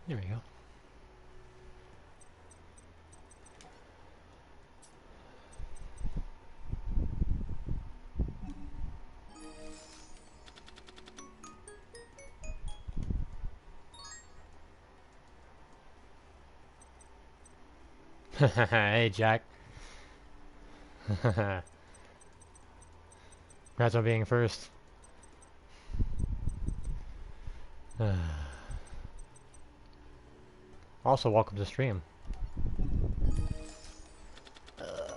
There we go. Hey, Jack. Congrats on being first. Also, welcome to stream.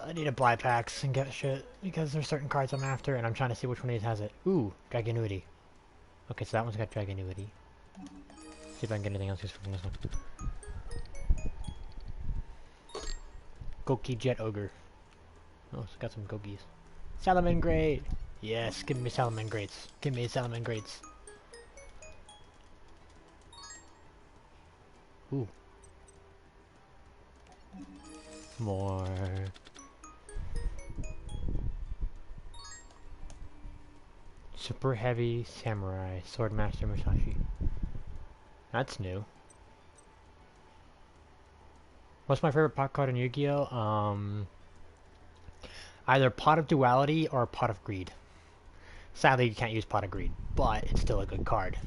I need to buy packs and get shit because there's certain cards I'm after, and I'm trying to see which one of these has it. Ooh, Dragonuity. Okay, so that one's got Dragonuity. See if I can get anything else useful from this one. Goki Jet Ogre. Oh, it's got some Gokis. Salamangreat! Yes, give me Salamangreats. Give me Salamangreats. Ooh. More. Super Heavy Samurai Swordmaster Musashi. That's new. What's my favorite pot card in Yu-Gi-Oh? Either Pot of Duality or Pot of Greed. Sadly, you can't use Pot of Greed, but it's still a good card.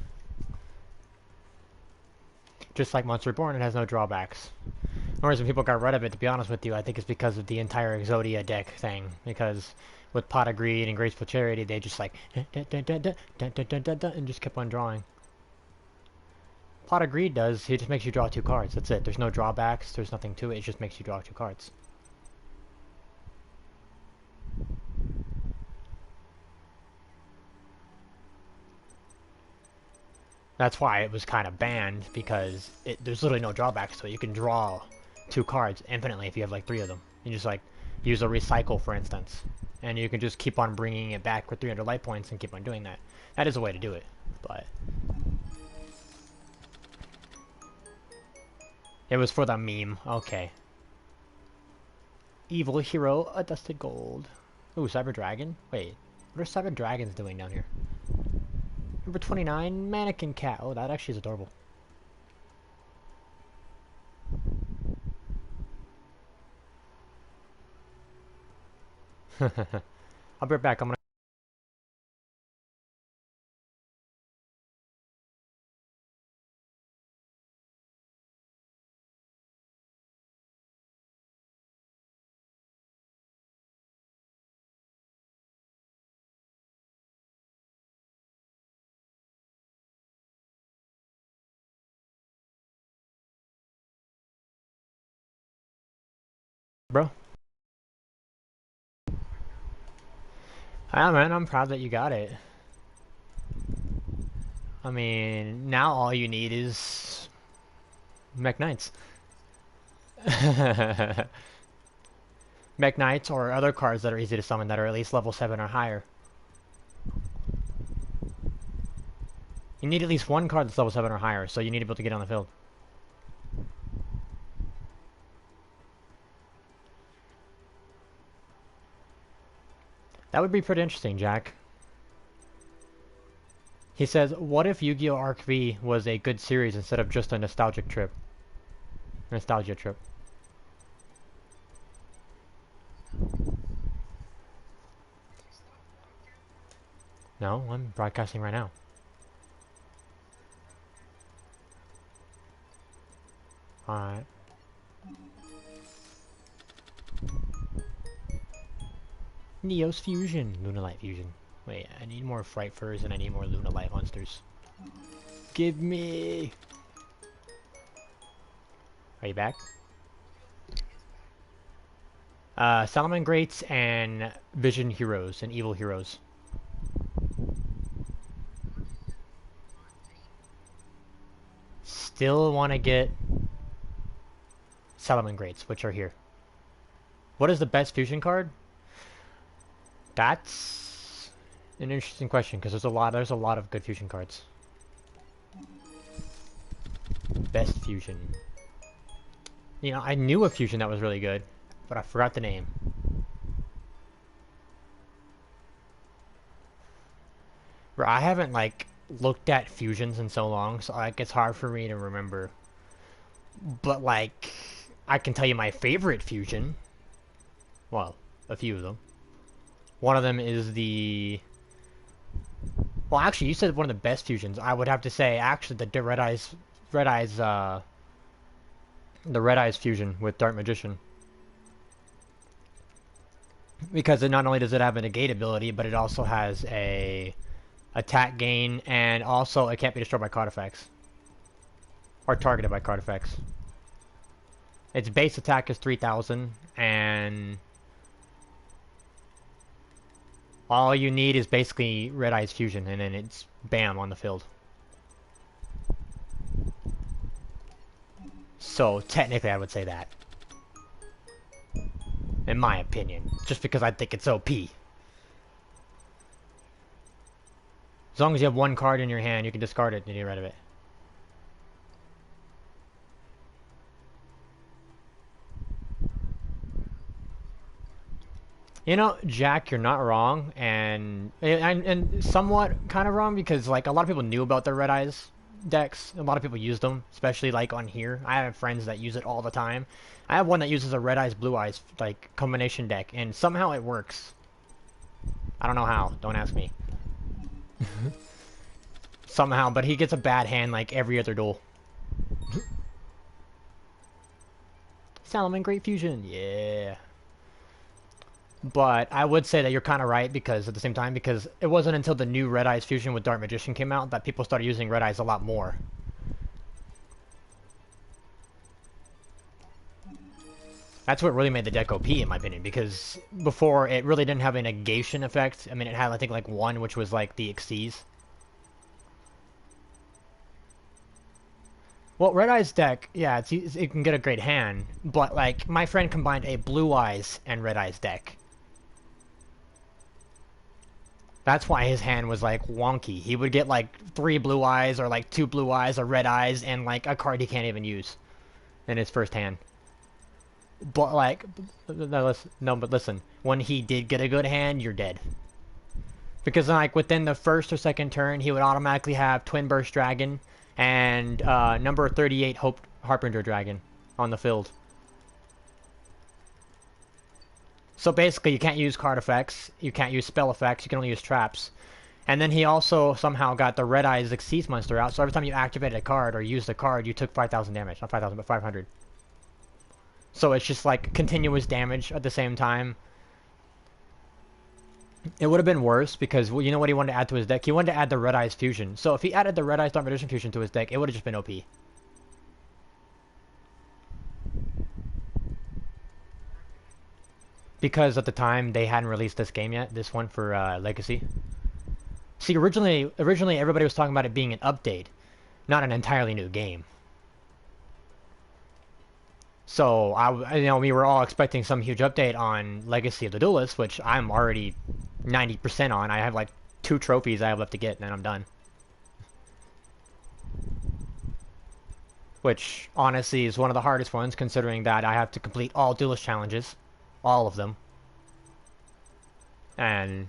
Just like Monster Reborn, it has no drawbacks. The reason people got rid of it, to be honest with you, I think it's because of the entire Exodia deck thing. Because with Pot of Greed and Graceful Charity, they just like and just kept on drawing. Pot of Greed does, it just makes you draw 2 cards. That's it. There's no drawbacks, there's nothing to it, it just makes you draw 2 cards. That's why it was kind of banned, because there's literally no drawbacks to it. You can draw 2 cards infinitely if you have like 3 of them. You just like use a recycle, for instance, and you can just keep on bringing it back with 300 life points and keep on doing that. That is a way to do it, but it was for the meme. Okay. Evil Hero, a Dusted Gold. Ooh, Cyber Dragon? Wait, what are Cyber Dragons doing down here? Number 29, Mannequin Cat. Oh, that actually is adorable. I'll be right back. I'm gonna... Bro? Yeah, man, I'm proud that you got it. I mean, now all you need is... Mech Knights. Mech Knights or other cards that are easy to summon that are at least level 7 or higher. You need at least one card that's level 7 or higher, so you need to be able to get on the field. That would be pretty interesting, Jack. He says, what if Yu-Gi-Oh! Arc V was a good series instead of just a nostalgic trip? Nostalgia trip. No, I'm broadcasting right now. Alright. Neos Fusion. Lunalight Fusion. Wait, I need more Fright Furs and I need more Lunalight monsters. Give me... Are you back? Salamangreats and Vision Heroes and Evil Heroes. Still want to get Salamangreats, which are here. What is the best fusion card? That's an interesting question because there's a lot of good fusion cards. Best fusion. You know, I knew a fusion that was really good, but I forgot the name. Bro, I haven't like looked at fusions in so long, so like it's hard for me to remember. But like, I can tell you my favorite fusion. Well, a few of them. One of them is the... Well, actually, you said one of the best fusions. I would have to say, actually, the the Red Eyes fusion with Dark Magician. Because it not only does it have a negate ability, but it also has a attack gain, and also it can't be destroyed by card effects. Or targeted by card effects. Its base attack is 3,000, and all you need is basically Red Eyes fusion, and then it's bam on the field. So technically I would say that. In my opinion. Just because I think it's OP. As long as you have one card in your hand, you can discard it and get rid of it. You know, Jack, you're not wrong, and somewhat kind of wrong, because like a lot of people knew about the Red Eyes decks. A lot of people use them, especially like on here. I have friends that use it all the time. I have one that uses a Red Eyes Blue Eyes like combination deck, and somehow it works. I don't know how. Don't ask me. Somehow, but he gets a bad hand like every other duel. Salomon Great Fusion, yeah. But I would say that you're kind of right, because at the same time, because it wasn't until the new Red Eyes fusion with Dark Magician came out that people started using Red Eyes a lot more. That's what really made the deck OP, in my opinion, because before it really didn't have a negation effect. I mean, it had, I think, like one, which was like the Xyz. Well, Red Eyes deck, yeah, it can get a great hand, but like my friend combined a Blue Eyes and Red Eyes deck. That's why his hand was like wonky. He would get like 3 Blue Eyes or like 2 Blue Eyes or Red Eyes and like a card he can't even use in his first hand. But like, no, but listen, when he did get a good hand, you're dead. Because like within the first or second turn, he would automatically have Twin Burst Dragon and number 38 Harbinger Dragon on the field. So basically, you can't use card effects, you can't use spell effects, you can only use traps. And then he also somehow got the Red Eyes Xyz monster out, so every time you activated a card or used a card, you took 5,000 damage. Not 5,000, but 500. So it's just like continuous damage at the same time. It would have been worse because, well, you know what he wanted to add to his deck? He wanted to add the Red Eyes fusion. So if he added the Red Eyes Dark Magician fusion to his deck, it would have just been OP. Because at the time, they hadn't released this game yet, this one for Legacy. See, originally everybody was talking about it being an update, not an entirely new game. So, we were all expecting some huge update on Legacy of the Duelist, which I'm already 90% on. I have like 2 trophies I have left to get, and then I'm done. Which, honestly, is one of the hardest ones, considering that I have to complete all Duelist challenges. All of them. And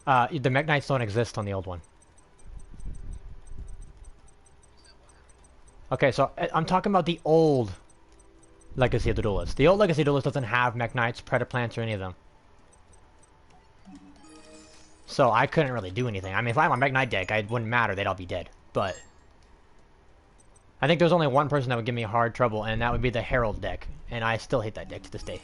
the Mech Knights don't exist on the old one. Okay, so I'm talking about the old Legacy of the Duelist. The old Legacy of the Duelist doesn't have Mech Knights, Predaplants, or any of them. So I couldn't really do anything. I mean, if I had my Mech Knight deck, it wouldn't matter. They'd all be dead. But I think there's only one person that would give me hard trouble, and that would be the Herald deck. And I still hate that deck to this day.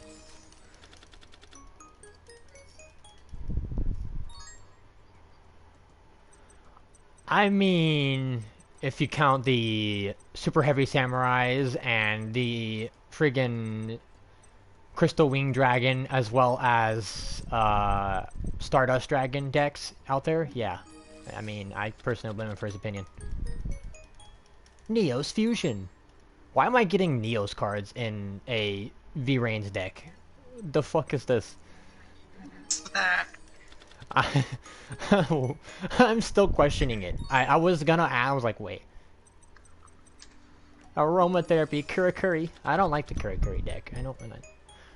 I mean, if you count the Super Heavy Samurais and the friggin' Crystal Wing Dragon, as well as Stardust Dragon decks out there, yeah. I mean, I personally blame him for his opinion. Neos Fusion. Why am I getting Neos cards in a V-Range deck? The fuck is this? I'm still questioning it. I was like, wait. Aromatherapy, Kurikuri. I don't like the Kurikuri deck. I don't really.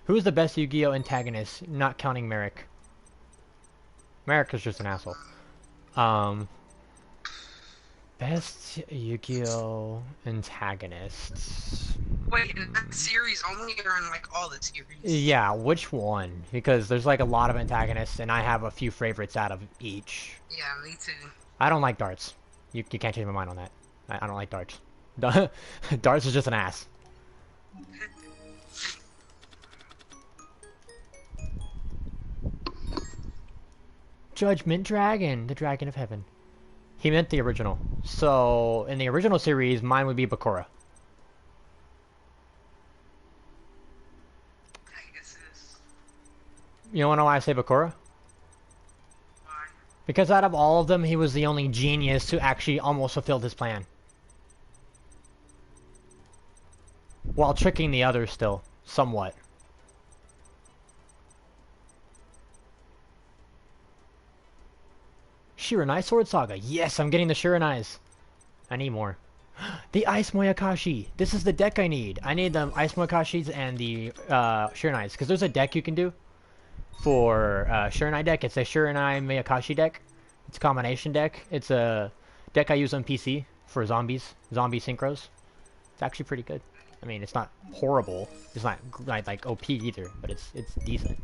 Who's the best Yu-Gi-Oh antagonist, not counting Merrick? Merrick is just an asshole. Best Yu-Gi-Oh! Antagonists. Wait, in that series only or in like all the series? Yeah, which one? Because there's like a lot of antagonists, and I have a few favorites out of each. Yeah, me too. I don't like darts. You can't change my mind on that. I don't like darts. Darts is just an ass. Judgment Dragon, the Dragon of Heaven. He meant the original. So, in the original series, mine would be Bakura. I guess it is. You wanna know why I say Bakura? Why? Because out of all of them, he was the only genius who actually almost fulfilled his plan. While tricking the others still, somewhat. Shiranai Sword Saga. Yes, I'm getting the Shiranais. I need more. The Ice Moyakashi. This is the deck I need. I need the Ice Moyakashis and the Shiranais. Because there's a deck you can do for Shiranai deck. It's a Shiranai Moyakashi deck. It's a combination deck. It's a deck I use on PC for zombies. Zombie synchros. It's actually pretty good. I mean, it's not horrible. It's not like OP either, but it's decent.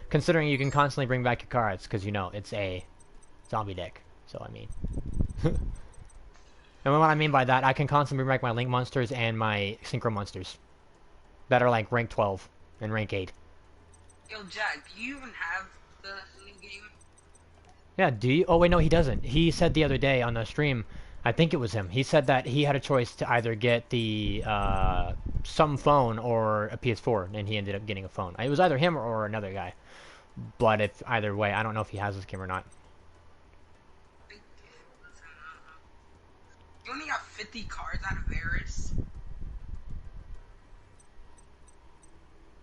Considering you can constantly bring back your cards, because you know it's a zombie deck. So I mean, and what I mean by that, I can constantly bring back my Link monsters and my Synchro monsters that are like rank 12 and rank 8. Yo, Jack, do you even have the new game? Yeah, do you? Oh wait, no, he doesn't. He said the other day on the stream, I think it was him. He said that he had a choice to either get the some phone or a PS4, and he ended up getting a phone. It was either him or another guy. But if either way, I don't know if he has this game or not. You only got 50 cards out of Varus.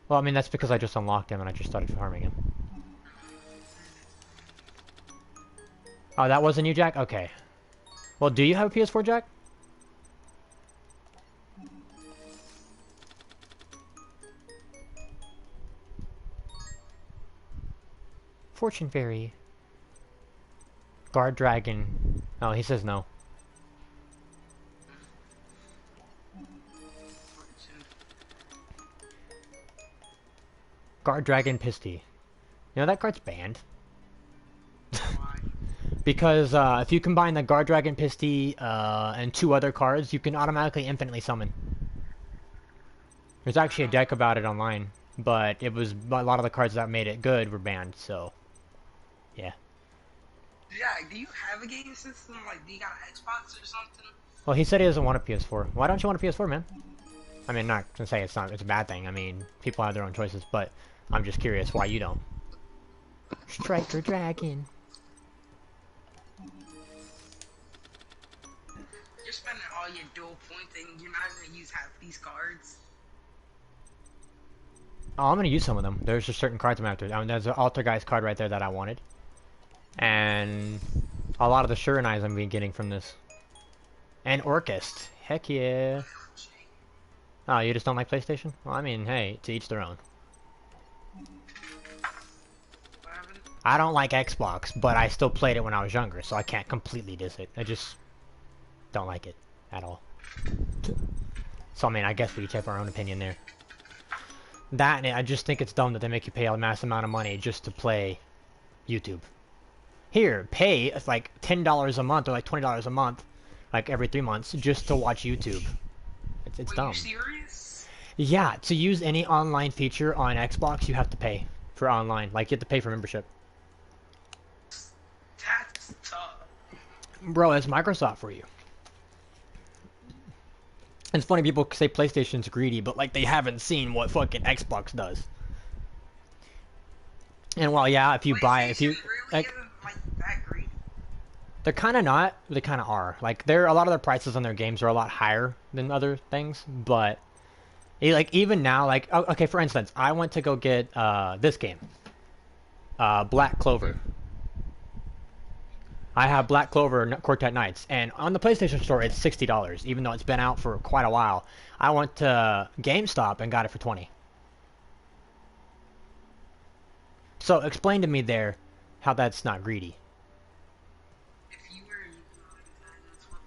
Well, I mean, that's because I just unlocked him and I just started farming him. Oh, that wasn't you, Jack? Okay. Well, do you have a PS4, Jack? Fortune Fairy. Guard Dragon. Oh, he says no. Guard Dragon Pisty. You know, that card's banned. Why? Because if you combine the Guard Dragon Pisty and 2 other cards, you can automatically infinitely summon. There's actually a deck about it online, but it was a lot of the cards that made it good were banned, so yeah. Jack, do you have a game system? Like, do you got an Xbox or something? Well, he said he doesn't want a PS4. Why don't you want a PS4, man? I mean, not to say it's a bad thing. I mean, people have their own choices, but I'm just curious why you don't. Striker Dragon. You're spending all your dual points and you're not gonna use half these cards. Oh, I'm gonna use some of them. There's just certain cards I'm after. I mean, there's an Altergeist card right there that I wanted. And a lot of the Shiranais I'm getting from this. And Orchest. Heck yeah. Oh, you just don't like PlayStation? Well, I mean, hey, to each their own. I don't like Xbox, but I still played it when I was younger, so I can't completely diss it. I just don't like it at all. So, I mean, I guess we each have our own opinion there. That, and I just think it's dumb that they make you pay a massive amount of money just to play YouTube. Here, pay like $10 a month or like $20 a month, like every 3 months, just to watch YouTube. It's dumb. Are you serious? Yeah, to use any online feature on Xbox, you have to pay for online. Like, you have to pay for membership. That's tough. Bro, it's Microsoft for you. It's funny people say PlayStation's greedy, but like they haven't seen what fucking Xbox does. And well, yeah, if you buy, if you really like, isn't like that greedy. they're kind of not. They kind of are. Like, a lot of their prices on their games are a lot higher than other things. But like even now, like okay, for instance, I went to go get this game, Black Clover. I have Black Clover Quartet Knights, and on the PlayStation Store it's $60, even though it's been out for quite a while. I went to GameStop and got it for $20. So explain to me there how that's not greedy. If you were using all the time, that's what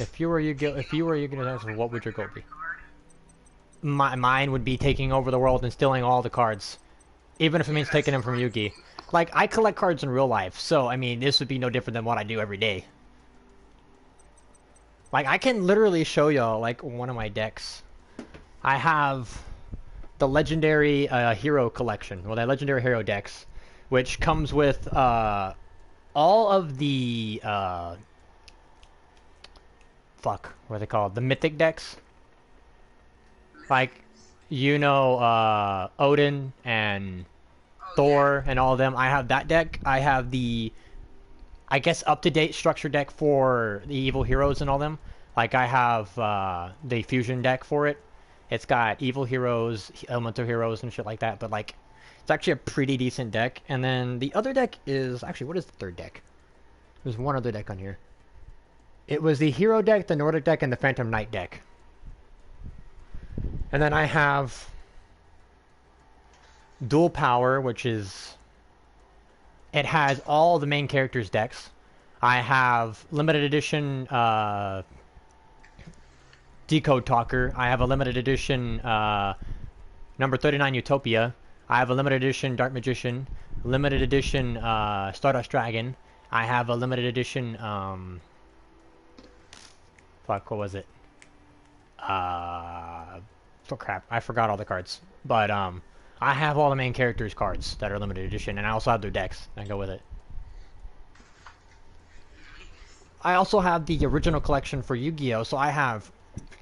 If you were Yu-Gi-Oh, what would your goal be? Mine would be taking over the world and stealing all the cards, even if it means taking them from Yugi. Like, I collect cards in real life, so I mean, this would be no different than what I do every day. Like, I can literally show y'all like one of my decks. I have the legendary hero collection, well, the legendary hero decks, which comes with all of the fuck, what are they called? The mythic decks. Like, Odin and Oh Thor yeah. and all of them. I have that deck. I have the, I guess, up-to-date structure deck for the evil heroes and all them. Like, I have the fusion deck for it. It's got evil heroes, elemental heroes, and shit like that. But, like, it's actually a pretty decent deck. And then the other deck is... Actually, what is the third deck? There's one other deck on here. It was the hero deck, the Nordic deck, and the Phantom Knight deck. And then I have Dual Power, which is... It has all the main characters' decks. I have limited edition Decode Talker. I have a limited edition number 39 Utopia. I have a limited edition Dark Magician. Limited edition Stardust Dragon. I have a limited edition fuck, what was it? Oh crap, I forgot all the cards. But I have all the main characters' cards that are limited edition, and I also have their decks that go with it. I also have the original collection for Yu-Gi-Oh! So I have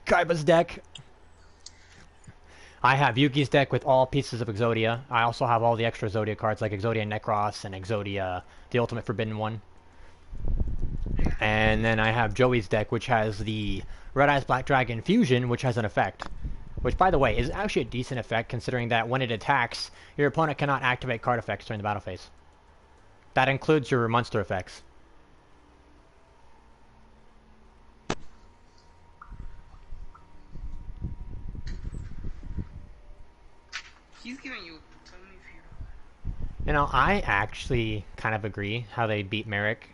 Kaiba's deck. I have Yugi's deck with all pieces of Exodia. I also have all the extra Exodia cards like Exodia Necros and Exodia, the Ultimate Forbidden One. And then I have Joey's deck, which has the Red Eyes Black Dragon Fusion, which has an effect. Which, by the way, is actually a decent effect considering that when it attacks, your opponent cannot activate card effects during the battle phase. That includes your monster effects. He's giving you plenty of hero. You know, I actually kind of agree how they beat Merrick.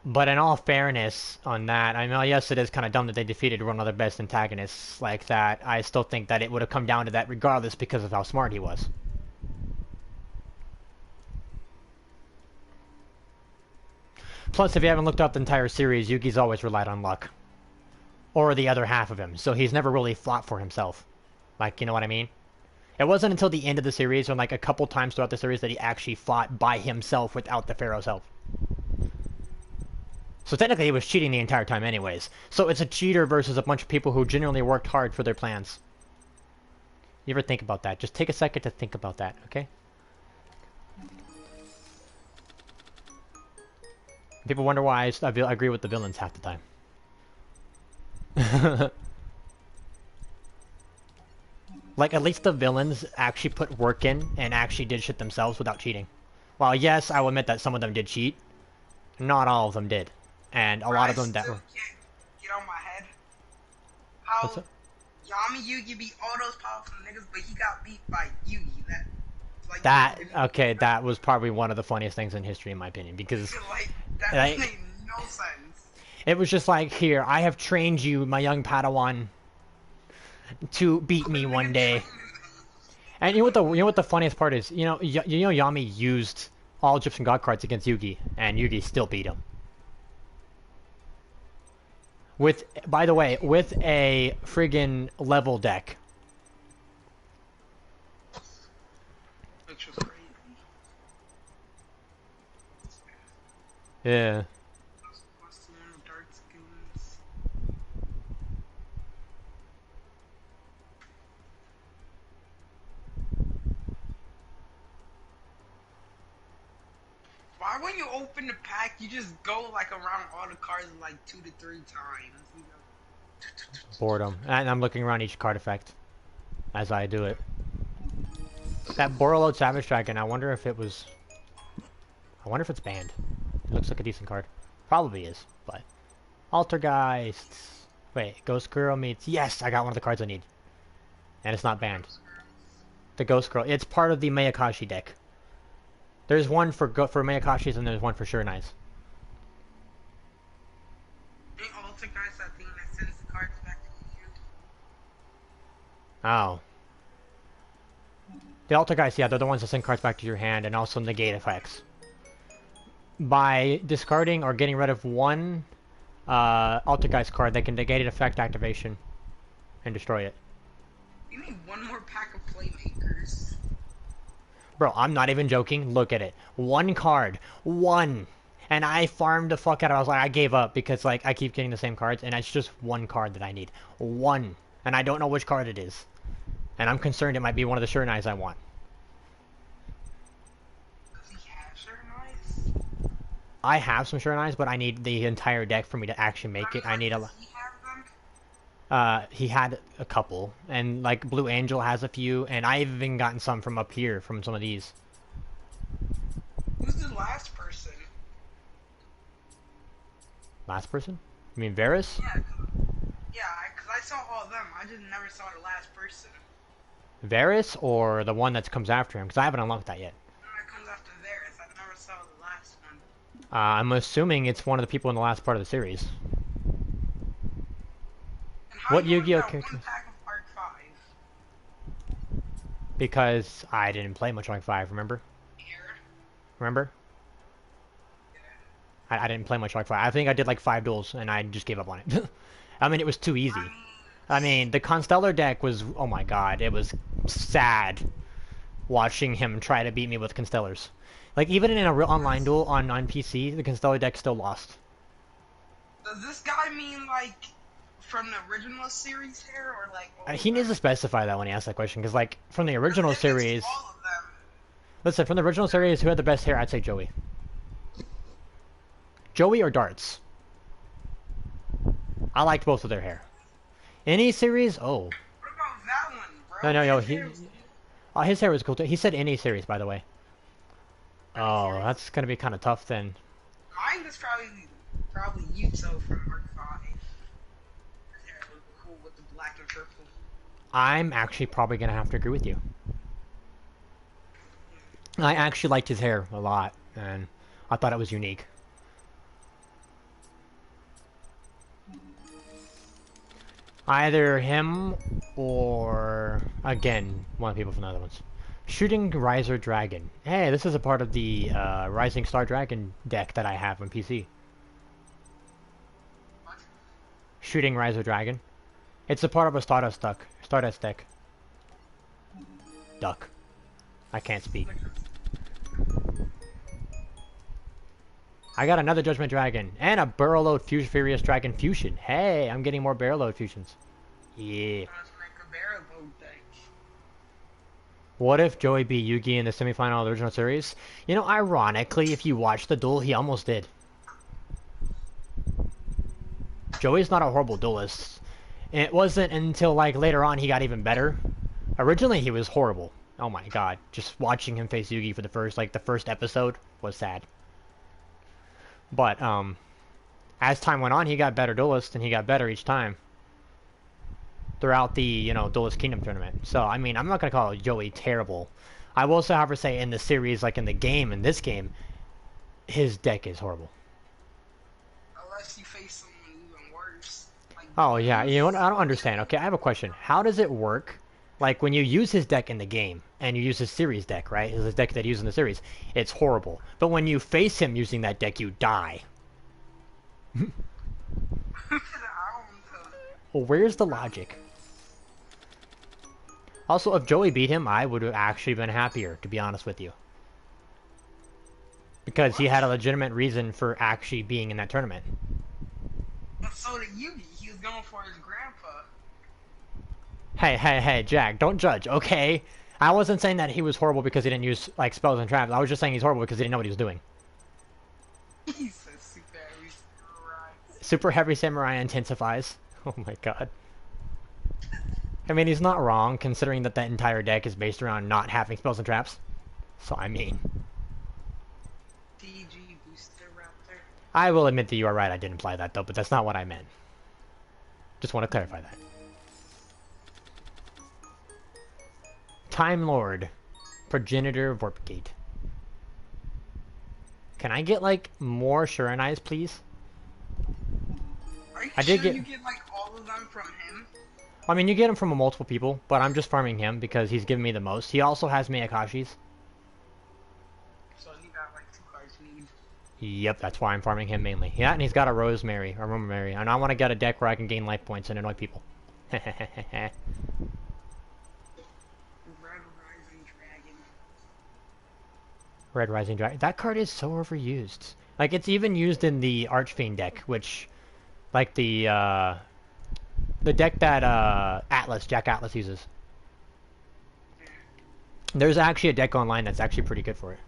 But in all fairness on that, I mean, yes, it is kind of dumb that they defeated one of their best antagonists like that. I still think that it would have come down to that regardless because of how smart he was. Plus, if you haven't looked up the entire series, Yugi's always relied on luck. Or the other half of him, so he's never really fought for himself. Like, you know what I mean? It wasn't until the end of the series, or like a couple times throughout the series, that he actually fought by himself without the Pharaoh's help. So technically he was cheating the entire time anyways. So it's a cheater versus a bunch of people who genuinely worked hard for their plans. You ever think about that? Just take a second to think about that, okay? People wonder why I agree with the villains half the time. Like, at least the villains actually put work in and actually did shit themselves without cheating. While yes, I will admit that some of them did cheat, not all of them did. And a lot of them that were... Can't get on my head. How What's up? Yami Yugi beat all those powerful niggas, but he got beat by Yugi. That was probably one of the funniest things in history in my opinion, because... that made no sense. It was just like, here, I have trained you, my young Padawan, to beat me one day. And you know what the funniest part is? You know Yami used all Egyptian God cards against Yugi, and Yugi still beat him. With, by the way, with a friggin' level deck. Which was crazy. Yeah. Why when you open the pack, you just go like around all the cards like 2 to 3 times? You know? Boredom. And I'm looking around each card effect as I do it. That Borreload Savage Dragon, I wonder if it was... I wonder if it's banned. It looks like a decent card. Probably is, but... Altergeist. Wait, Ghost Girl meets... Yes, I got one of the cards I need. And it's not banned. The Ghost Girl. It's part of the Mayakashi deck. There's one for Mayakashis and there's one for Sure Knights. Oh. The Altergeist, yeah, they're the ones that send cards back to your hand and also negate effects. By discarding or getting rid of one Altergeist card, they can negate an effect activation and destroy it. You need one more pack of playmakers. Bro, I'm not even joking. Look at it. One card. One. And I farmed the fuck out of it. I was like, I gave up because like I keep getting the same cards and it's just one card that I need. One. And I don't know which card it is. And I'm concerned it might be one of the Sure Knives I want. Does he have certain eyes? I have some Sure Knives, but I need the entire deck for me to actually make it. I need a Does he have them? he had a couple, and like Blue Angel has a few, and I've even gotten some from up here from some of these. Who's the last person? Last person? You mean Varus? Yeah, because I saw all of them. I just never saw the last person. Varus or the one that comes after him? Because I haven't unlocked that yet. That comes after theirs. I never saw the last one. I'm assuming it's one of the people in the last part of the series. And how What you Yu-Gi-Oh got character? one pack of Arc 5? Because I didn't play much like 5, remember? Here? Remember? Yeah. I didn't play much like 5. I think I did like 5 duels, and I just gave up on it. I mean, it was too easy. I mean, the Constellar deck was... Oh my god, it was sad watching him try to beat me with Constellars. Like, even in a real online duel on PC, the Constellar deck still lost. Does this guy mean, like, from the original series here, or, like... He needs to specify that when he asks that question, because, like, from the original series... All of them. Listen, from the original series, who had the best hair? I'd say Joey. Joey or Darts? I liked both of their hair. Any series? Oh. What about that one, bro? No, his hair was cool too. He said any series, by the way. Oh, that's gonna be kind of tough then. Mine was probably Yuto from Arc 5. His hair was cool with the black and purple. I'm actually probably gonna have to agree with you. I actually liked his hair a lot, and I thought it was unique. Either him or, again, one of the people from the other ones. Shooting Riser Dragon. Hey, this is a part of the Rising Star Dragon deck that I have on PC. What? Shooting Riser Dragon. It's a part of a Stardust deck. Duck. I can't speak. I got another Judgment Dragon and a Barrel Load Furious Dragon Fusion. Hey, I'm getting more Barrel Load Fusions. Yeah. Let's make a barrel boat deck. What if Joey beat Yugi in the semifinal of the original series? You know, ironically, if you watch the duel, he almost did. Joey's not a horrible duelist. It wasn't until, like, later on he got even better. Originally, he was horrible. Oh my god. Just watching him face Yugi for the first episode was sad. But, as time went on, he got better duelist, and he got better each time. Throughout the, you know, Duelist Kingdom tournament. So, I mean, I'm not going to call Joey terrible. I will also, however, say in the series, like in the game, in this game, his deck is horrible. Unless you face someone even worse. Like, Oh, yeah, you know what? I don't understand. Okay, I have a question. How does it work? Like, when you use his deck in the game, and you use his series deck, right? His deck that he used in the series, it's horrible. But when you face him using that deck, you die. I don't know. Well, where's the logic? Also, if Joey beat him, I would have actually been happier, to be honest with you. Because he had a legitimate reason for actually being in that tournament. But so did Yugi. He was going for his grandpa. Hey, Jack, don't judge, okay? I wasn't saying that he was horrible because he didn't use, like, spells and traps. I was just saying he's horrible because he didn't know what he was doing. He said super heavy samurai. Super Heavy Samurai intensifies. Oh my god. I mean, he's not wrong, considering that entire deck is based around not having spells and traps. So, I mean... DG Booster Raptor. I will admit that you are right, I didn't imply that, though, but that's not what I meant. Just want to clarify that. Time Lord. Progenitor Vorpgate. Can I get, like, more Shurenais, please? Are you I did sure get- you get like all of them from him? I mean, you get him from multiple people, but I'm just farming him because he's giving me the most. He also has Miyakashi's. So you got like 2 cards you need. Yep, that's why I'm farming him mainly. Yeah, and he's got a Rosemary, or Rosemary, and I want to get a deck where I can gain life points and annoy people. Red Rising Dragon. Red Rising Dragon. That card is so overused. Like, it's even used in the Archfiend deck, which, like the deck that Jack Atlas uses. There's actually a deck online that's actually pretty good for it.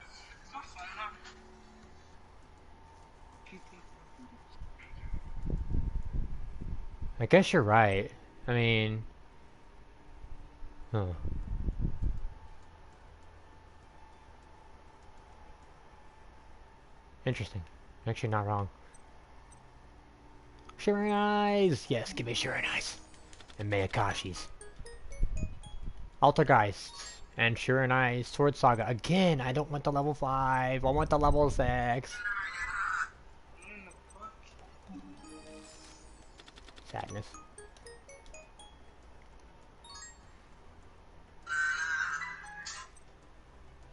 Is my phone on? I guess you're right. I mean, huh. Interesting. Actually, not wrong. Shimmering Eyes! Yes, give me Shimmering Eyes. And Miyakashi's. Altergeists. And Shimmering Eyes. Sword Saga. Again, I don't want the level 5. I want the level 6. In the fuck? Sadness.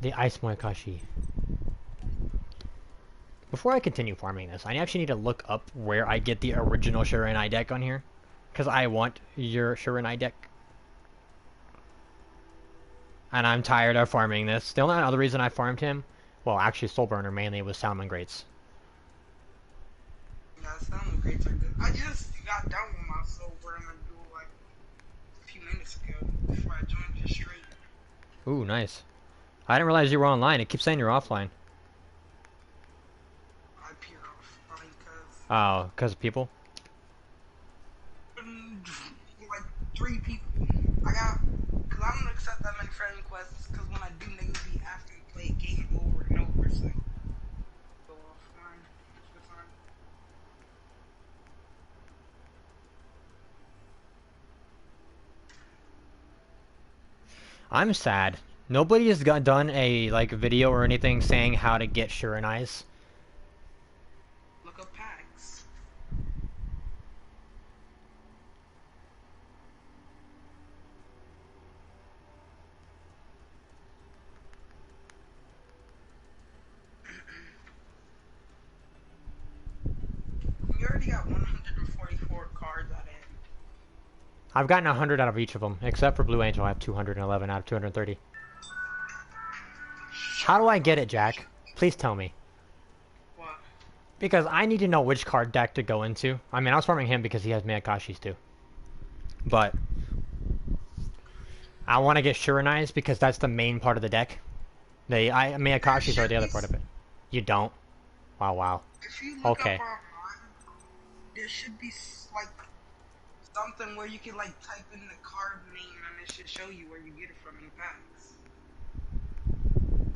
The Ice Miyakashi. Before I continue farming this, I actually need to look up where I get the original Shiranai deck on here. Because I want your Shiranai deck. And I'm tired of farming this. The only other reason I farmed him, well, actually Soulburner mainly, was Salmon Greats. Yeah, sound great. I just got done with my sober and I do like a few minutes ago before I joined your stream. Ooh, nice. I didn't realize you were online. It keeps saying you're offline. I peer off because Oh, because of people? like 3 people. I got because I don't accept that many friend requests because when I do, they will be asking to play a game over and over. So go offline. That's fine. I'm sad. Nobody has done a like video or anything saying how to get Shiranais. Look up packs. You already got 144 cards at end. I've gotten 100 out of each of them, except for Blue Angel. I have 211 out of 230. How do I get it, Jack? Please tell me. What? Because I need to know which card deck to go into. I mean, I was farming him because he has Miyakashi's too. But I want to get Shiranais because that's the main part of the deck. Miyakashi's are the other part of it. You don't? Wow, wow. If you look Okay. up online, there should be like something where you can like type in the card name and it should show you where you get it from in the packs.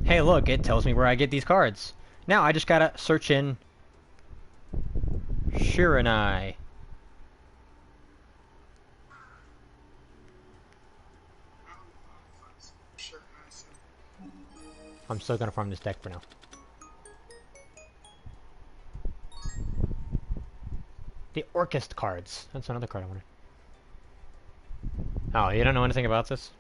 Hey, look, it tells me where I get these cards. Now I just gotta search in Shiranai. Sure, I'm still gonna farm this deck for now. The Orchest cards. That's another card I wanted. Oh, you don't know anything about this?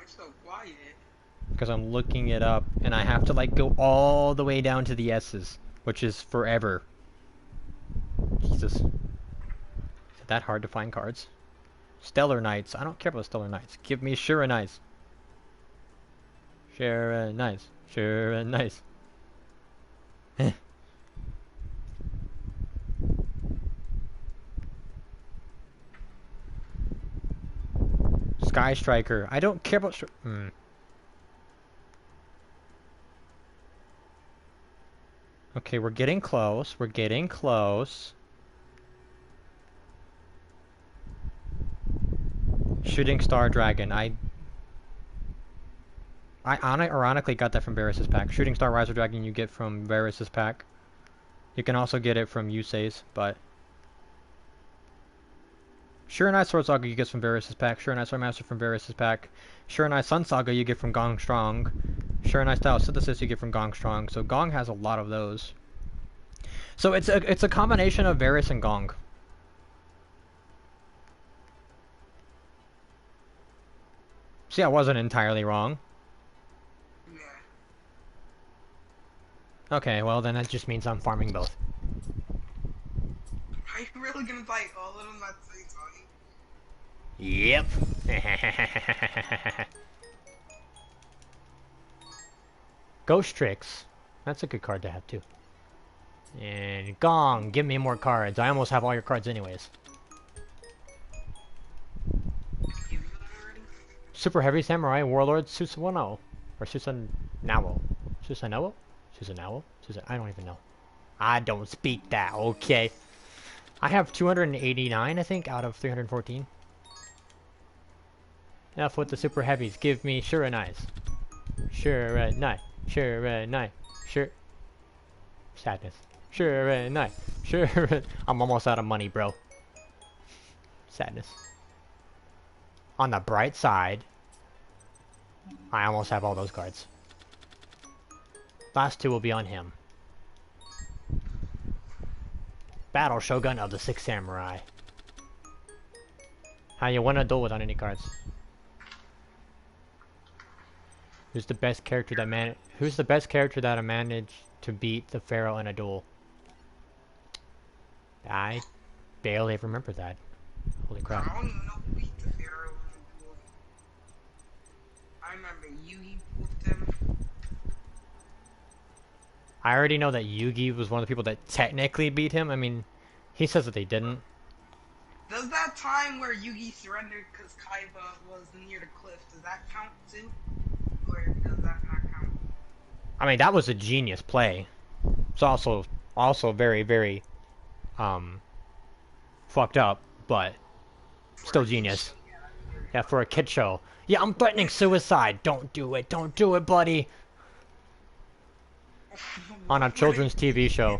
it's so quiet? Because I'm looking it up, and I have to like go all the way down to the S's, which is forever. Jesus. Is it that hard to find cards? Stellar Knights. I don't care about Stellar Knights. Give me Shura Knights. Shura Knights. Shura Knights. Sky Striker. I don't care about Okay, we're getting close. We're getting close. Shooting Star Dragon. I ironically got that from Varus's pack. Shooting Star Riser Dragon you get from Varus's pack. You can also get it from Yusei's, but Shiranai Sword Saga you get from Varus's pack. Shiranai Sword Master from Varus's pack. Shiranai Sun Saga you get from Gong Strong. Shiranai Style Synthesis you get from Gong Strong. So Gong has a lot of those. So it's a combination of Varus and Gong. See, I wasn't entirely wrong. Yeah. Okay, well then that just means I'm farming both. Are you really gonna buy all of them at the same time? Yep. Ghost Tricks. That's a good card to have too. And Gong, give me more cards. I almost have all your cards anyways. Give you them already? Super Heavy Samurai Warlord Susanoo. Or Susanoo. Susanoo? Susanoo? I don't even know. I don't speak that, okay. I have 289, I think, out of 314. Enough with the Super Heavies. Give me Shiranais. Shiranai. Shiranai. Sadness. Shiranai. I'm almost out of money, bro. Sadness. On the bright side, I almost have all those cards. Last two will be on him. Battle Shogun of the Six Samurai. How you win a duel without any cards? Who's the best character that managed to beat the Pharaoh in a duel? I barely remember that. Holy crap. I don't even know who beat the Pharaoh in the duel. I remember Yugi whooped him. I already know that Yugi was one of the people that technically beat him. I mean, he says that they didn't. Does that time where Yugi surrendered because Kaiba was near the cliff, does that count too? Or does that not count? I mean, that was a genius play. It's also very, very, fucked up, but still genius. Yeah, for a kid show. Yeah, I'm threatening suicide. Don't do it. Don't do it, buddy. On a children's TV show.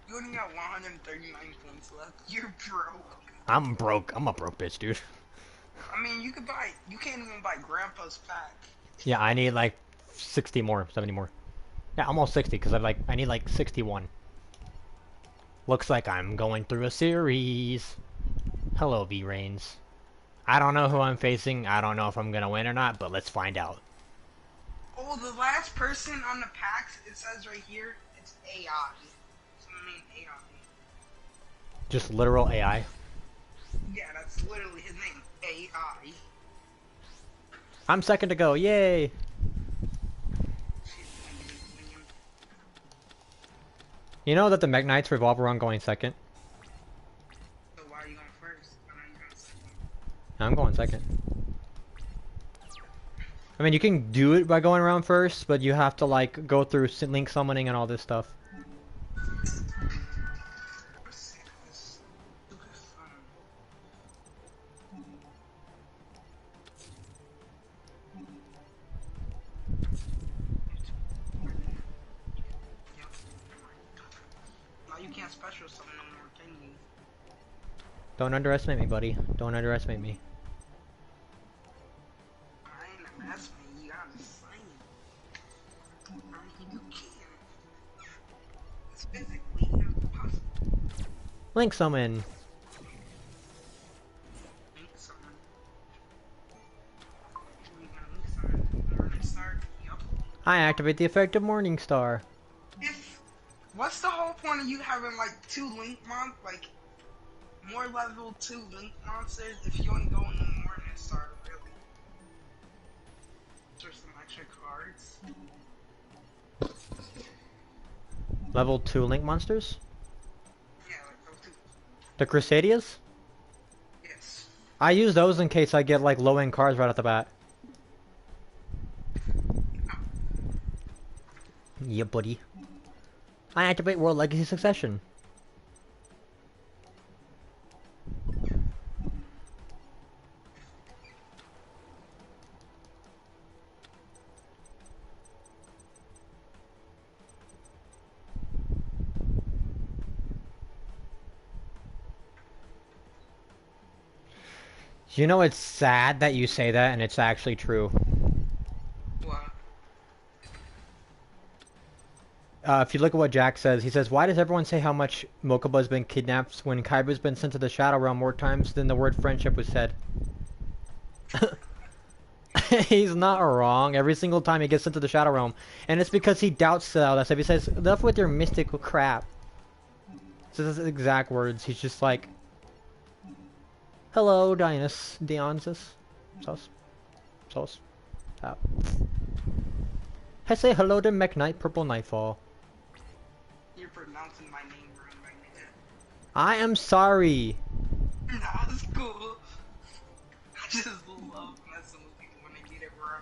You only got 139 points left. You're broke. I'm broke. I'm a broke bitch, dude. I mean, you can't even buy Grandpa's pack. Yeah, I need like 60 more, 70 more. Yeah, almost 60, because I need like 61. Looks like I'm going through a series. Hello, V-Rains. I don't know who I'm facing. I don't know if I'm gonna win or not, but let's find out. Oh, the last person on the packs, it says right here, it's AI. Someone named AI. Just literal AI. Yeah, that's literally his name, AI. I'm second to go. Yay! You know that the Mech Knights revolve around going second? So why are you going first? I know you're going second. I'm going second. I mean, you can do it by going around first, but you have to, like, go through link summoning and all this stuff. You can't special summon no more, can you? Don't underestimate me, buddy. Don't underestimate me. I ain't underestimating you, I'm just saying. I mean, you can. It's physically impossible. Link summon. Link summon. We gonna link summon. Morning Star. Yup. I activate the effect of Morning Star. If what's the whole point of you having like like more level 2 link monsters if you only go in the Morning Star really? Just some extra cards. Level 2 Link monsters? Yeah, like level 2. The Crusadias? Yes. I use those in case I get like low-end cards right off the bat. Yeah, buddy. I activate World Legacy Succession. You know, it's sad that you say that, and it's actually true. What? If you look at what Jack says, he says, why does everyone say how much Mokuba's been kidnapped when Kaiba's been sent to the Shadow Realm more times than the word friendship was said? He's not wrong. Every single time he gets sent to the Shadow Realm. And it's because he doubts all that stuff. He says, enough with your mystical crap. So that's his exact words. He's just like, hello, Dionysus. Sauce. Out. I say hello to McKnight Purple Nightfall. You're pronouncing my name wrong right now. I am sorry. Nah, it's cool. I just love messing with people when they get it wrong.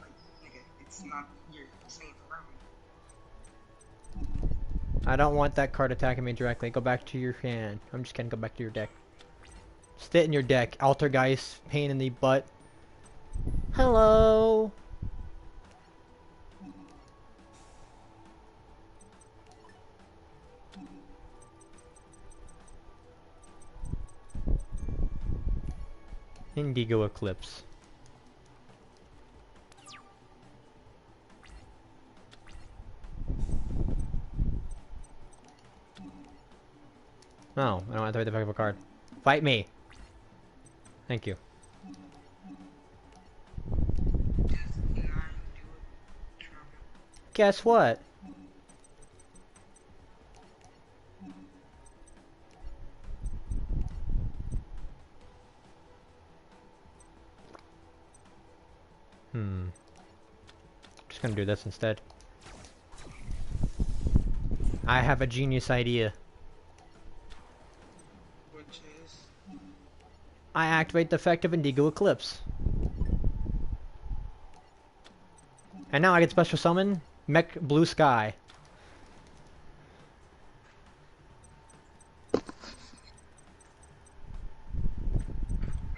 Like, nigga, it's not, you're saying it wrong. I don't want that card attacking me directly. Go back to your hand. I'm just kidding. Go back to your deck. Sit in your deck. Altergeist. Pain in the butt. Hello. Indigo Eclipse. No, I don't have to write the back of a card. Fight me! Thank you. Guess what? Just gonna do this instead. I have a genius idea. Which is? I activate the effect of Indigo Eclipse. And now I get special summon Mech Blue Sky.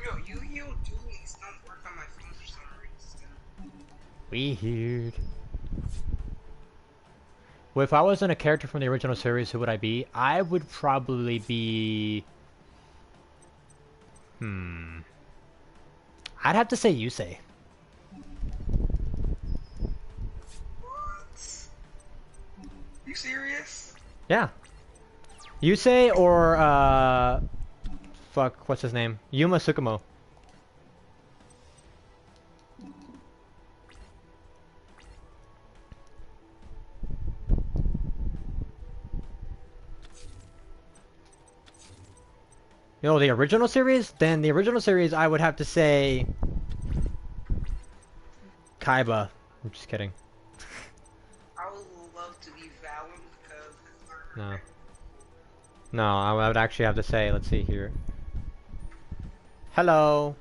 Yo, Yu-Gi-Oh! Duel Links don't work on my phone for some reason. Weird. Well, if I wasn't a character from the original series, who would I be? I would probably be... I'd have to say Yusei. What? You serious? Yeah. Yusei or, fuck, what's his name? Yuma Tsukumo. You know, the original series? Then the original series, I would have to say... Kaiba. I'm just kidding. I would love to be Valen because it's No. No, I would actually have to say, let's see here. Hello.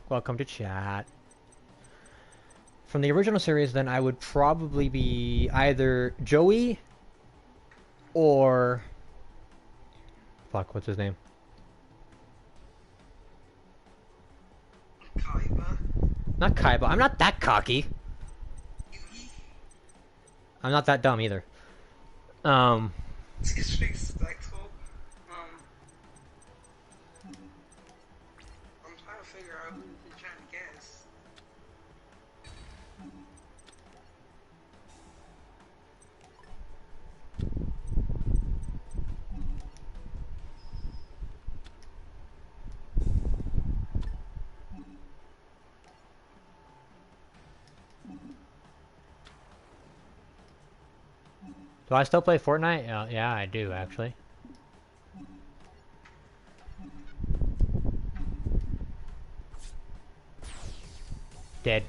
Welcome to chat. From the original series, then I would probably be either Joey or... Fuck, what's his name? Kaiba. Not Kaiba. I'm not that cocky. Yugi. I'm not that dumb either. Disrespectful. I'm trying to figure out who you're trying to guess. Do I still play Fortnite? Yeah, I do actually. Dead.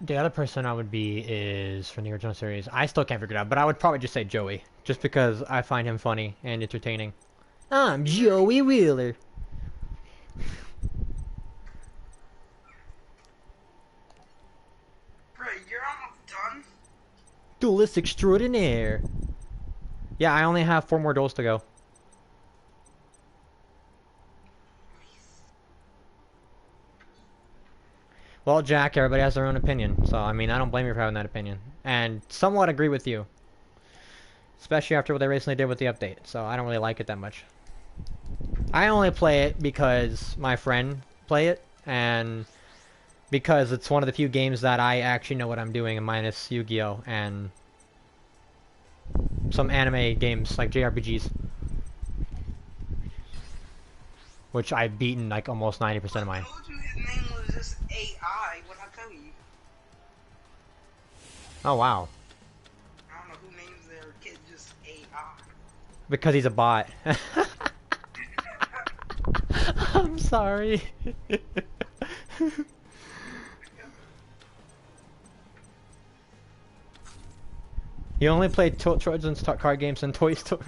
The other person I would be is from the original series. I still can't figure it out, but I would probably just say Joey, just because I find him funny and entertaining. I'm Joey Wheeler. Bro, you're almost done? Duelist extraordinaire. Yeah, I only have 4 more duels to go. Well, Jack, everybody has their own opinion, so I mean, I don't blame you for having that opinion. And somewhat agree with you. Especially after what they recently did with the update, so I don't really like it that much. I only play it because my friend play it, and because it's one of the few games that I actually know what I'm doing, minus Yu-Gi-Oh! And some anime games, like JRPGs. Which I've beaten like almost 90% of mine. I told you his name was just AI. What I tell you? Oh, wow. I don't know who names their kid just AI. Because he's a bot. I'm sorry. You only played Trojan's card games and Toy Story.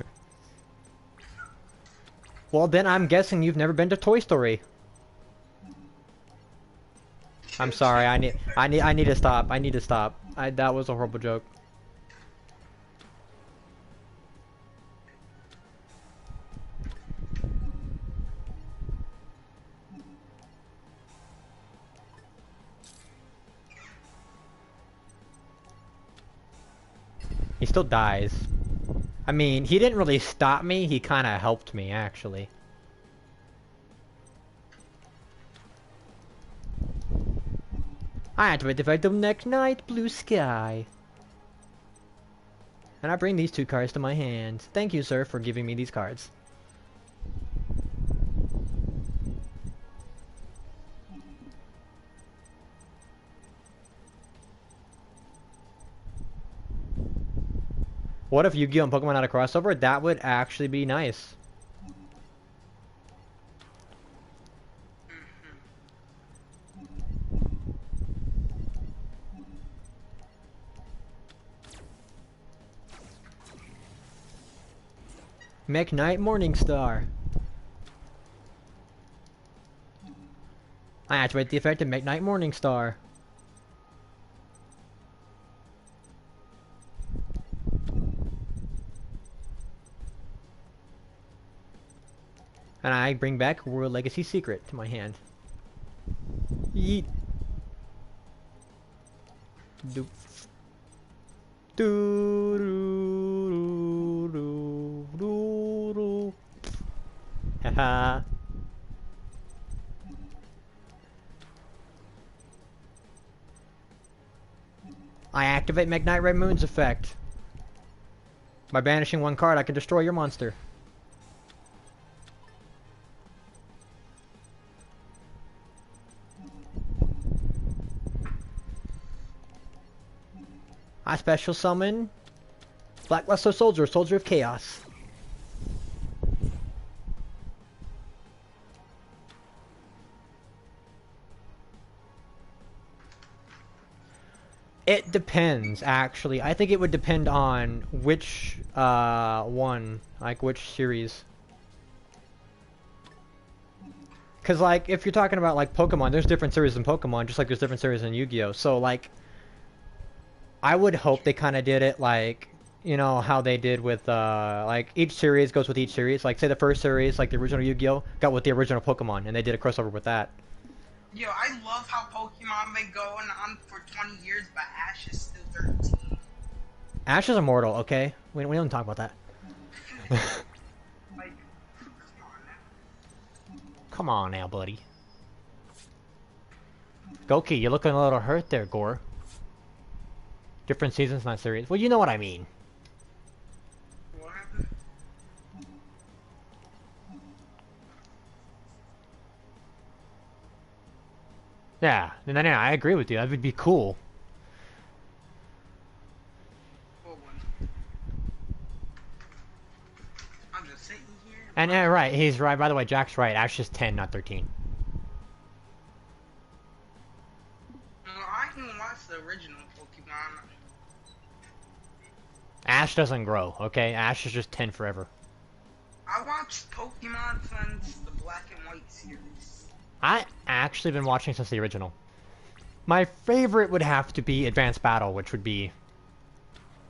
Well, then I'm guessing you've never been to Toy Story. I'm sorry. I need to stop. I need to stop. That was a horrible joke. He still dies. I mean, he didn't really stop me. He kind of helped me, actually. I activate the effect of next night, blue sky. And I bring these 2 cards to my hand. Thank you, sir, for giving me these cards. What if Yu-Gi-Oh! And Pokemon had a crossover? That would actually be nice. McKnight Morningstar. I activate the effect of McKnight Morningstar. And I bring back World Legacy Secret to my hand. Yeet. Doop. Doo doo doo doo doo. Haha. I activate McKnight Red Moon's effect. By banishing 1 card, I can destroy your monster. I special summon Blackluster Soldier, Soldier of Chaos. It depends, actually. I think it would depend on which one, like which series. Because like, if you're talking about like Pokemon, there's different series in Pokemon, just like there's different series in Yu-Gi-Oh! So like, I would hope they kind of did it like, you know, how they did with, like, each series goes with each series. Like, say the first series, like the original Yu-Gi-Oh! Got with the original Pokemon, and they did a crossover with that. Yo, I love how Pokemon been going on for 20 years, but Ash is still 13. Ash is immortal, okay? We don't talk about that. Like, come on now. Come on now, buddy. Goki, you're looking a little hurt there, Gore. Different seasons, not series. Well, you know what I mean. What happened? Yeah, I agree with you. That would be cool. And right, he's right. By the way, Jack's right. Ash is 10, not 13. I can watch the original Pokemon. Ash doesn't grow, okay? Ash is just 10 forever. I watched Pokemon since the Black and White series. I actually been watching since the original. My favorite would have to be Advanced Battle, which would be, in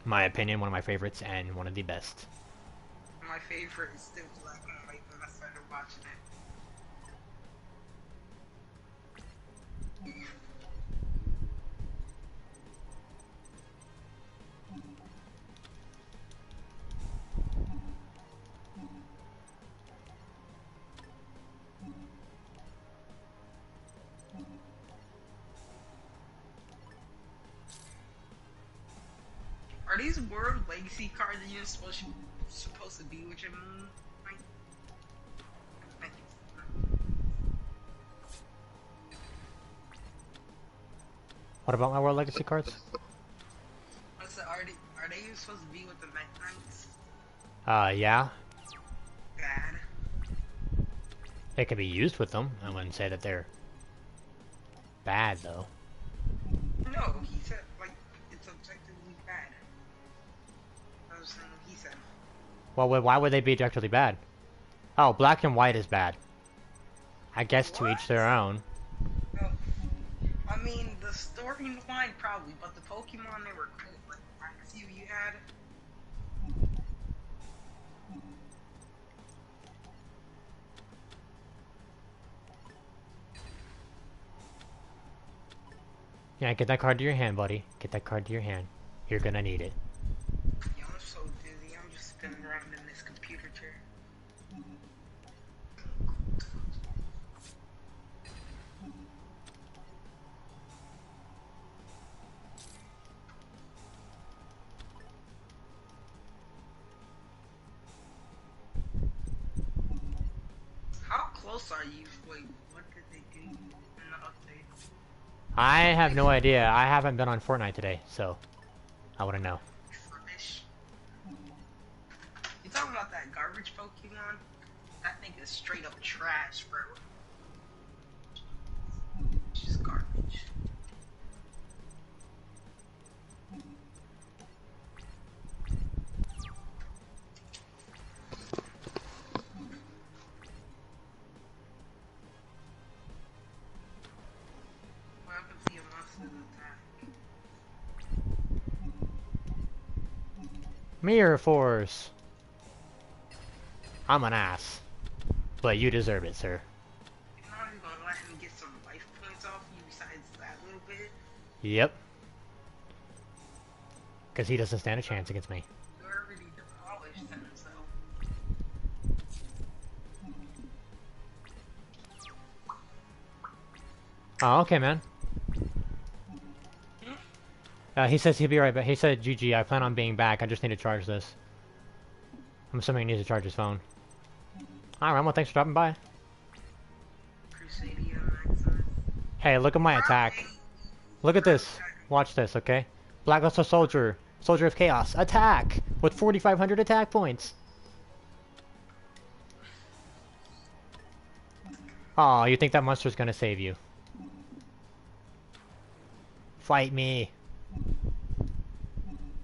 my opinion, one of my favorites and one of the best. My favorite is still Black and White when I started watching it. Are these World Legacy cards that you're supposed to be with your moon? What about my World Legacy cards? I said, are they supposed to be with the Night Knights? Yeah. Bad. They could be used with them. I wouldn't say that they're bad, though. No, he said, like, it's objectively bad. I was saying he said. Well, why would they be objectively bad? Oh, Black and White is bad. I guess to each their own. No. I mean, the storyline probably, but the Pokemon, they were cool. Like, I see what you had. Yeah, get that card to your hand, buddy. Get that card to your hand. You're gonna need it. Yeah, I'm so dizzy. I'm just spinning around in this computer chair. How close are you? Wait, what did they do in the update? I have no idea. I haven't been on Fortnite today, so I wouldn't know. Furbish. You talking about that garbage Pokemon? That thing is straight up trash, bro. It's just garbage. What happens to your monster's attack? Mirror Force! I'm an ass. But you deserve it, sir. You're not even gonna let him get some life points off you besides that little bit? Yep. Because he doesn't stand a chance against me. You already demolished him, so. Oh, okay, man. He says he'll be right back. He said, GG, I plan on being back. I just need to charge this. I'm assuming he needs to charge his phone. Alright, well, thanks for dropping by. Hey, look at my attack. Look at this. Watch this, okay? Black Luster Soldier. Soldier of Chaos. Attack! With 4,500 attack points. Aw, you think that monster's gonna save you. Fight me.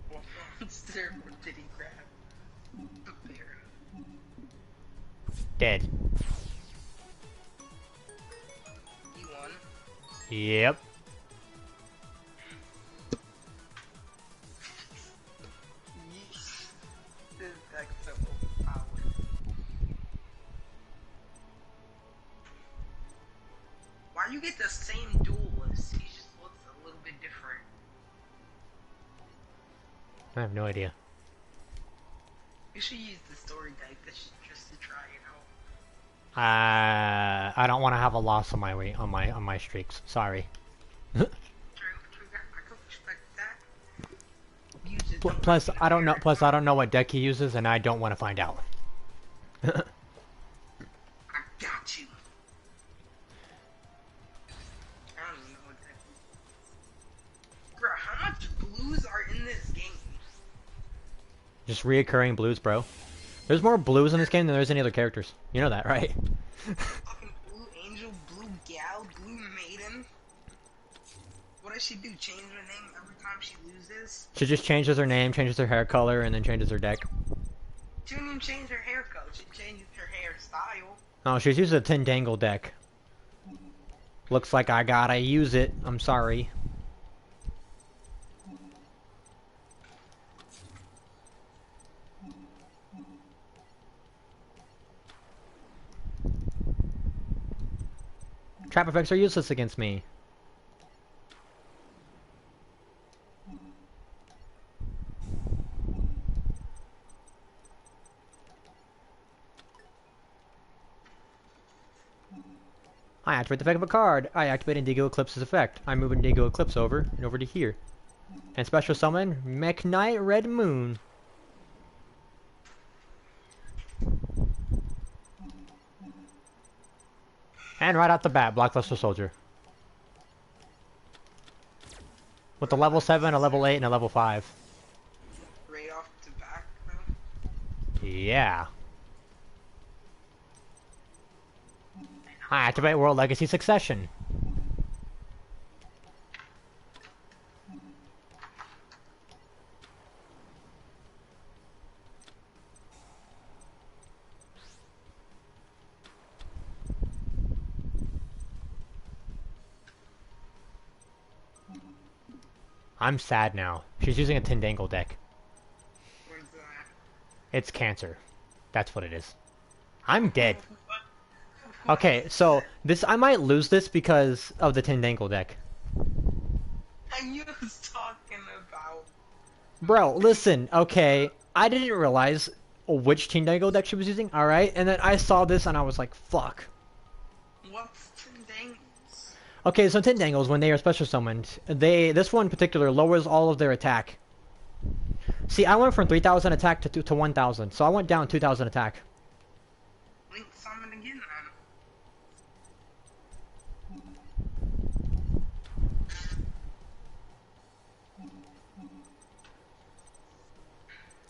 What monster did he grab? The bear. Dead. He won. Yep. This deck's so overpowered. Why you get the same duelist? He just looks a little bit different. I have no idea. You should use the story deck just to try it out. I don't want to have a loss on my way on my streaks. Sorry. True, I could respect that. Use it, Plus, I don't know. Plus, I don't know what deck he uses, and I don't want to find out. I got you. I don't even know what deck. Bro, how much blues are in this game? Just reoccurring blues, bro. There's more blues in this game than there's any other characters. You know that, right? Fucking blue angel, blue gal, blue maiden. What does she do? Change her name every time she loses? She just changes her name, changes her hair color, and then changes her deck. She didn't even change her hair color. She changed her hairstyle. Oh, she's using a Tindangle deck. Looks like I gotta use it. I'm sorry. Trap effects are useless against me. I activate the effect of a card. I activate Indigo Eclipse's effect. I move Indigo Eclipse over and over to here. And special summon Meknight Red Moon. And right out the bat, Blockbuster Soldier. With a level 7, a level 8, and a level 5. Right off the back, though. Yeah. I activate World Legacy Succession. I'm sad now. She's using a Tindangle deck. Where's that? It's cancer. That's what it is. I'm dead. Okay, so this I might lose this because of the Tindangle deck. And you was talking about... Bro, listen, okay, I didn't realize which Tindangle deck she was using, alright? And then I saw this and I was like, fuck. What's Tindangles? Okay, so Tindangles, when they are special summoned, this one in particular lowers all of their attack. See, I went from 3,000 attack to 1,000, so I went down 2,000 attack. Link summon again, then.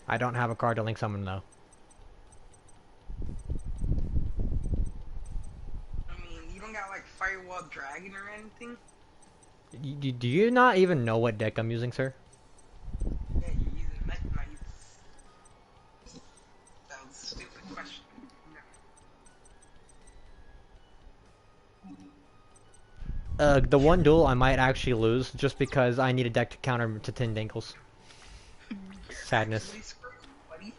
I don't have a card to link summon though. I mean, you don't got like Firewall Dragon or anything? Do you not even know what deck I'm using, sir? Yeah, you're using Mech Knights. That was a stupid question. No. The one duel I might actually lose just because I need a deck to counter to Tindangles. Sadness. Actually screwed, buddy.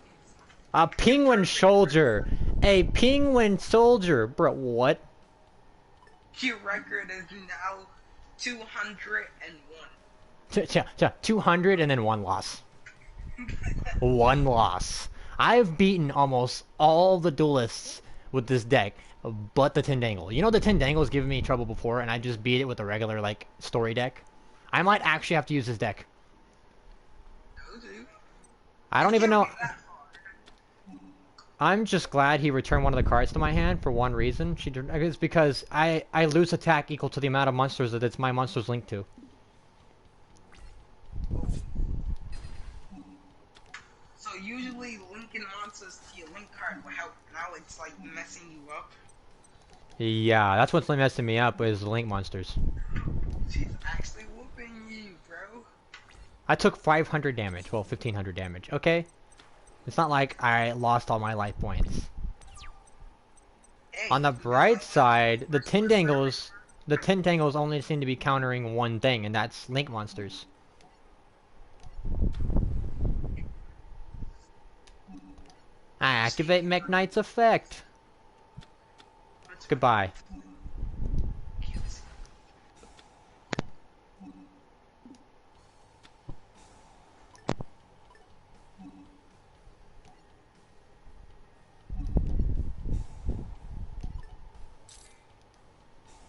A penguin soldier! A penguin soldier! Bro, what? Your record is now 201. 200 and then one loss. One loss. I've beaten almost all the duelists with this deck, but the Tindangle. You know the Tindangle's given me trouble before, and I just beat it with a regular, like, story deck? I might actually have to use this deck. Go do. I don't even know... I'm just glad he returned one of the cards to my hand for one reason. It's because I lose attack equal to the amount of monsters that it's my monsters linked to. So usually linking monsters to your link card will help. Now it's like messing you up. Yeah, that's what's messing me up is the link monsters. She's actually whooping you, bro. I took 500 damage. Well, 1,500 damage. Okay? It's not like I lost all my life points. Hey, On the bright side, the Tindangles only seem to be countering one thing, and that's link monsters. I activate Mech Knight's effect. Goodbye.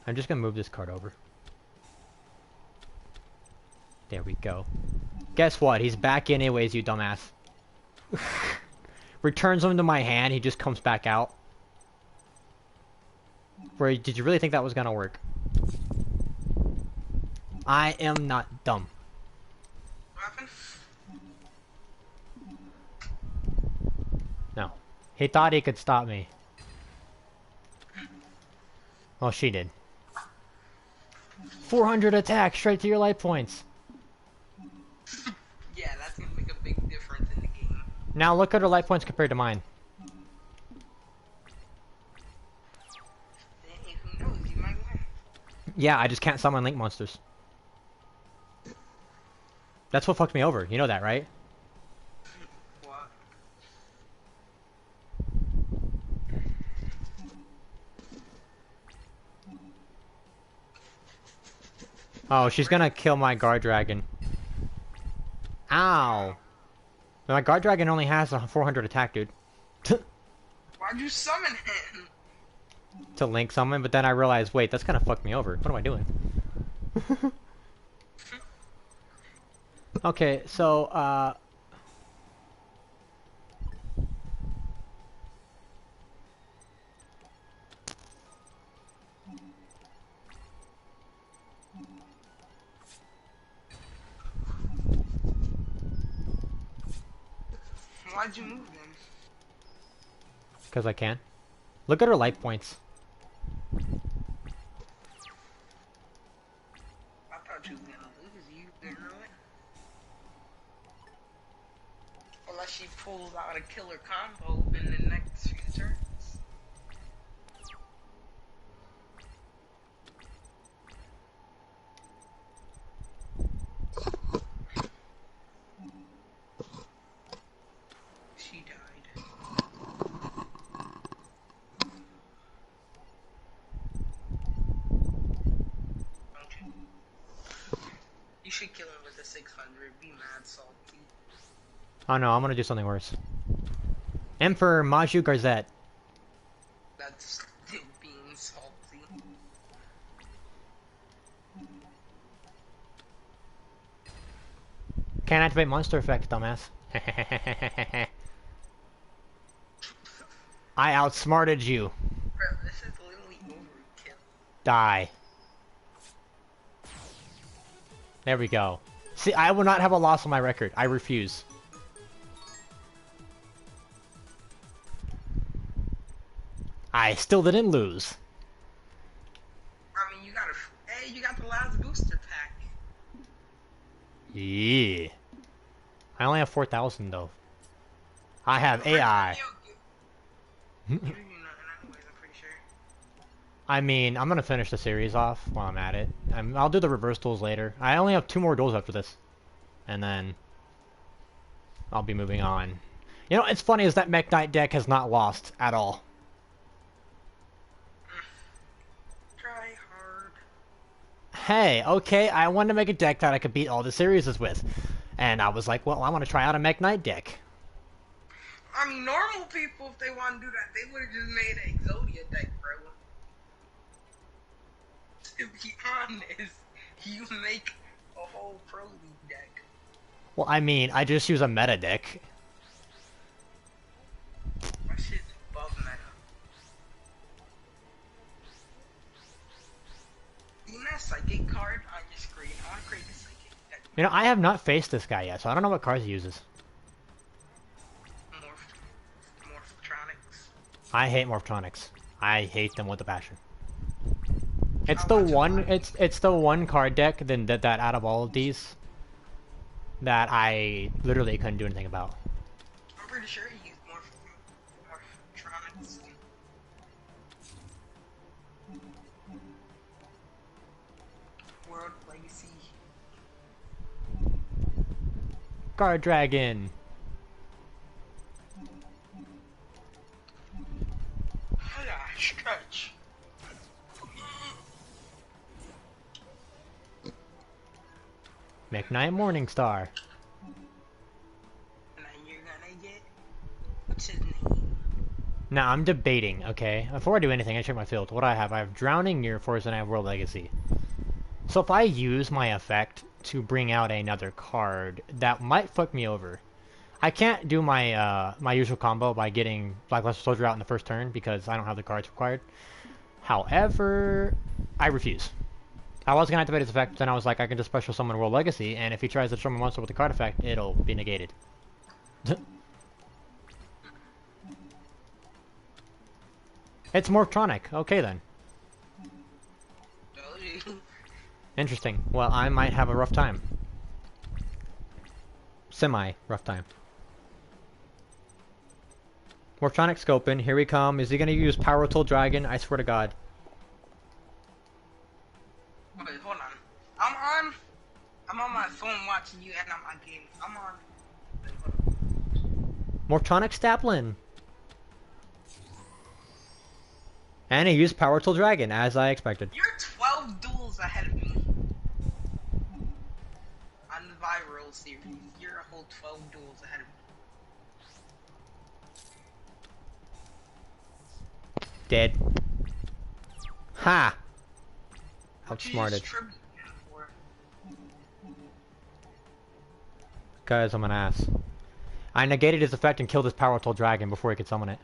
I'm just gonna move this card over. There we go. Guess what? He's back anyways, you dumbass. Returns him to my hand, he just comes back out. Bro, did you really think that was gonna work? I am not dumb. What happened? No. He thought he could stop me. Well, she did. 400 attack straight to your life points. Yeah, that's gonna make a big difference in the game. Now look at her life points compared to mine. Hey, who knows? You might win. Yeah, I just can't summon link monsters. That's what fucked me over. You know that, right? What? Oh, she's gonna kill my guard dragon. Ow. My guard dragon only has a 400 attack, dude. Why'd you summon him? To link summon, but then I realized, wait, that's gonna fuck me over. What am I doing? Okay, so, Why'd you move them? because I can. Look at her life points. I thought you was gonna lose. You didn't really. Unless she pulls out a killer combo in the next few turns. She died. Don't you? You should kill him with a 600. Be mad salty. Oh no, I'm gonna do something worse. Emperor Maju Garzette. That's still being salty. Can't activate monster effect, dumbass. I outsmarted you. Bro, this is literally overkill. Die. There we go. See, I will not have a loss on my record. I refuse. I still didn't lose. I mean, you got a. Hey, you got the last booster pack. Yeah. I only have 4,000 though. I have AI. Give you nothing anyways, I'm pretty sure. I mean, I'm gonna finish the series off while I'm at it. I'll do the reverse duels later. I only have 2 more duels after this. And then I'll be moving on. You know, it's funny is that Mech Knight deck has not lost at all. Try hard. Hey, okay, I wanted to make a deck that I could beat all the series with. And I was like, well, I want to try out a Mech Knight deck. I mean, normal people, if they want to do that, they would have just made an Exodia deck, bro. To be honest, you make a whole Pro League deck. Well, I mean, I just use a meta deck. My shit's above meta. Even that Psychic card on your screen, I want to create the Psychic deck. You know, I have not faced this guy yet, so I don't know what cards he uses. Morphtronics. I hate Morphtronics. I hate them with a passion. It's the one. It's the one card deck that out of all of these that I literally couldn't do anything about. I'm pretty sure he used Morphtronics. World Legacy. Guard Dragon. Stretch. Mech Knight Morningstar. And then you're gonna get. What's his name? Now I'm debating. Okay, before I do anything, I check my field. What do I have? I have Drowning, Near Force, and I have World Legacy. So if I use my effect to bring out another card, that might fuck me over. I can't do my my usual combo by getting Blackluster Soldier out in the first turn because I don't have the cards required. However, I refuse. I was gonna activate his effect, but then I was like, I can just special summon World Legacy, and if he tries to summon a monster with the card effect, it'll be negated. It's Morphtronic. Okay then. Told you. Interesting. Well, I might have a rough time. Semi-rough time. Morphtronic scoping. Here we come. Is he gonna use Power Tool Dragon? I swear to God. Wait, hold on. I'm on my phone watching you and I'm on game. I'm on. Wait, hold on. Morphtronic Staplin. And he used Power Tool Dragon, as I expected. You're 12 duels ahead of me. On the viral series, you're a whole 12 duels ahead of me. Dead. Ha! What you Outsmarted. use tribute for? Because I'm an ass. I negated his effect and killed his Power Tool Dragon before he could summon it.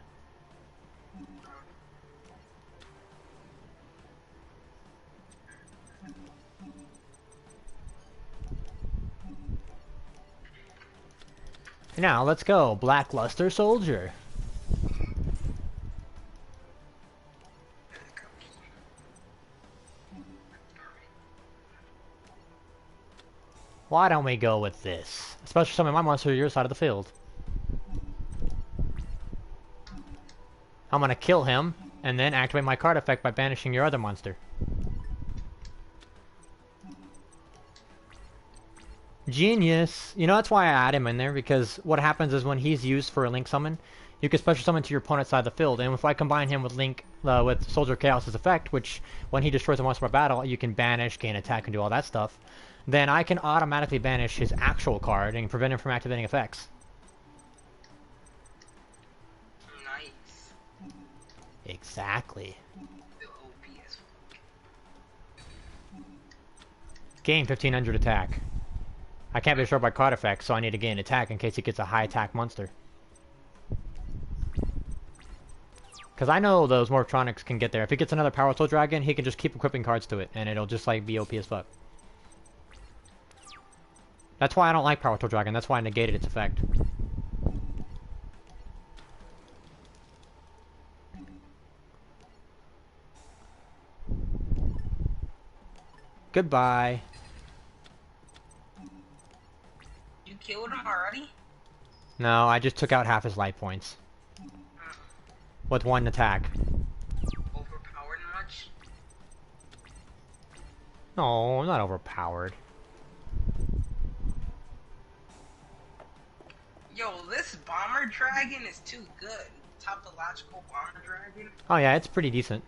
Now, let's go. Blackluster Soldier. Why don't we go with this? Especially summon my monster to your side of the field. I'm gonna kill him, and then activate my card effect by banishing your other monster. Genius! You know, that's why I add him in there, because what happens is when he's used for a Link summon, you can special summon to your opponent's side of the field, and if I combine him with Link, with Soldier Chaos's effect, which, when he destroys a monster by battle, you can banish, gain attack, and do all that stuff, then I can automatically banish his actual card and prevent him from activating effects. Nice. Exactly. The OP as fuck. Gain 1500 attack. I can't be destroyed by card effects, so I need to gain attack in case he gets a high attack monster. Because I know those Morphtronics can get there. If he gets another Power Soul Dragon, he can just keep equipping cards to it, and it'll just like be OP as fuck. That's why I don't like Power Tool Dragon. That's why I negated its effect. Goodbye. You killed him already? No, I just took out half his life points. With one attack. Overpowered much? No, I'm not overpowered. Yo, this Bomber Dragon is too good. Topological Bomber Dragon. Oh yeah, it's pretty decent.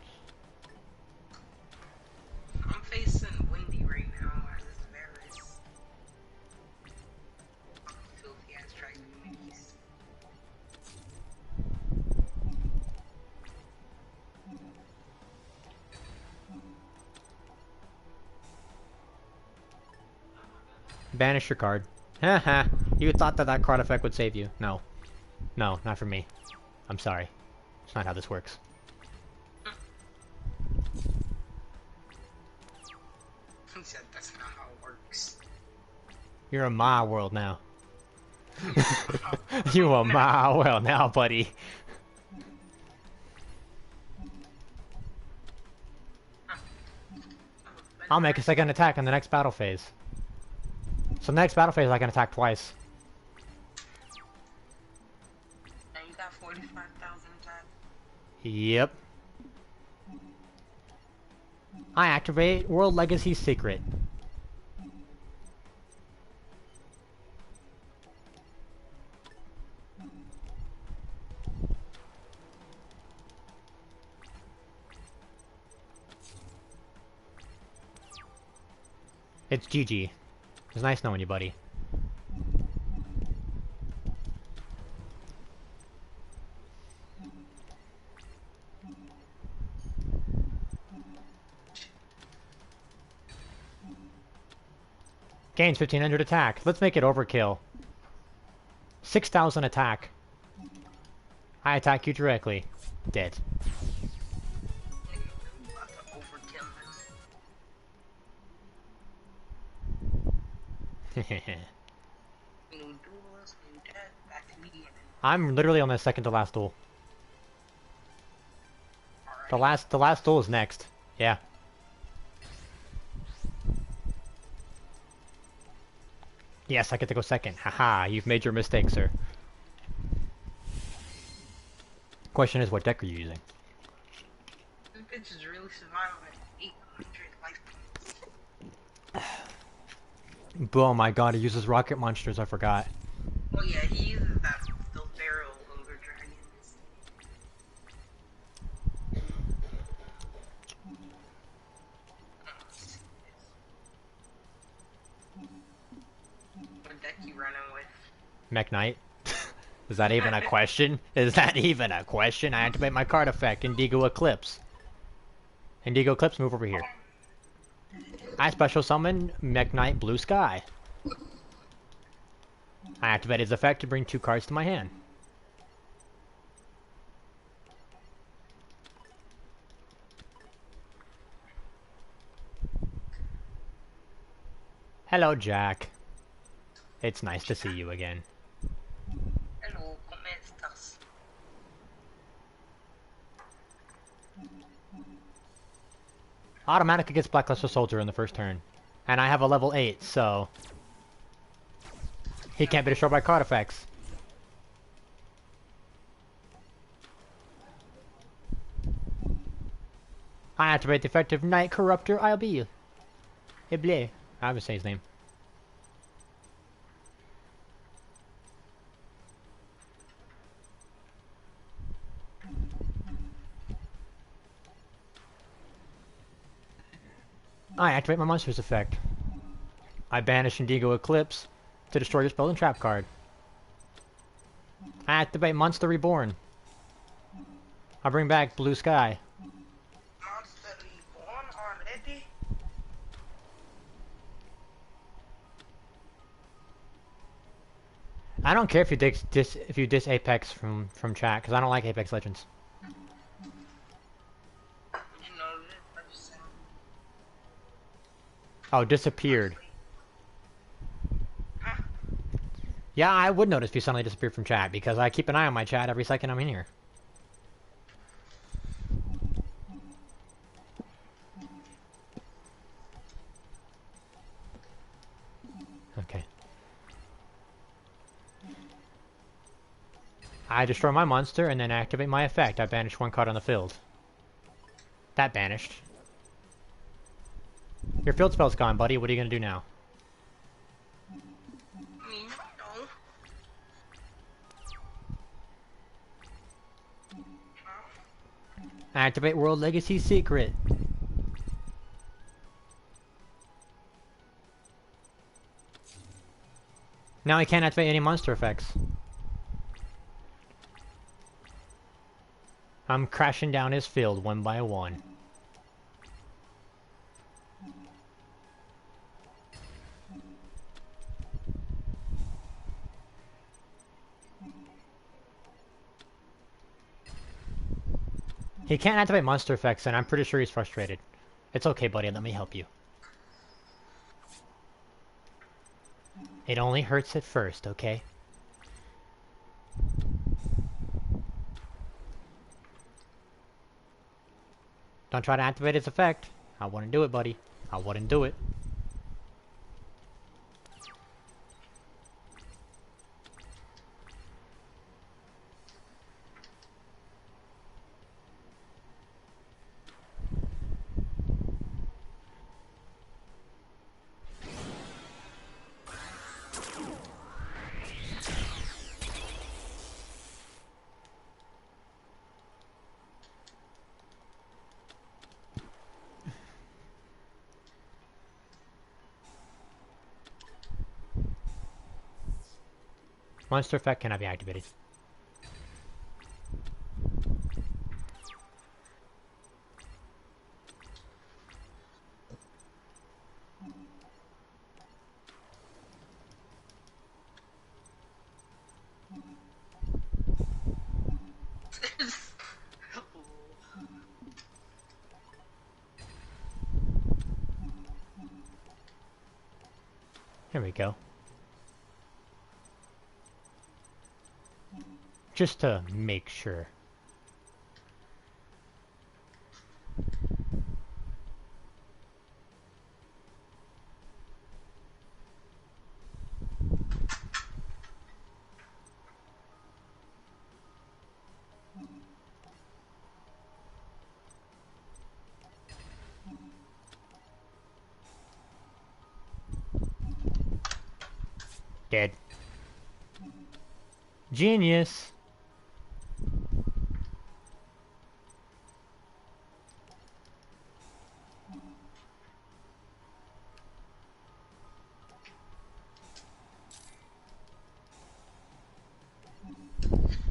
I'm facing Windy right now as this Varus. Filthy ass Dragon Windies. Banish your card. Haha, you thought that that card effect would save you. No. No, not for me. I'm sorry. It's not how this works. He said that's not how it works. You're in my world now. You are my world now, buddy. I'll make a second attack in the next battle phase. So next battle phase I can attack twice. And you got 45,000 attack. Yep. I activate World Legacy Secret. It's GG. It's nice knowing you, buddy. Gains 1500 attack. Let's make it overkill. 6000 attack. I attack you directly. Dead. I'm about to overkill him. New duels, new death, back to me. I'm literally on the second to last duel. Alright. The last duel is next. Yeah. Yes, I get to go second. Haha, you've made your mistake, sir. Question is, what deck are you using? This bitch is really surviving at 800 life points. Oh my god, he uses rocket monsters, I forgot. Oh yeah, he uses those barrel ogre dragons. What deck you running with? Mech Knight? Is that even a question? Is that even a question? I activate my card effect, Indigo Eclipse. Indigo Eclipse, move over here. I special summon Mech Knight Blue Sky. I activate his effect to bring 2 cards to my hand. Hello, Jack. It's nice to see you again. Hello, ¿cómo estás? Automatically gets Blackluster Soldier in the first turn. And I have a level 8, so... he can't be destroyed by card effects. I activate the effective Night Corruptor ILB. Ible. I would say his name. I activate my monster's effect. I banish Indigo Eclipse to destroy your spell and trap card. I activate Monster Reborn. I bring back Blue Sky. Monster reborn already? I don't care if you dis Apex from chat, because I don't like Apex Legends. You know, I just said. Oh, disappeared. Huh? Yeah, I would notice if you suddenly disappeared from chat, because I keep an eye on my chat every second I'm in here. Okay. I destroy my monster and then activate my effect. I banish 1 card on the field. That banished. Your field spell's gone, buddy. What are you gonna do now? I mean, no. Activate World Legacy Secret. Now I can't activate any monster effects. I'm crashing down his field 1 by 1. He can't activate monster effects, and I'm pretty sure he's frustrated. It's okay, buddy. Let me help you. It only hurts at first, okay? Don't try to activate its effect. I wouldn't do it, buddy. I wouldn't do it. Monster effect cannot be activated. Here we go. Just to make sure. Dead. Genius.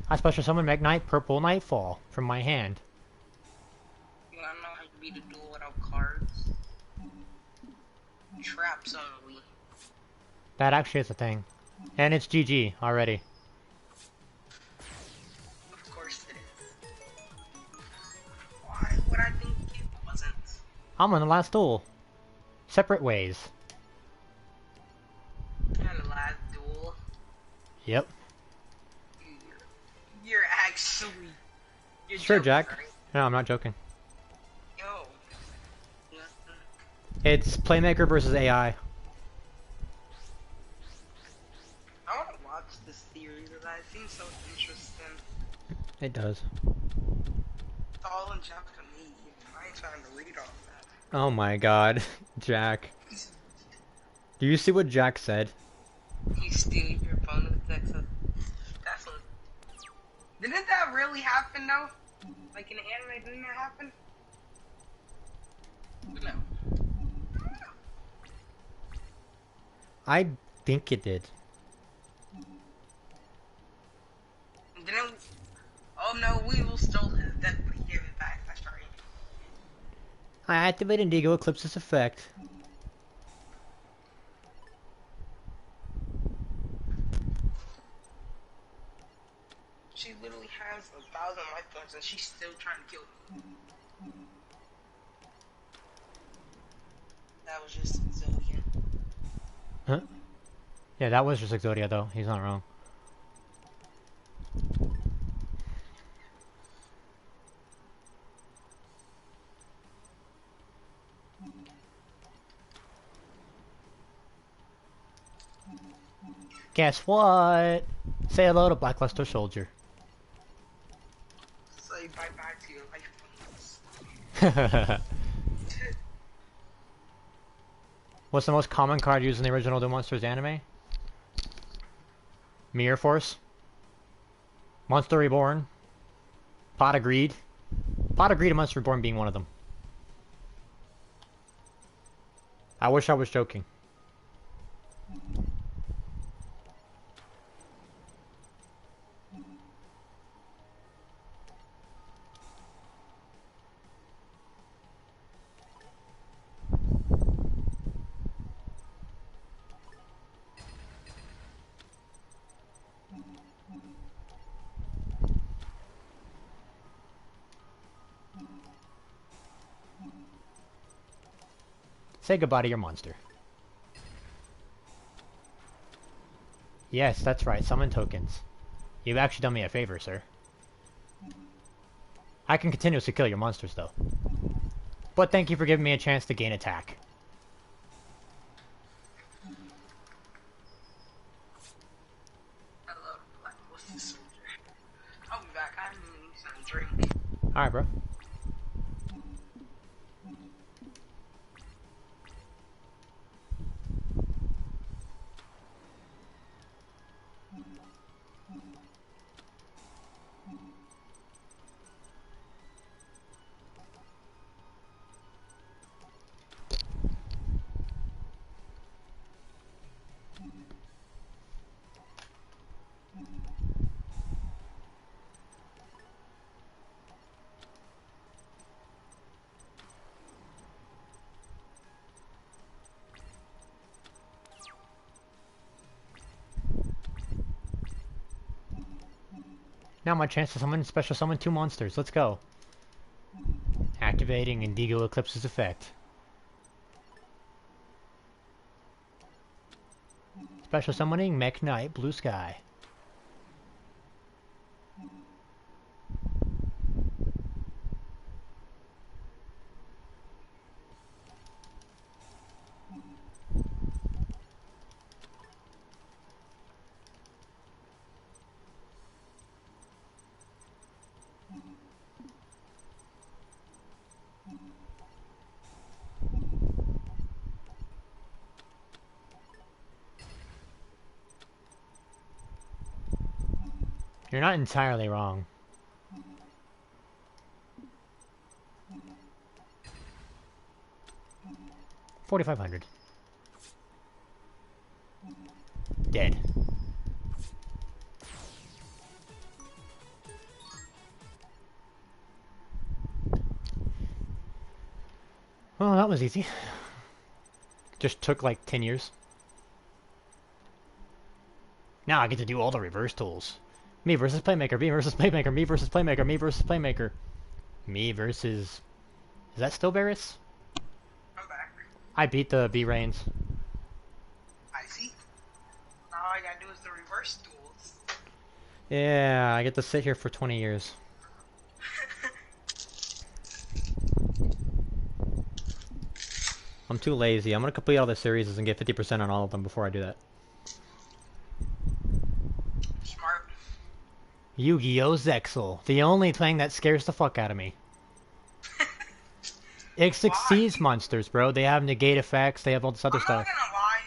I special summon Magnite Purple Nightfall from my hand. You wanna know how to beat a duel without cards? Traps only. That actually is a thing. And it's GG already. Of course it is. Why would I think it wasn't? I'm on the last duel. Separate ways. And the last duel. Yep. You're actually. You're Sure, joking, Jack. right? No, I'm not joking. Yo. It's Playmaker versus AI. I wanna watch this series because it seems so interesting. It does. It's all in Japanese. I ain't trying to read all that. Oh my god. Jack. Do you see what Jack said? He's stealing your opponent's access. That's what. Didn't that really happen though? Like in the anime, didn't that happen? No. I think it did. Didn't. Oh no, Weevil stole his death, but he gave it back. That's right. I activate Indigo Eclipse's effect. She literally has 1,000 life points and she's still trying to kill me. That was just Zillion. Huh? Yeah, that was just Exodia though. He's not wrong. Guess what? Say hello to Blackluster Soldier. Say bye bye to your life points. What's the most common card used in the original Duel Monsters anime? Mirror Force. Monster Reborn. Pot of Greed. Pot of Greed and Monster Reborn being one of them. I wish I was joking. Say goodbye to your monster. Yes, that's right, summon tokens. You've actually done me a favor, sir. I can continuously kill your monsters, though. But thank you for giving me a chance to gain attack. Hello, Blackluster Soldier. I'll be back. I'm gonna need some drink. Alright, bro. Now my chance to special summon 2 monsters. Let's go. Activating Indigo Eclipse's effect. Special summoning Mech Knight Blue Sky. You're not entirely wrong. $4,500. Dead. Well, that was easy. Just took like 10 years. Now I get to do all the reverse tools. Me versus Playmaker, me versus Playmaker, me versus Playmaker, me versus Playmaker. Me versus... Is that still Varus? I'm back. I beat the B-Rains. I see. Now all I gotta do is the reverse duels. Yeah, I get to sit here for 20 years. I'm too lazy. I'm gonna complete all the series and get 50% on all of them before I do that. Smart. Yu-Gi-Oh! Zexal. The only thing that scares the fuck out of me. It succeeds monsters, bro. They have negate effects, they have all this other I'm stuff. not gonna lie.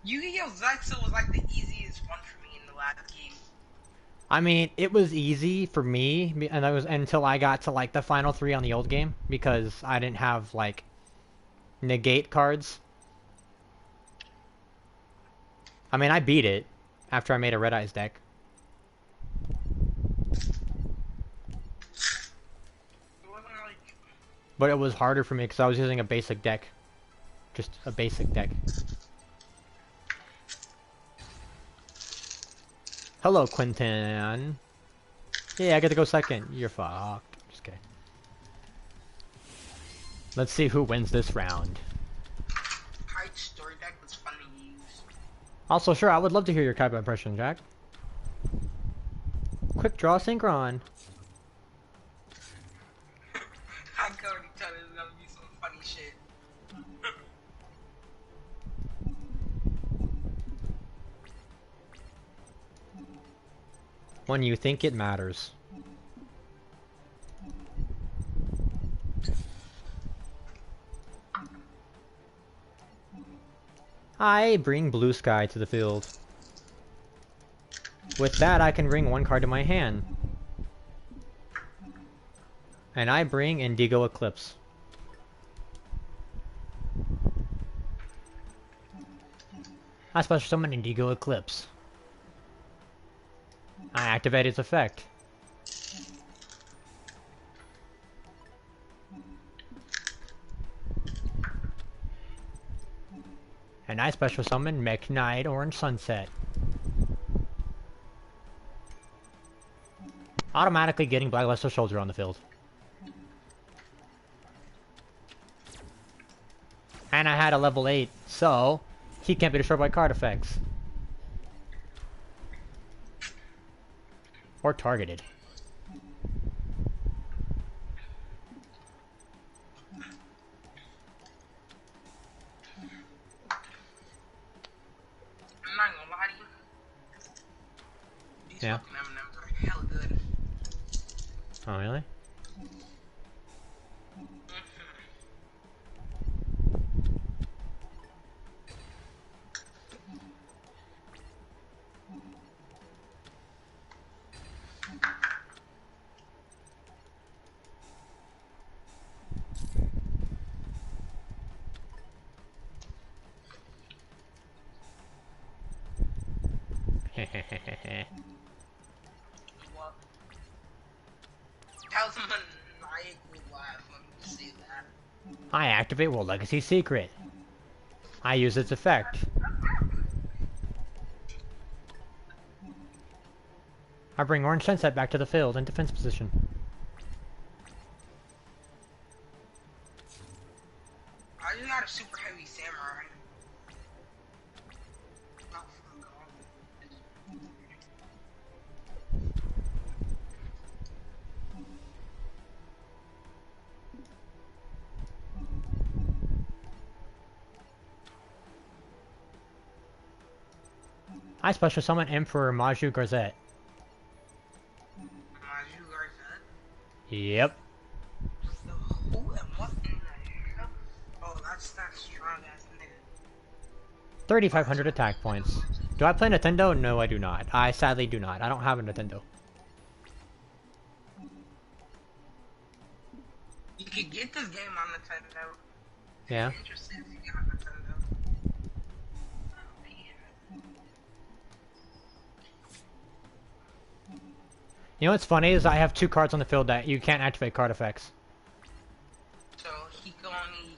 Yu-Gi-Oh! Zexal was like the easiest one for me in the last game. I mean, it was easy for me, and that was until I got to like the final 3 on the old game, because I didn't have like negate cards. I mean, I beat it after I made a Red Eyes deck. But it was harder for me because I was using a basic deck. Just a basic deck. Hello, Quinton. Yeah, I get to go second. You're fucked. Just kidding. Let's see who wins this round. Kite story deck was fun to use. Also, sure, I would love to hear your Kaiba impression, Jack. Quick draw synchron. I can already tell there's gonna be some funny shit. When you think it matters. I bring Blue Sky to the field. With that, I can bring 1 card to my hand. And I bring Indigo Eclipse. I special summon Indigo Eclipse. I activate its effect. And I special summon Mech Knight Orange Sunset. Automatically getting Blackluster Soldier on the field. And I had a level 8, so he can't be destroyed by card effects. Or targeted. I'm not gonna lie to you. These Yeah. fucking M&Ms are hella good. Oh, really? What? That was a maniacal laugh, let me just say that. I activate World Legacy Secret. I use its effect. I bring Orange Sunset back to the field in defense position. I just got a super heavy samurai. Oh, fuck off. I special summon Emperor Maju Garzette. Maju Garzette? Yep. So who and what in the hell? Oh, that's that strong ass nigga. 3,500 attack points. Do I play Nintendo? No, I do not. I sadly do not. I don't have a Nintendo. You could get this game on Nintendo. If Yeah. you're interested, if you got Nintendo. You know what's funny is I have 2 cards on the field that you can't activate card effects. So he can only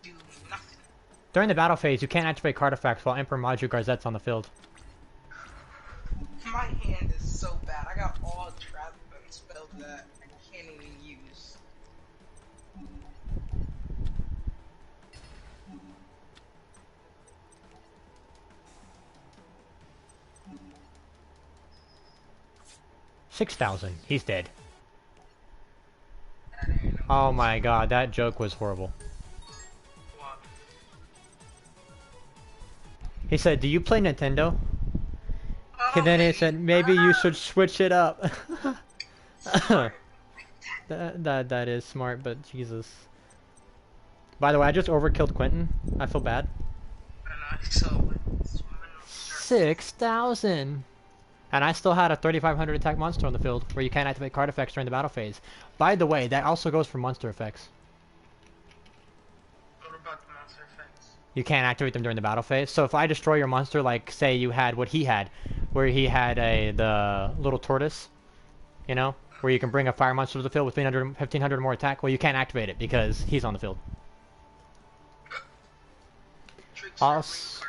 do nothing. During the battle phase, you can't activate card effects while Emperor LGOD's on the field. My hand is so bad. I got all traps and spells that I can't even use. $6,000. He's dead. That ain't no Oh my god, that joke was horrible. what? He said, "Do you play Nintendo?" Oh, And then he maybe. said, "Maybe you should switch it up." Smart. That is smart, but Jesus. By the way, I just overkilled Quentin. I feel bad. I don't know. I saw it swimming in the surf. 6,000. And I still had a 3,500 attack monster on the field, where you can't activate card effects during the battle phase. By the way, that also goes for monster effects. What about the monster effects? You can't activate them during the battle phase. So if I destroy your monster, like say you had what he had, where he had the little tortoise, you know, where you can bring a fire monster to the field with 1,500 more attack, well, you can't activate it because he's on the field. Trickster Also,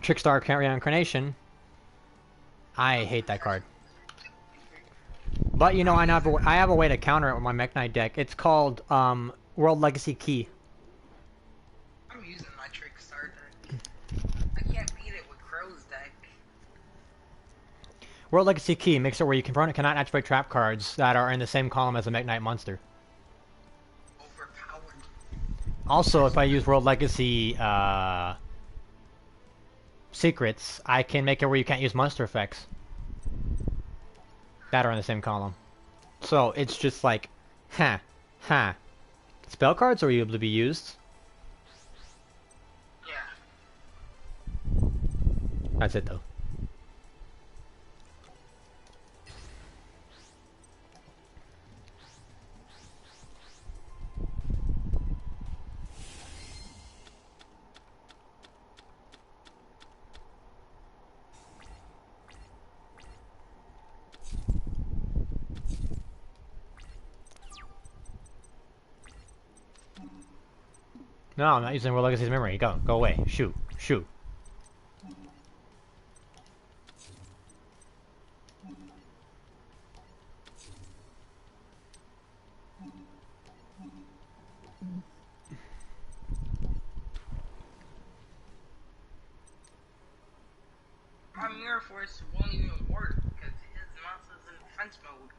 reincarnation. Trickstar Reincarnation. I hate that card. But you know, I have a way to counter it with my Mech Knight deck. It's called World Legacy Key. I'm using my Trickstar deck. I can't beat it with Crow's deck. World Legacy Key makes it where your opponent cannot activate trap cards that are in the same column as a Mech Knight monster. Overpowered. Also, if I use World Legacy secrets, I can make it where you can't use monster effects that are in the same column. So it's just like, Spell cards are able to be used. Yeah. That's it though. No, I'm not using World Legacy's memory. Go away. Shoot. My Mirror Force won't even work because his monster's in defense mode.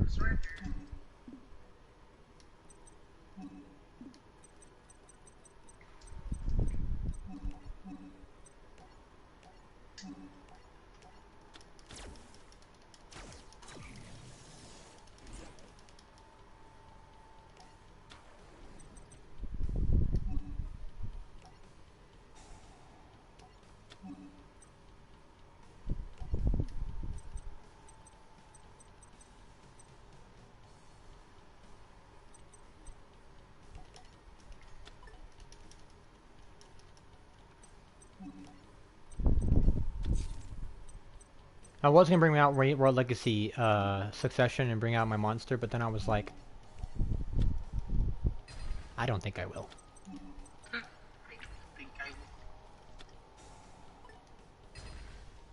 It's right there. I was gonna bring out World Legacy Succession and bring out my monster, but then I was like, I don't think I will. I think I will.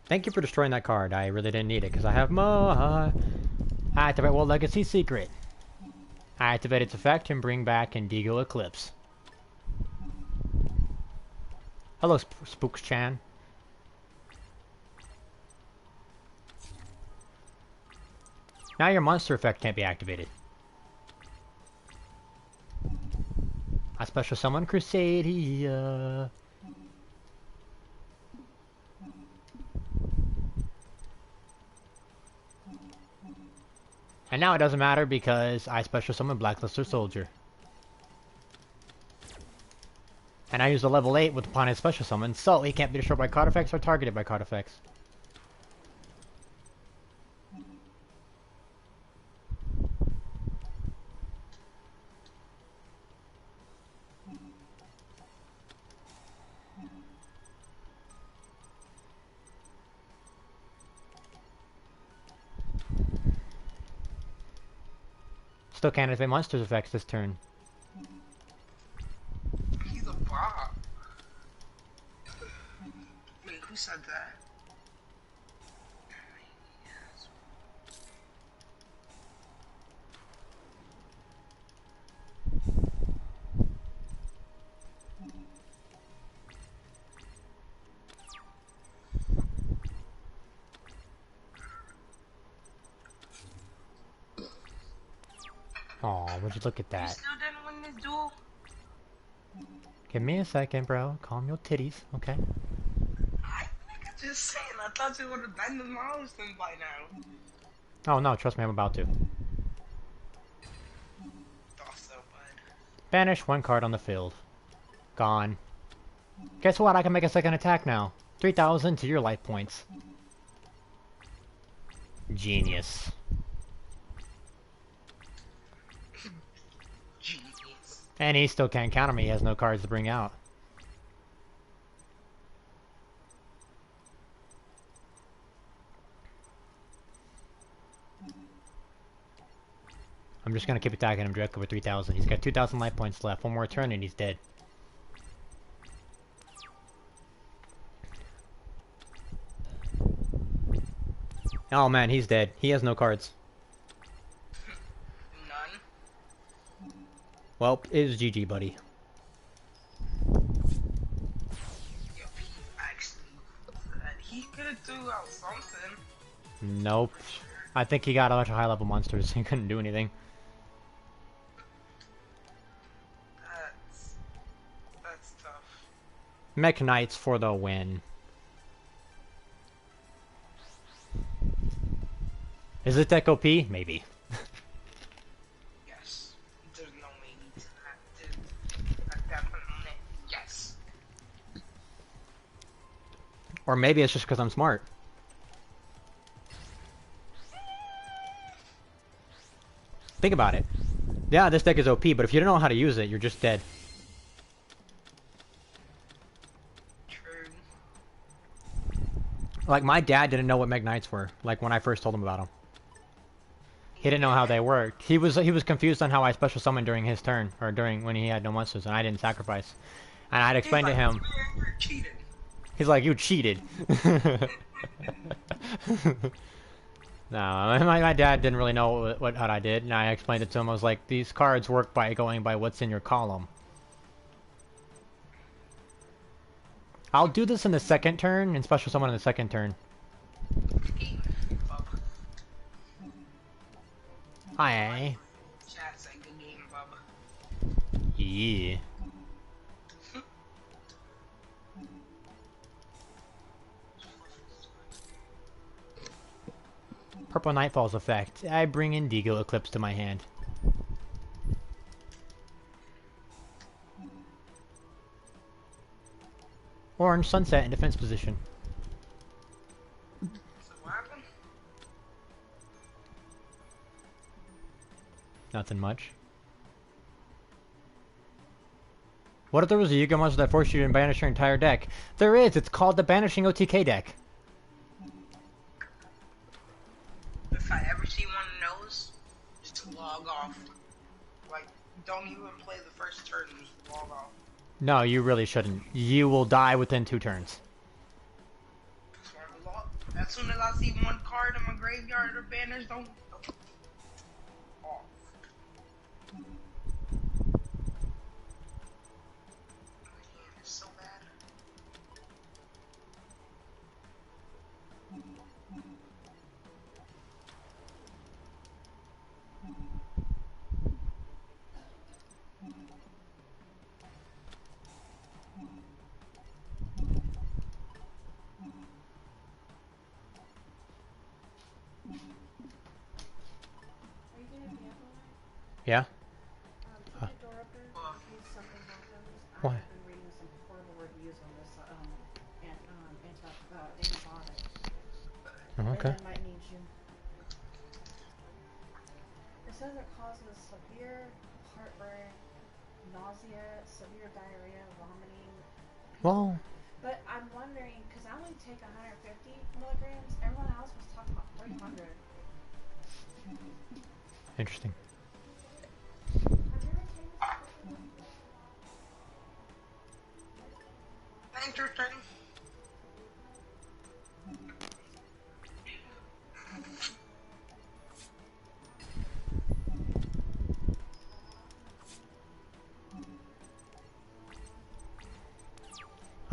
Thank you for destroying that card. I really didn't need it because I have more. I activate World Legacy Secret. I activate its effect and bring back Indigo Eclipse. Hello, Spooks-chan. Now your monster effect can't be activated. I special summon Crusadia. And now it doesn't matter because I special summon Blacklister Soldier. And I use a level 8 with upon his special summon, so he can't be destroyed by card effects or targeted by card effects. Still can't activate monsters effects this turn. He's a bot. Wait, who said that? Aw, would you look at You that? still didn't win this duel? Give me a second, bro. Calm your titties, okay? I just saying, I thought you would have done the milestone by now. Oh no, trust me, I'm about to. Thought so, bud. Banish one card on the field. Gone. Guess what? I can make a second attack now. 3,000 to your life points. Genius. Genius. And he still can't counter me. He has no cards to bring out. I'm just gonna keep attacking him directly with 3,000. He's got 2,000 life points left. One more turn and he's dead. Oh man, he's dead. He has no cards. None. Well, it is GG, buddy. Yo, he could have threw out something. Nope. I think he got a bunch of high level monsters. He couldn't do anything. That's tough. Mech Knights for the win. Is this deck OP? Maybe. Yes. There's no maybe to that. There's a definite yes. Or maybe it's just because I'm smart. Think about it. Yeah, this deck is OP, but if you don't know how to use it, you're just dead. True. Like, my dad didn't know what Mech Knights were, like, when I first told him about them. He didn't know how they worked. He was confused on how I special summoned during his turn, or during when he had no monsters, and I didn't sacrifice. And I'd explain to him. You're cheated. He's like, you cheated. No, my dad didn't really know what I did, and I explained it to him. I was like, these cards work by going by what's in your column. I'll do this in the second turn, and special summon in the second turn. Hi. Chat say good game, Bubba. Yeah. Purple Nightfall's effect. I bring Indigo Eclipse to my hand. Orange Sunset in defense position. So what happened? Nothing much. What if there was a Yu-Gi-Oh monster that forced you to banish your entire deck? There is! It's called the Banishing OTK deck. If I ever see one of those, just log off. Like, don't even play the first turn, just log off. No, you really shouldn't. You will die within 2 turns. As soon as I see one card in my graveyard or banners, don't off. Man, it's so bad. Yeah? Uh, Why? Okay. Or they might need you. It says it causes severe heartburn, nausea, severe diarrhea, vomiting. Well, But I'm wondering, because I only take 150 milligrams. Everyone else was talking about 300. interesting. Interesting.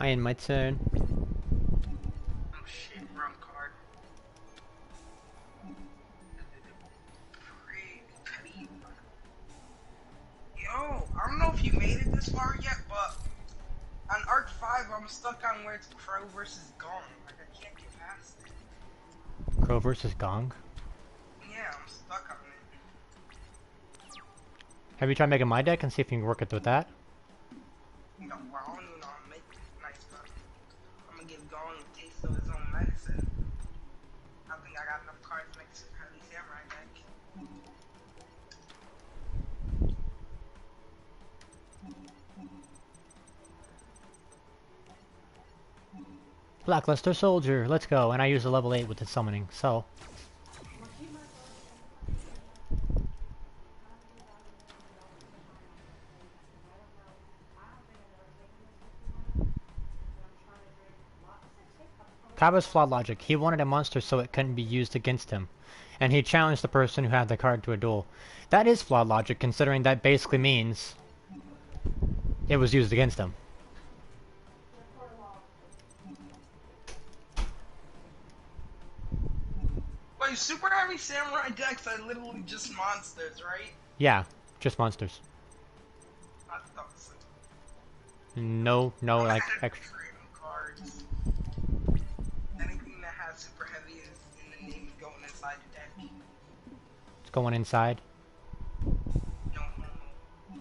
I in my turn. Oh shit, wrong card. Yo, I don't know if you made it this far yet, but on Arc 5, I'm stuck on where it's Crow versus Gong. Like, I can't get past it. Crow versus Gong. Yeah, I'm stuck on it. Have you tried making my deck and see if you can work it with that? No, well, I don't even know how to make it nice, but I'm gonna give Gong a taste of his own medicine. I think I got enough cards to make a Super Heavy Samurai deck. Blackluster Soldier, let's go. And I use a level 8 with the summoning, so. Kaba's flawed logic. He wanted a monster so it couldn't be used against him. And he challenged the person who had the card to a duel. That is flawed logic, considering that basically means it was used against him. Wait, Super Heavy Samurai decks are literally just monsters, right? Yeah, just monsters. I thought so. No, like extra. Random cards. Anything that has Super Heavy is in the name going inside the deck. It's going inside. No, weirdo,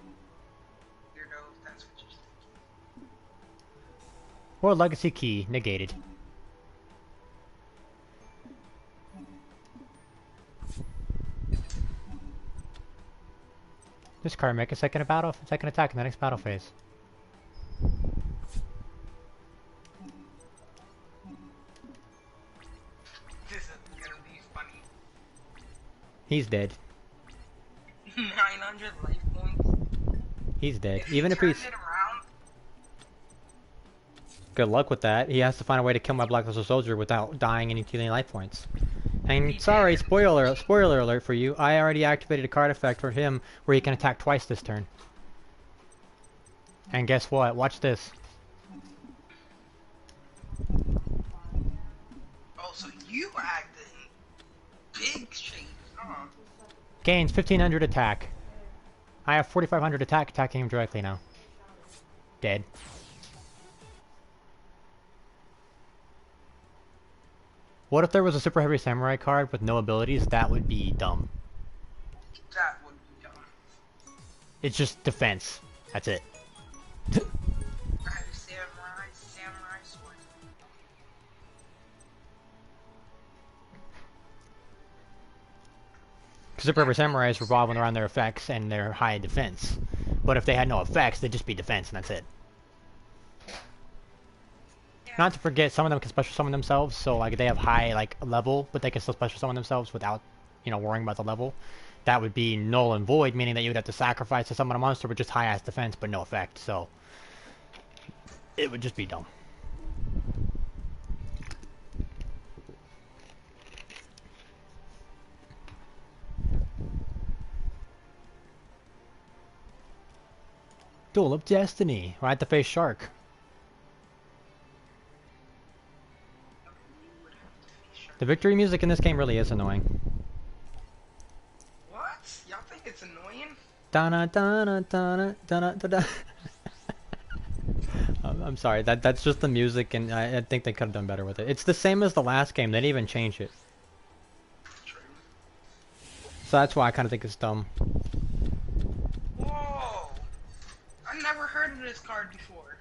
if that's what you're thinking. Or Legacy Key, negated. This card make a second attack in the next battle phase. This is gonna be funny. He's dead. 900 life points. He's dead. If Even if he's... it around, Good luck with that. He has to find a way to kill my Blackluster Soldier without dying and stealing life points. And sorry, spoiler alert for you. I already activated a card effect for him where he can attack twice this turn. And guess what? Watch this. oh, so you acted in big shapes, huh? Gains 1500 attack. I have 4500 attack attacking him directly now. Dead. What if there was a Super Heavy Samurai card with no abilities? That would be dumb. That would be dumb. It's just defense. That's it. Samurai sword. Super Heavy Samurais revolving around their effects and their high defense. But if they had no effects, they'd just be defense and that's it. Not to forget, some of them can special summon themselves, so like they have high like level, but they can still special summon themselves without, you know, worrying about the level. That would be null and void, meaning that you would have to sacrifice to summon a monster with just high ass defense but no effect. So it would just be dumb. Duel of Destiny. I have to face Shark. The victory music in this game really is annoying. What? Y'all think it's annoying? Dana dana dana dana dana. I'm sorry. That's just the music, and I think they could have done better with it. It's the same as the last game. They didn't even change it. True. So that's why I kind of think it's dumb. Whoa! I never heard of this card before.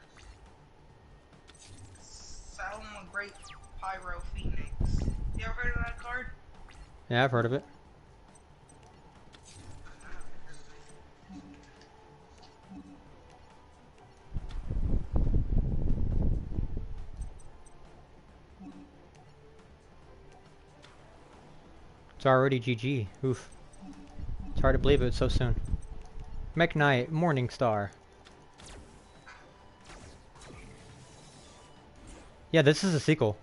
Salma Great Pyro Phoenix. You ever heard of that card? Yeah, I've heard of it. It's already GG. Oof. It's hard to believe it so soon. McKnight, Morningstar. Yeah, this is a sequel.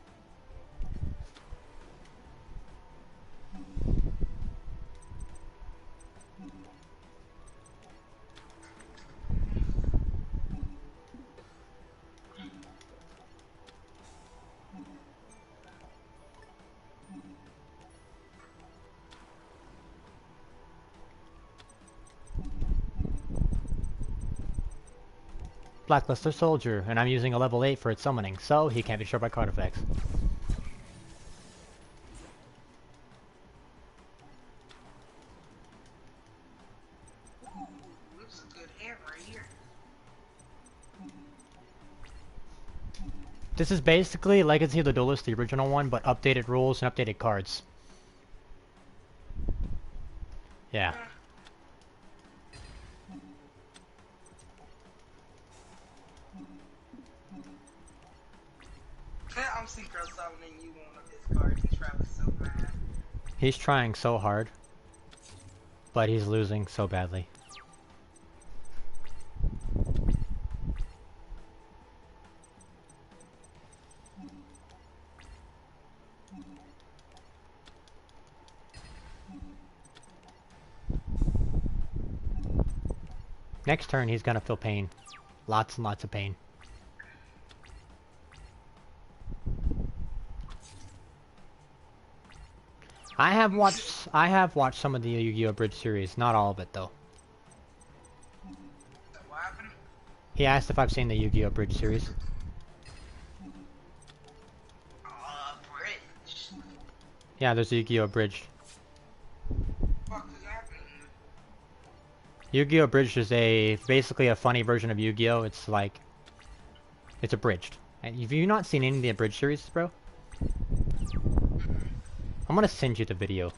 Blackluster Soldier, and I'm using a level 8 for its summoning, so he can't be destroyed by card effects. Ooh, this is a good hand right here. This is basically Legacy of the Duelist, the original one, but updated rules and updated cards. Yeah. I'm synchro summoning you one of his cards. He's probably so mad. He's trying so hard, but he's losing so badly. Next turn, he's gonna feel pain. Lots and lots of pain. I have watched some of the Yu-Gi-Oh! Bridge series, not all of it though. What happened? He asked if I've seen the Yu-Gi-Oh! Bridge series. Bridge. Yeah, there's a Yu-Gi-Oh! Bridge. What is happening? Yu-Gi-Oh! Bridge is basically a funny version of Yu-Gi-Oh! It's like, it's abridged. And have you not seen any of the abridged series, bro? I'm gonna send you the video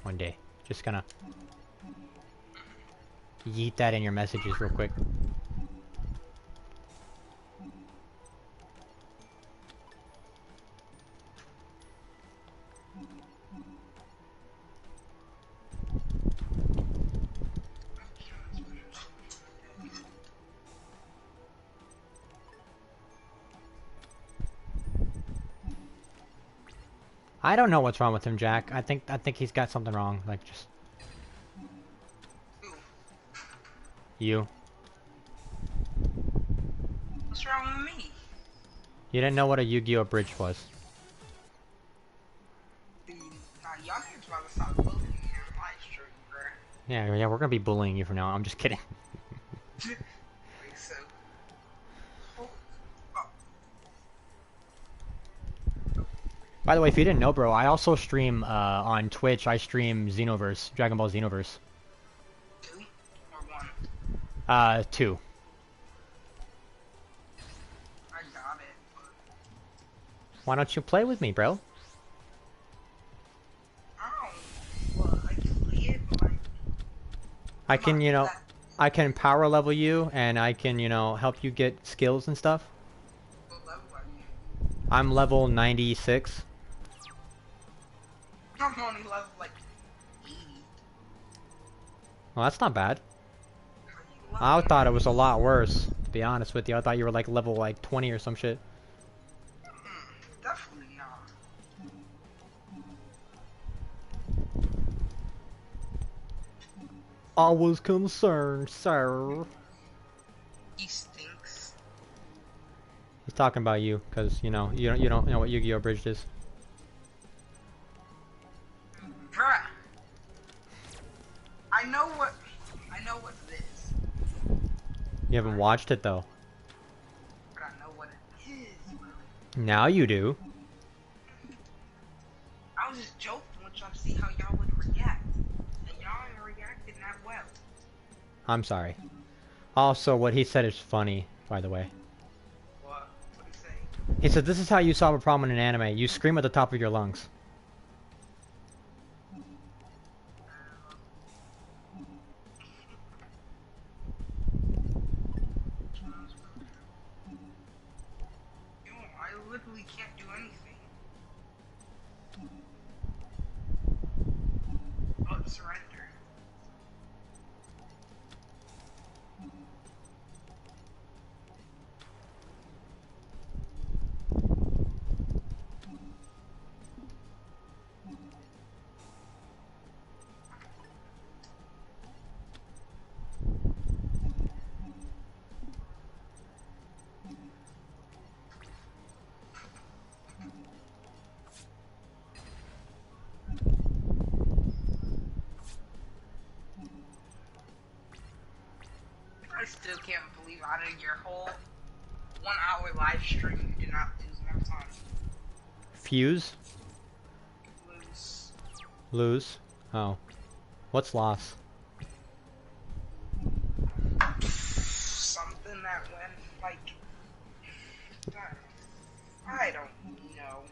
one day. Just gonna yeet that in your messages real quick. I don't know what's wrong with him, Jack. I think he's got something wrong. Like just you. What's wrong with me? You didn't know what a Yu-Gi-Oh! Bridge was. Nah, y'all niggas about to stop bullying me on my stream, bruh. Yeah, we're gonna be bullying you from now on. I'm just kidding. Like so. Oh. By the way, if you didn't know, bro, I also stream on Twitch. I stream Xenoverse, Dragon Ball Xenoverse. 2 or 1? 2. I got it. Why don't you play with me, bro? Oh, well, I can play it, but like, I can, I can power level you, and I can, help you get skills and stuff. what level are you? I'm level 96. I'm only level like 80. Well, that's not bad. Are you I level? thought it was a lot worse, to be honest with you. I thought you were like level 20 or some shit. Definitely not. I was concerned, sir. He stinks. He's talking about you, because, you don't know what Yu-Gi-Oh! Bridge is. Bruh. I know what it is. You haven't watched it, though. But I know what it is, bro. Now you do. I was just joking with y'all to see how y'all would react. And y'all ain't reacting that well. I'm sorry. Also, what he said is funny, by the way. What? What'd he say? He said, this is how you solve a problem in an anime. You scream at the top of your lungs. still can't believe out of your whole 1 hour live stream you did not lose one time. Fuse? Lose. Lose? Oh. What's loss? Something that went like I don't know.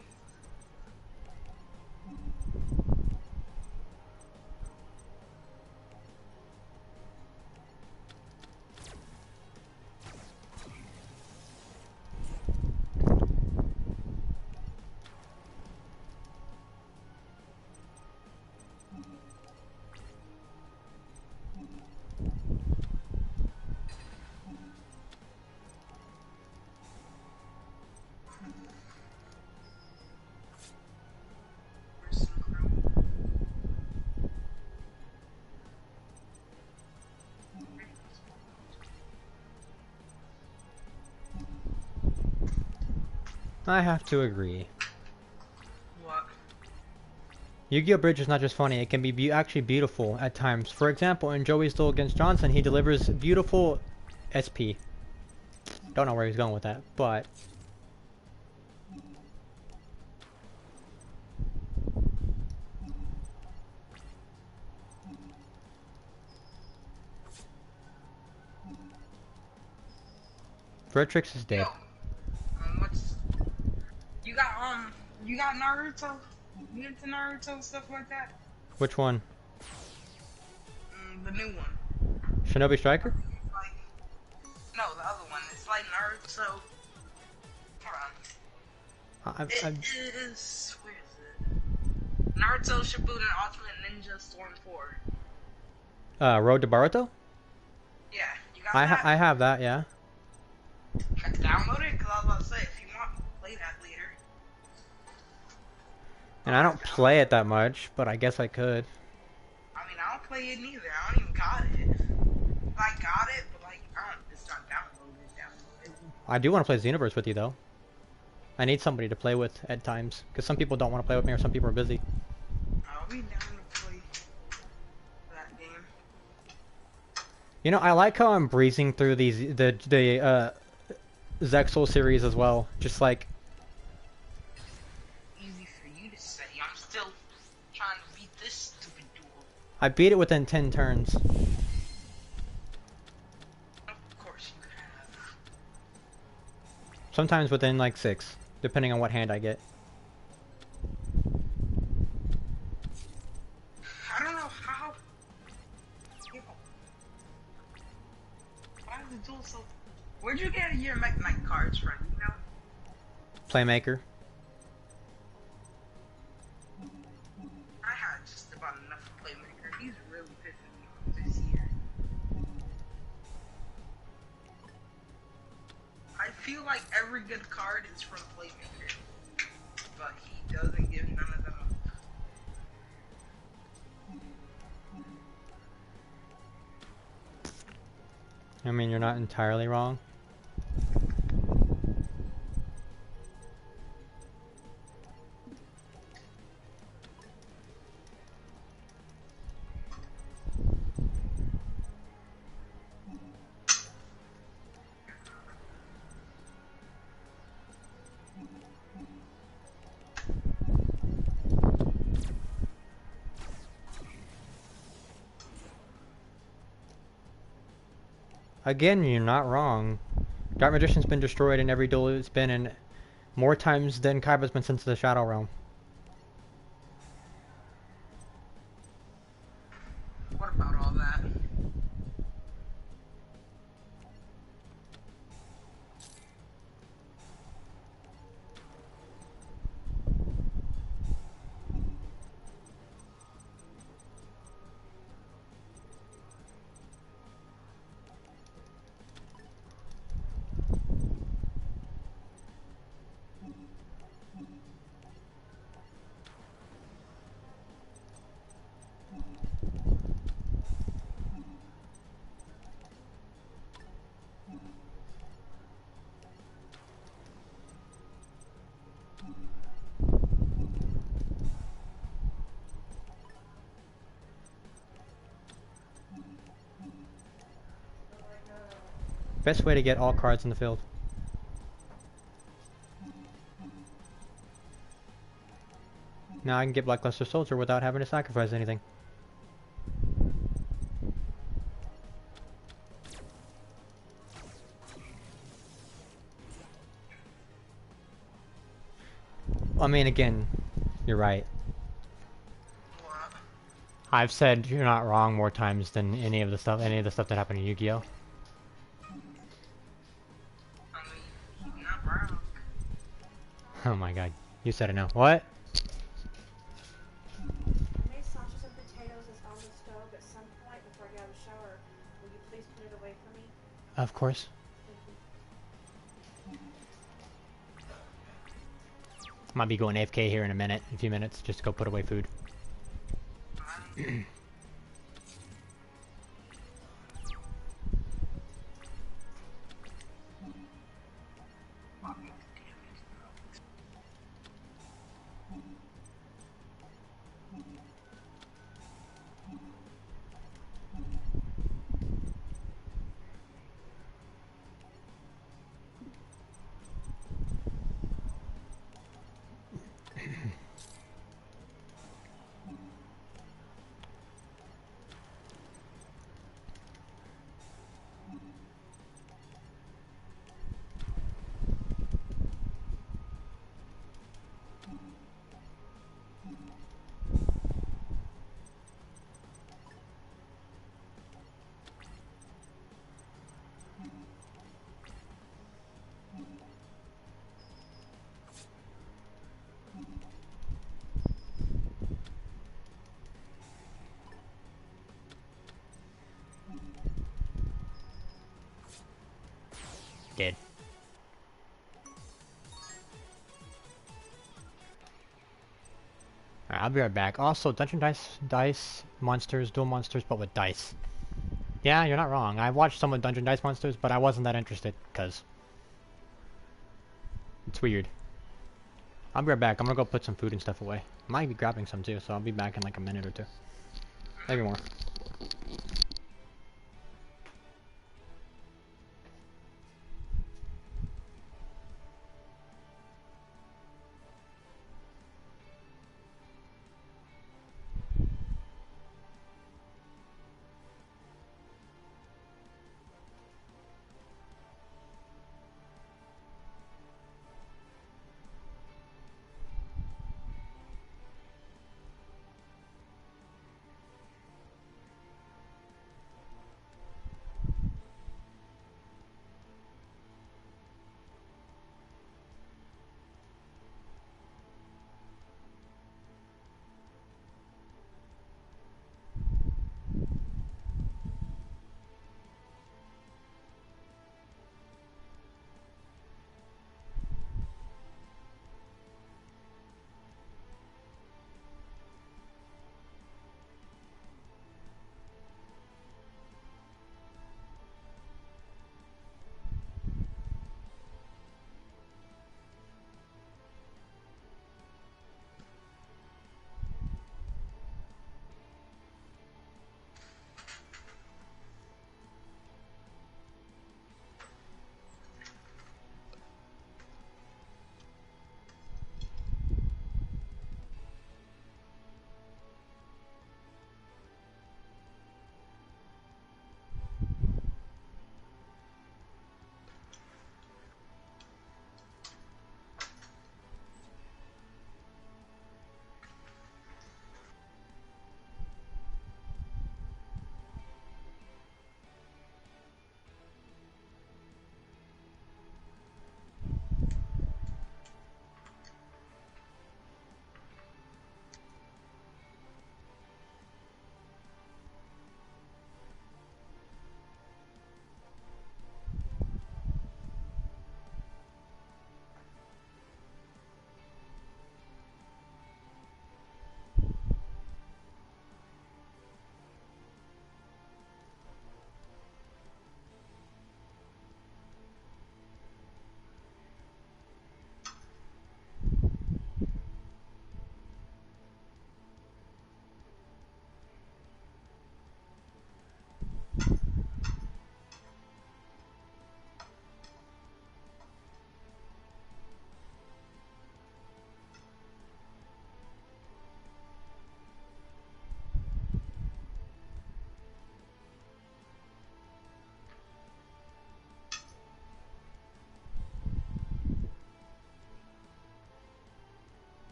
I have to agree. What? Yu-Gi-Oh! Bridge is not just funny, it can be actually beautiful at times. For example, in Joey's duel against Johnson, he delivers beautiful SP. Don't know where he's going with that, but... Vertrix is dead. Yo, what's you got Naruto? You into Naruto stuff like that? Which one? The new one. Shinobi Striker? Like, no, the other one. It's like Naruto. Hold on. It is. Where is it? Naruto Shippuden Ultimate Ninja Storm 4. Road to Baruto? Yeah, you got that? I have that, yeah. Download it, because I was about to say, if you want, play that later. And I don't play it that much, but I guess I could. I mean, I don't play it neither. I don't even got it. I got it, but like, it's not downloaded. I do want to play Xenoverse with you, though. I need somebody to play with at times, because some people don't want to play with me or some people are busy. I'll be down to play that game. You know, I like how I'm breezing through the Zexal series as well. Just like... Easy for you to say. I'm still trying to beat this stupid duel. I beat it within 10 turns. Of course you have. Sometimes within like 6, depending on what hand I get. I don't know how. Why is the duel so... Where'd you get your Mech Knight cards from, you know? Playmaker. I had just about enough of Playmaker. He's really pissing me off this year. I feel like every good card is from Playmaker, but he doesn't give none of them up. I mean, you're not entirely wrong. Again, you're not wrong. Dark Magician's been destroyed in every duel it's been in more times than Kaiba's been sent to the Shadow Realm. What about all that? Best way to get all cards in the field. Now I can get Blackluster Soldier without having to sacrifice anything. I mean, again, you're right. What? I've said you're not wrong more times than any of the stuff that happened in Yu-Gi-Oh. I mean, you're not wrong. Oh my god. You said it now. What? I made sausage and potatoes is on the stove at some point before I get out of the shower. Will you please put it away for me? Of course. Thank you. Might be going AFK here in a few minutes, just to go put away food. Dead. Alright, I'll be right back. Also, Dungeon Dice monsters, dual monsters, but with dice. Yeah, you're not wrong. I watched some with Dungeon Dice monsters, but I wasn't that interested, because it's weird. I'll be right back. I'm gonna go put some food and stuff away. Might be grabbing some too, so I'll be back in like a minute or two. Maybe more.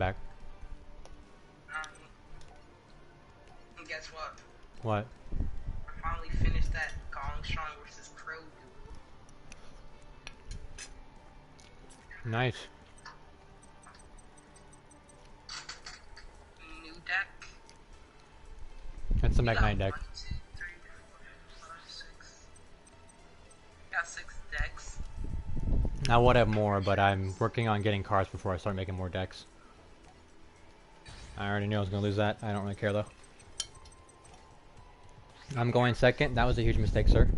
back. And guess what? What? I finally finished that Gong Strong versus Crow duel. Nice. New deck. That's the Mech Knight deck. 1, 2, 3, 4, 5, 6. Got 6 decks. I would have more, but I'm working on getting cards before I start making more decks. I already knew I was going to lose that. I don't really care, though. I'm going second. That was a huge mistake, sir.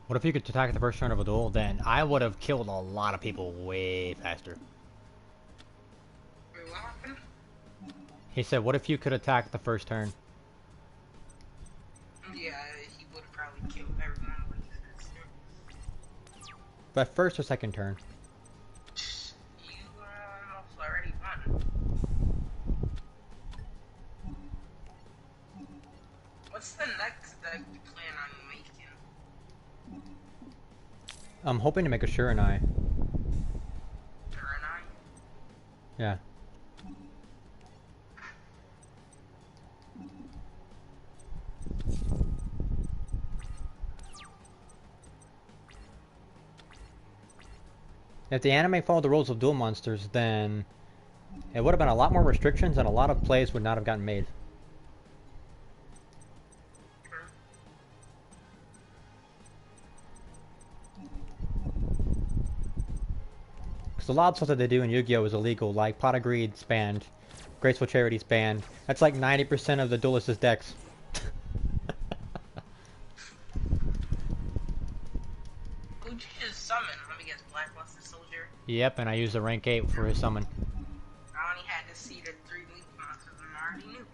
What if you could attack the first turn of a duel? Then I would have killed a lot of people way faster. Wait, what happened? He said, what if you could attack the first turn? Yeah, he would have probably killed everyone with his sister. But first or second turn? You almost already won. What's the next deck you plan on making? I'm hoping to make a Sure and I. Sure and I? Yeah. If the anime followed the rules of Duel Monsters, then it would have been a lot more restrictions and a lot of plays would not have gotten made. Because a lot of stuff that they do in Yu-Gi-Oh! Is illegal, like Pot of Greed's banned, Graceful Charity's banned. That's like 90% of the duelist's decks. Who'd you just summon? Let me guess, Blackluster Soldier? Yep, and I used the rank 8 for his summon. I only had to see the 3 weak monsters and I already knew.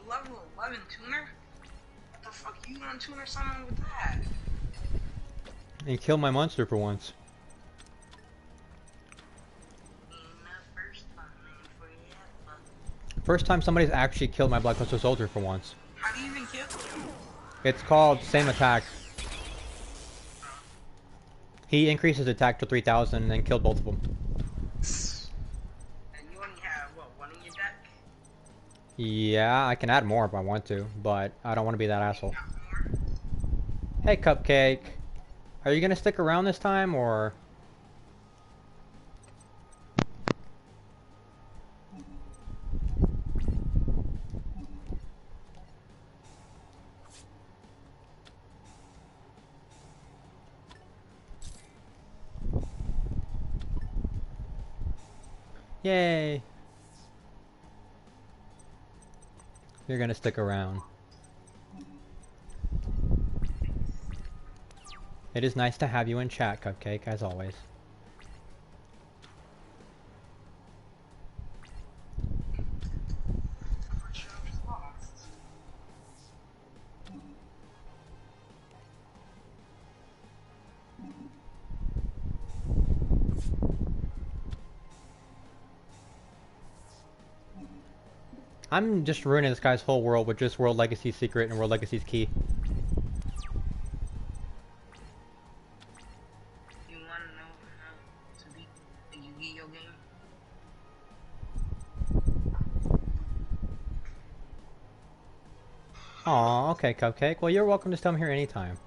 Level 11 tuner? What the fuck you gonna tuner someone with that? And kill my monster for once. First time somebody's actually killed my Blackluster Soldier for once. How do you even kill him? It's called same attack. He increased his attack to 3,000 and then killed both of them. And you only have, what, 1 in your deck? Yeah, I can add more if I want to, but I don't want to be that asshole. Got more? Hey, Cupcake. Are you gonna stick around this time, or...? Yay! You're gonna stick around. It is nice to have you in chat, Cupcake, as always. I'm just ruining this guy's whole world with just World Legacy's secret and World Legacy's key. You wanna know how to beat a Yu-Gi-Oh game? Aw, okay, Cupcake. Well, you're welcome to come here anytime.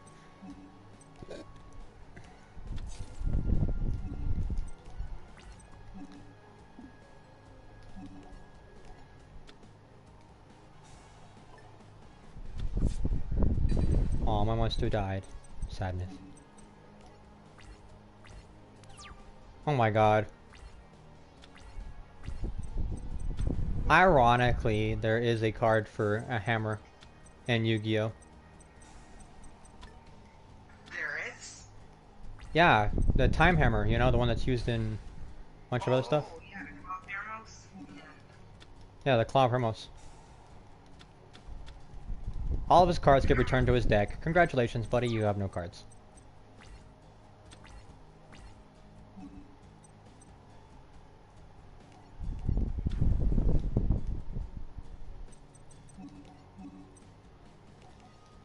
Aw, my monster died. Sadness. Oh my god. Ironically, there is a card for a hammer in Yu-Gi-Oh! There is? Yeah, the time hammer, you know, the one that's used in a bunch of other stuff. Oh, yeah, the Club Hermos? Yeah. Yeah, the Claw of Hermos. All of his cards get returned to his deck. Congratulations, buddy, you have no cards.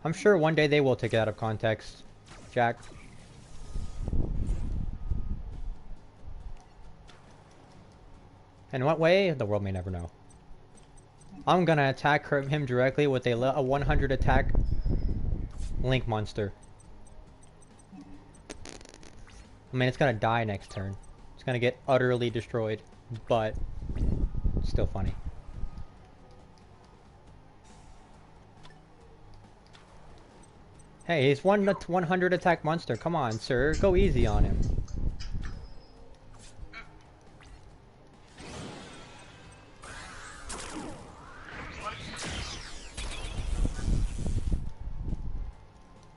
I'm sure one day they will take it out of context, Jack. In what way? The world may never know. I'm gonna attack him directly with a 100 attack Link monster. I mean, it's gonna die next turn. It's gonna get utterly destroyed, but still funny. Hey, he's 100 attack monster. Come on, sir. Go easy on him.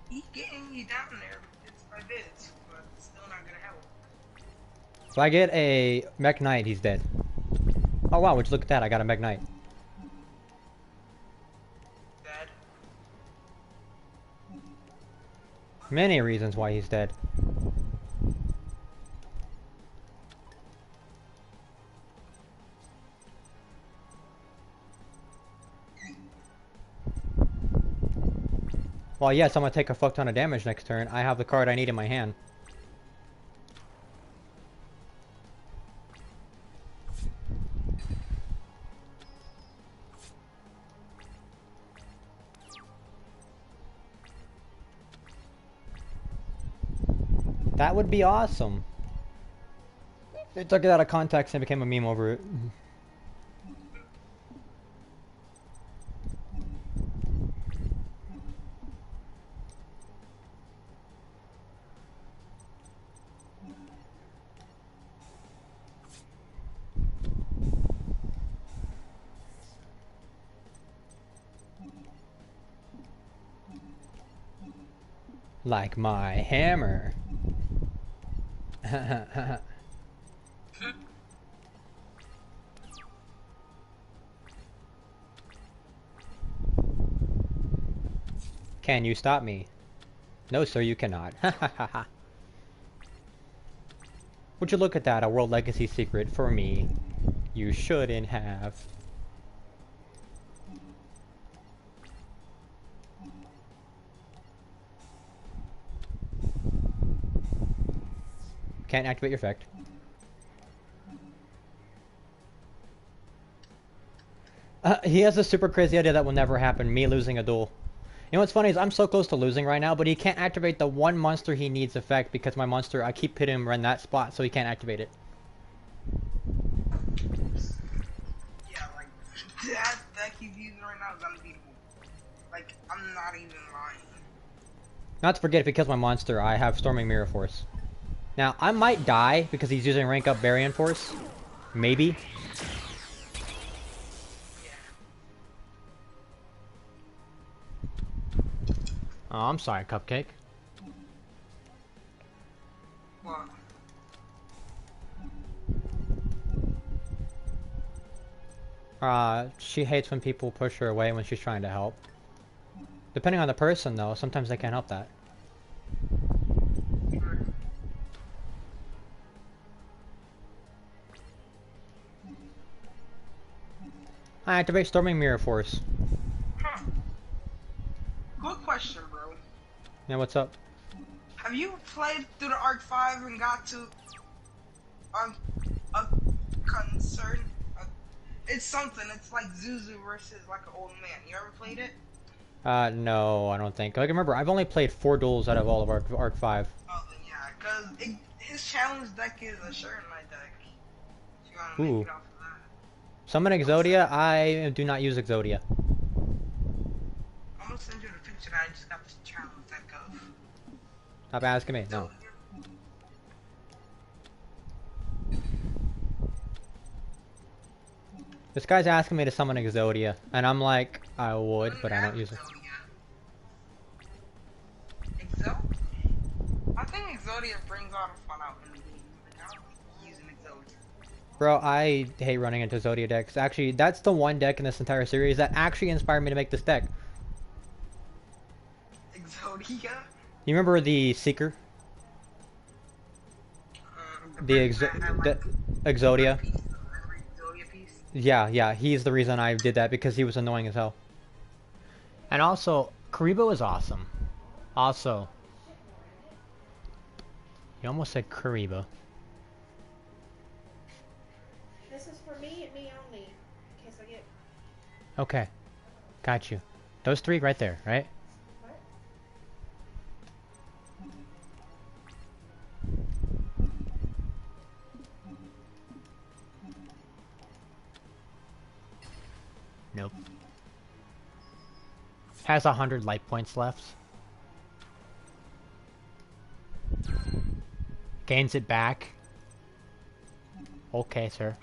He's getting you down there bits by bits, but it's still not gonna help. If I get a Mech Knight, he's dead. Oh wow, would you look at that? I got a Mech Knight. Dead. Many reasons why he's dead. Well, yes, I'm gonna take a fuck ton of damage next turn. I have the card I need in my hand. That would be awesome. They took it out of context and became a meme over it. Like my hammer. Can you stop me? No, sir, you cannot. Would you look at that? A World Legacy secret for me. You shouldn't have. Can't activate your effect. He has a super crazy idea that will never happen, me losing a duel. You know what's funny is I'm so close to losing right now, but he can't activate the one monster he needs effect because my monster, I keep hitting him in that spot, so he can't activate it. Yeah, like, that he's using right now is unbeatable. Like, I'm not even lying. Not to forget, because my monster, I have Storming Mirror Force. Now, I might die because he's using rank up Baryon Force. Maybe. Oh, I'm sorry, Cupcake. What? She hates when people push her away when she's trying to help. Depending on the person, though, sometimes they can't help that. I activate Storming Mirror Force. Huh. Good question, bro. Yeah, what's up? Have you played through the Arc 5 and got to a concern? It's something. It's like Zuzu versus like an old man. You ever played it? No, I don't think. Like, remember, I've only played 4 duels out of all of Arc 5. Oh, then yeah, because his challenge deck is a Shirt in my deck. If you want to make Ooh. it off of that. Summon Exodia? I do not use Exodia. I'm gonna send you the picture that I just got this challenge deck of. Stop asking me. No. This guy's asking me to summon Exodia, and I'm like, I would, but I don't use it. Exodia? I think Exodia brings all the fun out in the game. Like, I don't think using Exodia. Bro, I hate running into Exodia decks. Actually, that's the one deck in this entire series that actually inspired me to make this deck. Exodia? You remember the Seeker? The Exodia? Exodia piece? Yeah, he's the reason I did that, because he was annoying as hell. And also, Karibo is awesome. Also, you almost said Karibo. This is for me and me only. In case I get. Okay, got you. Those 3 right there, right? What? Nope. Has 100 light points left. Gains it back. Okay, sir.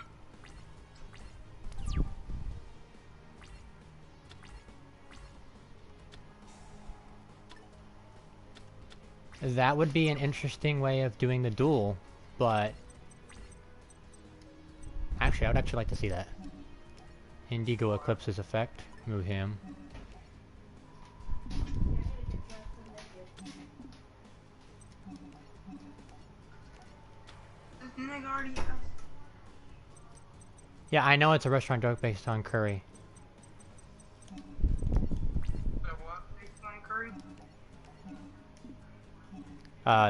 That would be an interesting way of doing the duel, but... Actually, I would actually like to see that. Indigo Eclipse's effect. Move him. This nigga already has. Yeah, I know it's a restaurant joke based on curry. The what? Based on Curry?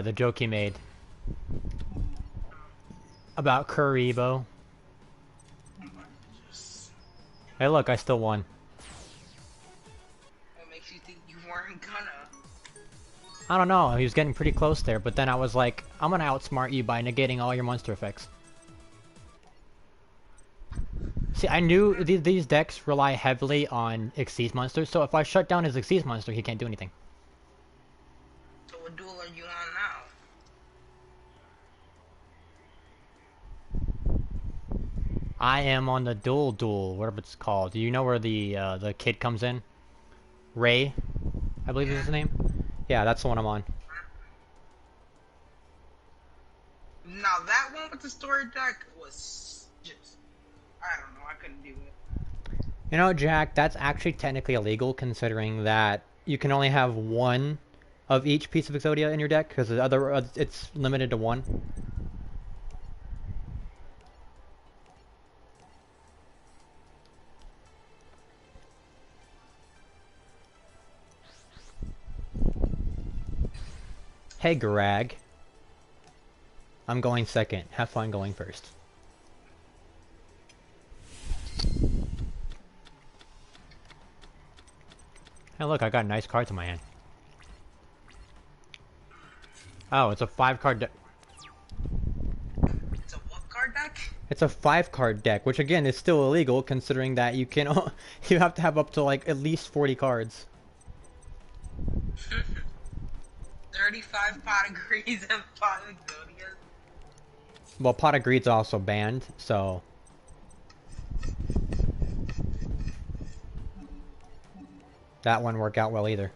The joke he made. About Karibo. Hey look, I still won. What makes you think you weren't gonna? I don't know, he was getting pretty close there, but then I was like, I'm gonna outsmart you by negating all your monster effects. See, I knew these decks rely heavily on Xyz monsters, so if I shut down his Xyz monster, he can't do anything. So what duel are you on now? I am on the duel, whatever it's called. Do you know where the kid comes in? Ray, I believe is his name. Yeah, that's the one I'm on. Now that one with the story deck was just, I don't know, I couldn't do it. You know, Jack, that's actually technically illegal, considering that you can only have one of each piece of Exodia in your deck, because the other it's limited to one. Hey, Greg. I'm going second. Have fun going first. Hey look, I got nice cards in my hand. Oh, it's a 5-card deck. It's a what card deck? It's a 5-card deck, which again is still illegal, considering that you can you have to have up to like at least 40 cards. 35 pot of greens and 5 Exodias. Well, Pot of Greed's also banned, so that wouldn't work out well either.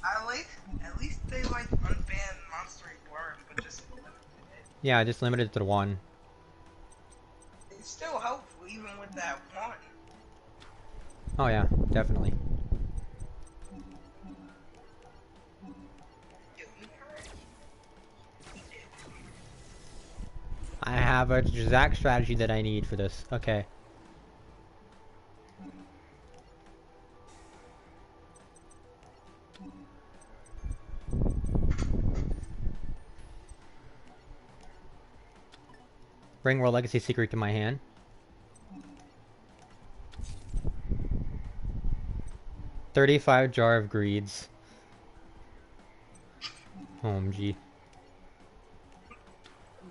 I like, at least they like unban Monster Reborn, but just limited it. Yeah, just limited to the one. It's still helpful even with that one. Oh yeah, definitely. have a exact strategy that I need for this. Okay. Bring World Legacy Secret to my hand. $35 jar of greeds. OMG.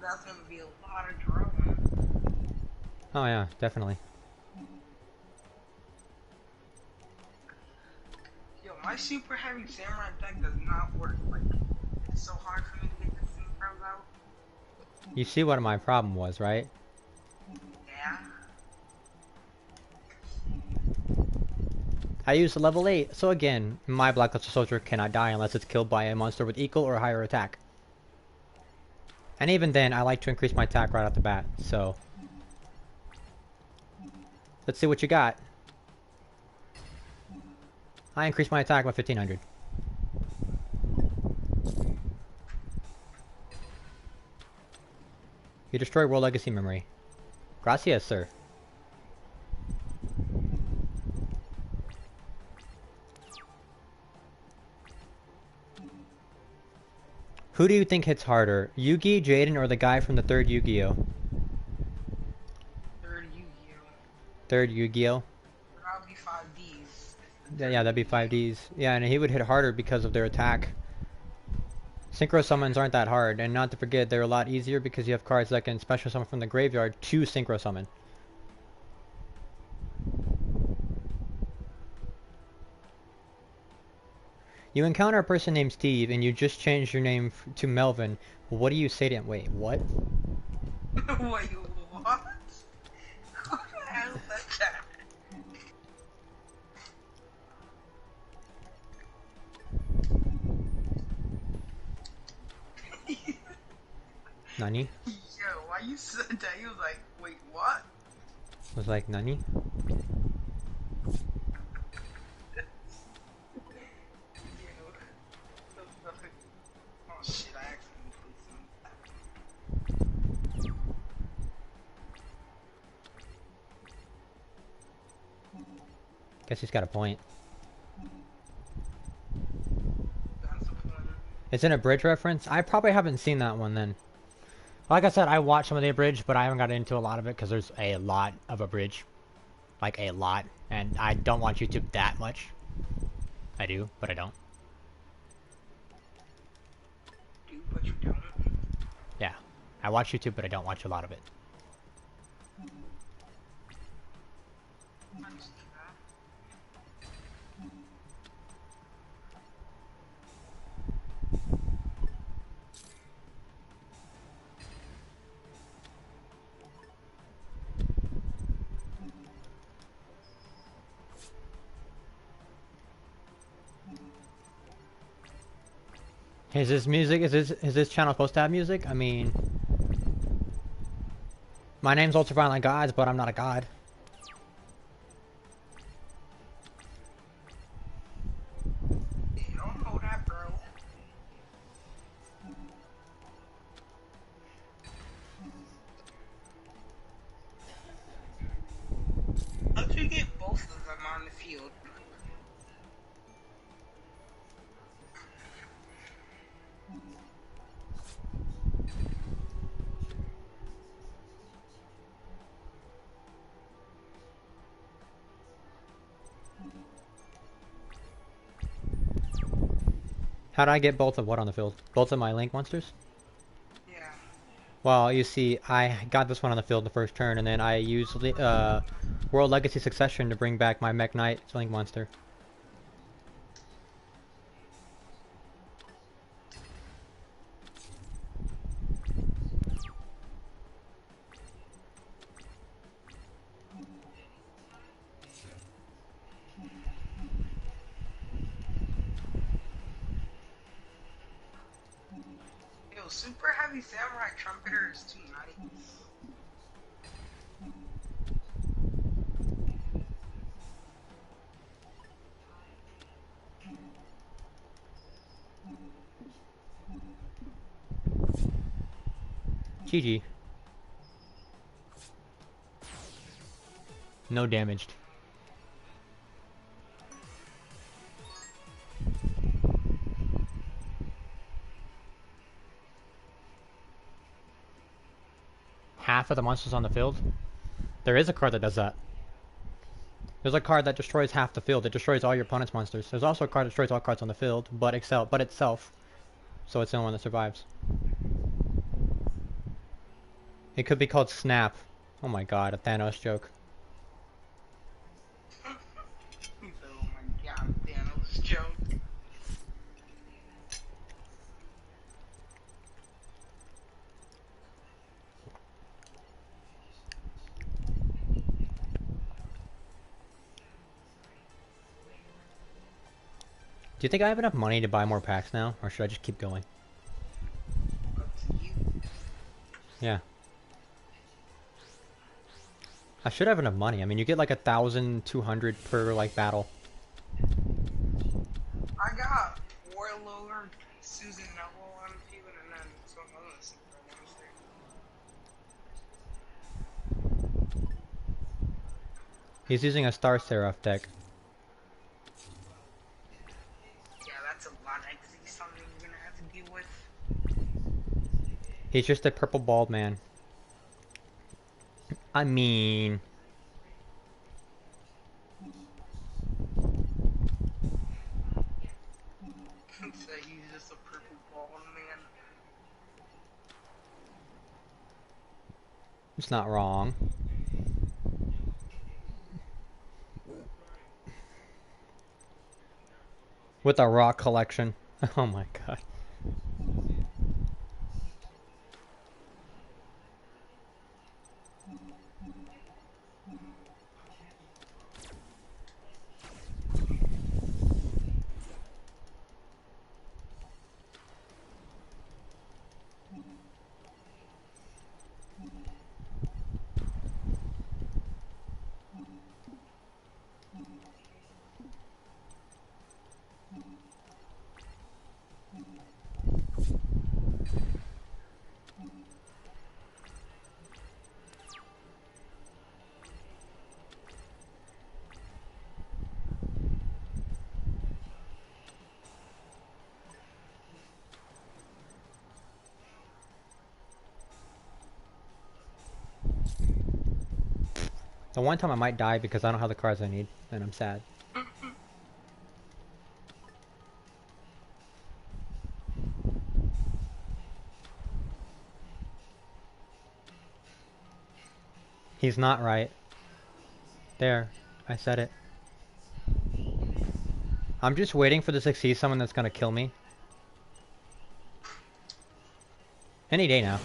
That's gonna be a lot of drama. Oh yeah, definitely. Yo, my super heavy samurai deck does not work. Like, it's so hard for me to get the synchros out. You see what my problem was, right? Yeah. I used level 8, so again, my Black Luster Soldier cannot die unless it's killed by a monster with equal or higher attack. And even then, I like to increase my attack right off the bat, so... Let's see what you got. I increased my attack by 1500. You destroy World Legacy memory. Gracias, sir. Who do you think hits harder? Yugi, Jaden, or the guy from the third Yu-Gi-Oh? Third Yu-Gi-Oh. Third Yu-Gi-Oh? That'll be 5Ds. Yeah, that'd be 5Ds. Yeah, and he would hit harder because of their attack. Synchro summons aren't that hard, and not to forget, they're a lot easier because you have cards that can special summon from the graveyard to synchro summon. You encounter a person named Steve, and you just changed your name to Melvin. What do you say to him? Wait, what? Wait, what? Who the hell said that? Nani? Yo, why you said that? He was like, wait, what? I was like, Nani? Oh shit, I accidentally put some. Guess he's got a point. That's the point. It's in a bridge reference? I probably haven't seen that one then. Like I said, I watched some of the abridged, but I haven't got into a lot of it because there's a lot of abridged. Like, a lot. And I don't watch YouTube that much. I do, but I don't. Do, but you don't. Yeah. I watch YouTube, but I don't watch a lot of it. I just do that. Is this music, is this channel supposed to have music? I mean... My name's UltraviolentGodz's, but I'm not a god. You don't know that, bro. How did you get both of them on the field? How did I get both of what on the field? Both of my Link monsters? Yeah. Well, you see, I got this one on the field the first turn, and then I used World Legacy Succession to bring back my Mech Knight Link monster. Yo, super heavy samurai trumpeter is too nice. GG. No damaged. Half of the monsters on the field? There is a card that does that. There's a card that destroys half the field. It destroys all your opponent's monsters. There's also a card that destroys all cards on the field, but itself. So it's the only one that survives. It could be called Snap. Oh my god, a Thanos joke. Oh my god, Thanos joke. Do you think I have enough money to buy more packs now, or should I just keep going? Up to you. Yeah. I should have enough money. I mean, you get like 1,200 per like battle. I got Warlord, Susan Neville on a few, and then some other super monster. He's using a Star Seraph deck. Yeah, that's a lot of XP something you're gonna have to deal with. He's just a purple bald man. I mean... So he's just a purple bald man. It's not wrong. With a rock collection. Oh my god. The one time I might die because I don't have the cards I need, and I'm sad. He's not right. There, I said it. I'm just waiting for this to succeed someone that's gonna kill me. Any day now.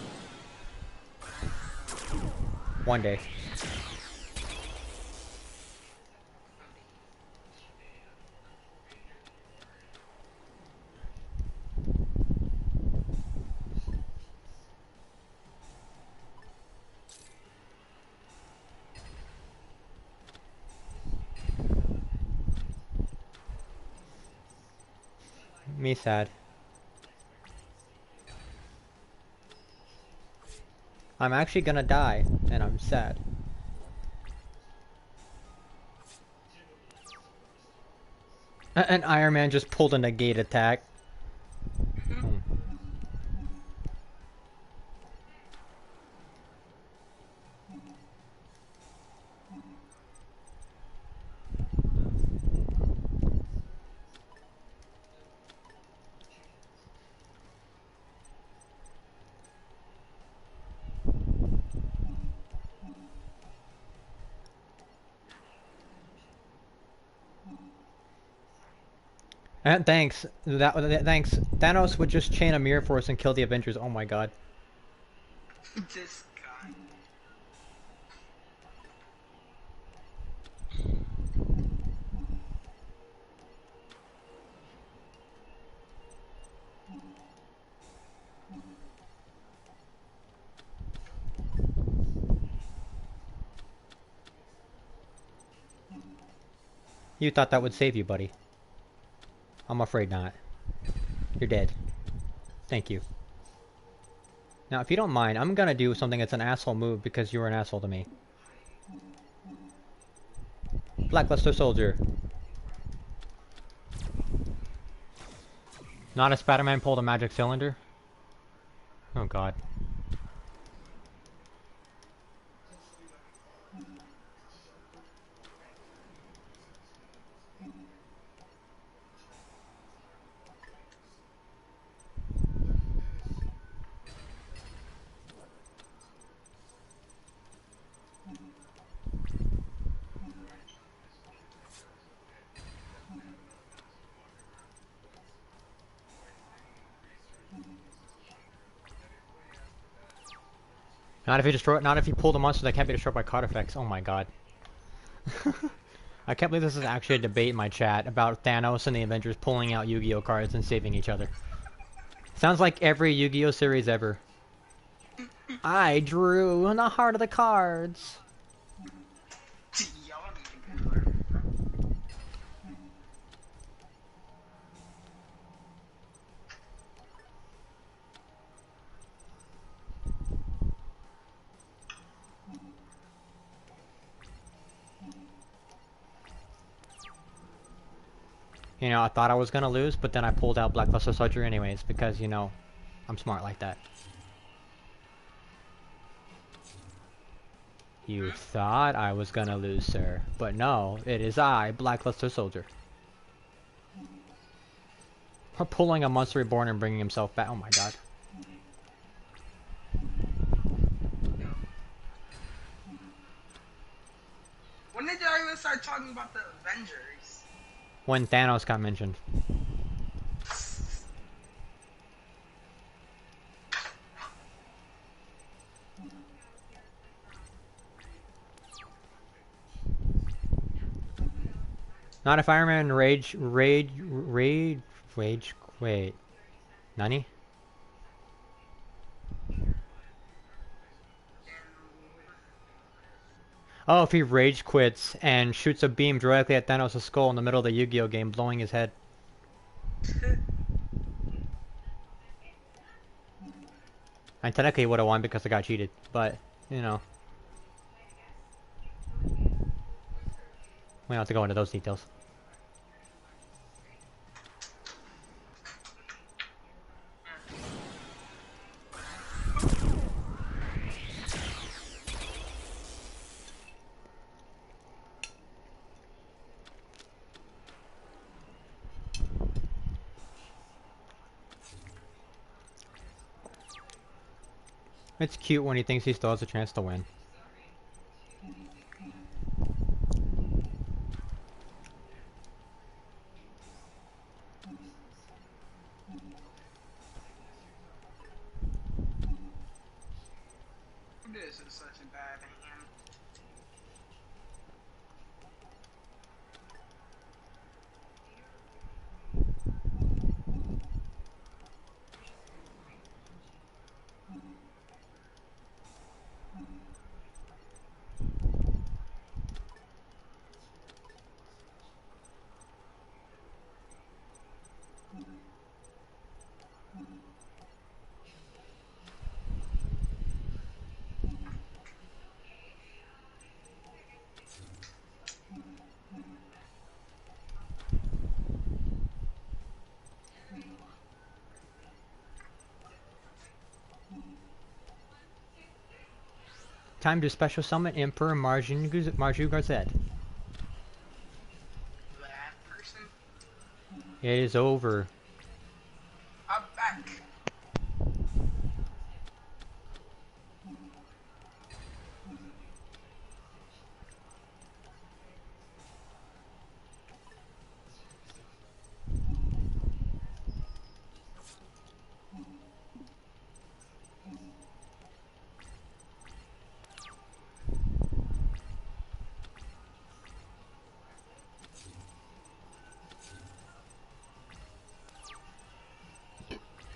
One day. Me sad. I'm actually gonna die, and I'm sad. And Iron Man just pulled a negate attack. And thanks. Thanks. Thanos would just chain a mirror for us and kill the Avengers. Oh my god. This guy. You thought that would save you, buddy. I'm afraid not. You're dead. Thank you. Now, if you don't mind, I'm gonna do something that's an asshole move because you were an asshole to me. Blackluster Soldier. Not a Spider-Man pulled a magic cylinder? Oh god. Not if you pull the monster that can't be destroyed by card effects. Oh my god. I can't believe this is actually a debate in my chat about Thanos and the Avengers pulling out Yu-Gi-Oh cards and saving each other. Sounds like every Yu-Gi-Oh series ever. I drew in the heart of the cards. Y'all need to go. You know, I thought I was gonna lose, but then I pulled out Blackluster Soldier anyways, because, you know, I'm smart like that. You thought I was gonna lose, sir. But no, it is I, Blackluster Soldier. Pulling a Monster Reborn and bringing himself back. Oh my god. When did y'all even start talking about the Avengers? When Thanos got mentioned. Not if Iron Man wait. Nani? Oh, if he rage quits and shoots a beam directly at Thanos' skull in the middle of the Yu-Gi-Oh game, blowing his head. And technically he would have won because I got cheated, but, you know. We don't have to go into those details. It's cute when he thinks he still has a chance to win. This is such a bad hand. Time to special summon Emperor Marju That person. It is over. I'm back.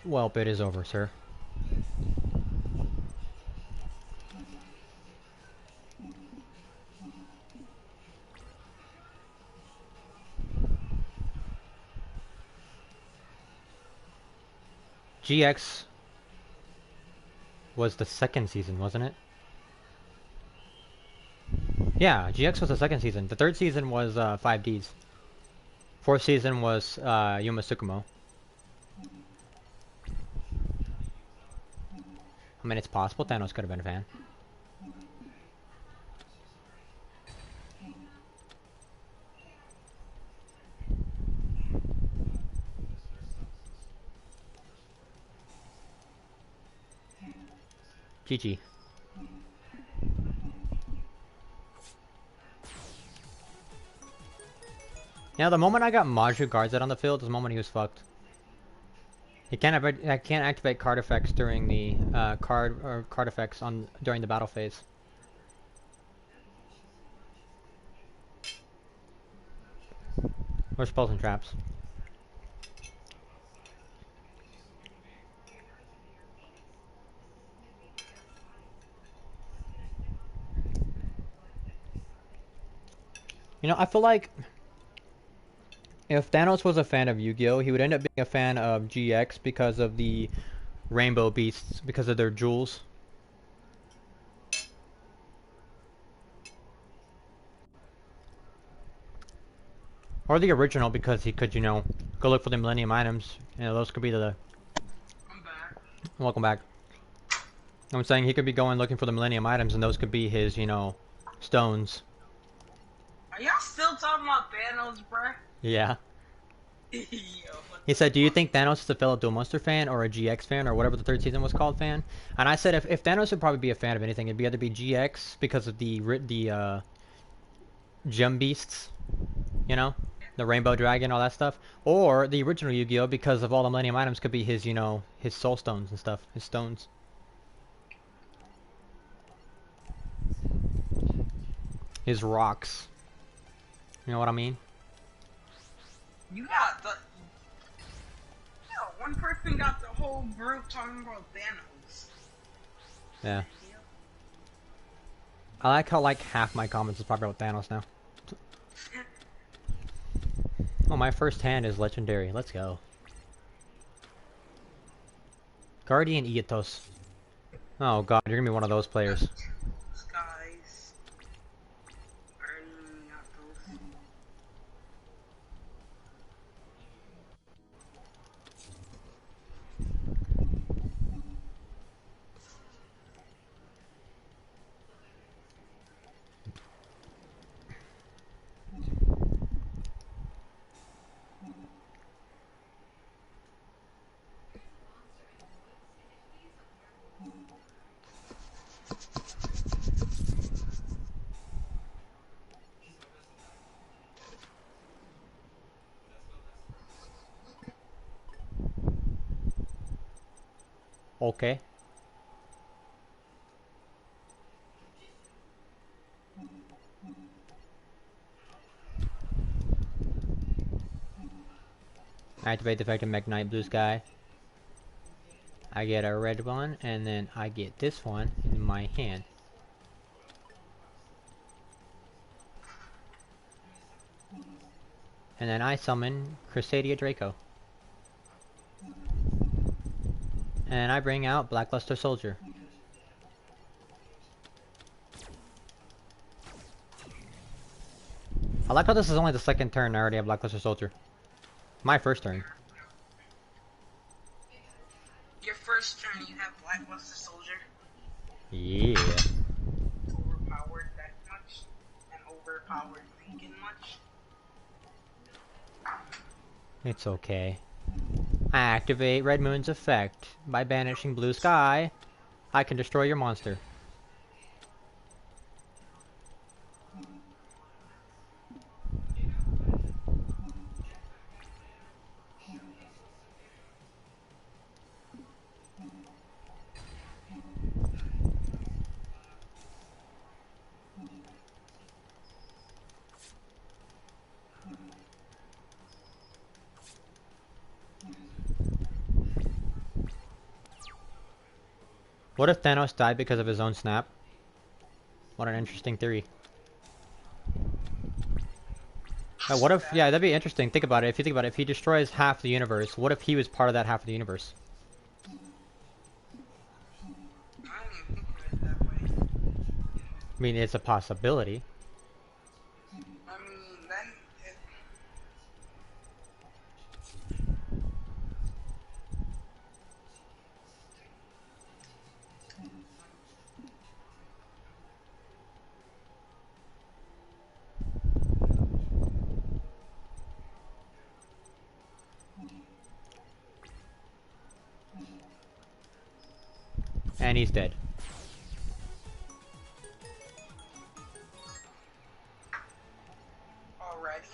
Welp, it is over, sir. GX was the second season, wasn't it? Yeah, GX was the second season. The third season was 5Ds. Fourth season was Yuma Tsukumo. I mean, it's possible Thanos could have been a fan. GG. Yeah, the moment I got Maju guards out on the field is the moment he was fucked. I can't activate card effects during the card effects during the battle phase. Or spells and traps. You know, I feel like if Thanos was a fan of Yu-Gi-Oh, he would end up being a fan of GX because of the Rainbow Beasts, because of their jewels. Or the original because he could, you know, go look for the Millennium items. You know, those could be the... I'm back. Welcome back. I'm saying he could be going looking for the Millennium items and those could be his, you know, stones. Are y'all still talking about Thanos, bruh? Yeah. Yo, He said, do you think Thanos is a fellow Duel Monster fan or a GX fan or whatever the third season was called fan? And I said if Thanos would probably be a fan of anything, it'd either be GX because of the gem beasts, you know? The Rainbow Dragon, all that stuff. Or the original Yu-Gi-Oh! Because of all the Millennium items could be his, you know, his soul stones and stuff. His stones. His rocks. You know what I mean? you got the... Yo, one person got the whole group talking about Thanos. Yeah. I like how like half my comments is probably about Thanos now. Oh, my first hand is legendary. Let's go. Guardian Iatos. Oh god, you're gonna be one of those players. Skies. Guardian Yatos. Okay. Activate the effect of Magnite Blue Sky. I get a red one, and then I get this one in my hand. And then I summon Crusadia Draco. And I bring out Blackluster Soldier. I like how this is only the second turn I already have Blackluster Soldier. My first turn. Your first turn, you have Blackluster Soldier. Yeah. Overpowered that much, and overpowered Lincoln much. It's okay. I activate Red Moon's effect. By banishing Blue Sky, I can destroy your monster. What if Thanos died because of his own snap? What an interesting theory. What if, yeah, that'd be interesting. Think about it. If you think about it, if he destroys half the universe, what if he was part of that half of the universe? I didn't even think of it that way. I mean, it's a possibility. And he's dead. Already?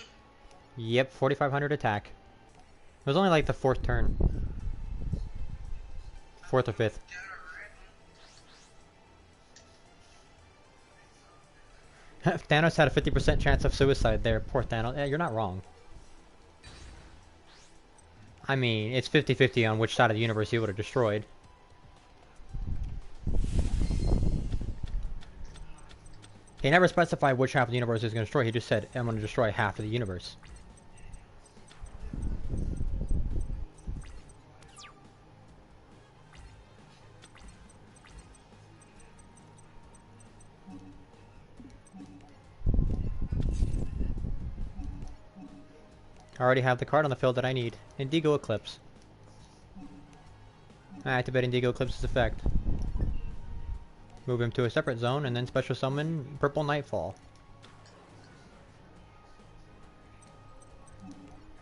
Yep, 4,500 attack. It was only like the 4th turn. 4th or 5th. Thanos had a 50% chance of suicide there. Poor Thanos. Yeah, you're not wrong. I mean, it's 50-50 on which side of the universe he would have destroyed. He never specified which half of the universe he was going to destroy. He just said, I'm going to destroy half of the universe. I already have the card on the field that I need. Indigo Eclipse. I activate Indigo Eclipse's effect. Move him to a separate zone, and then special summon Purple Nightfall.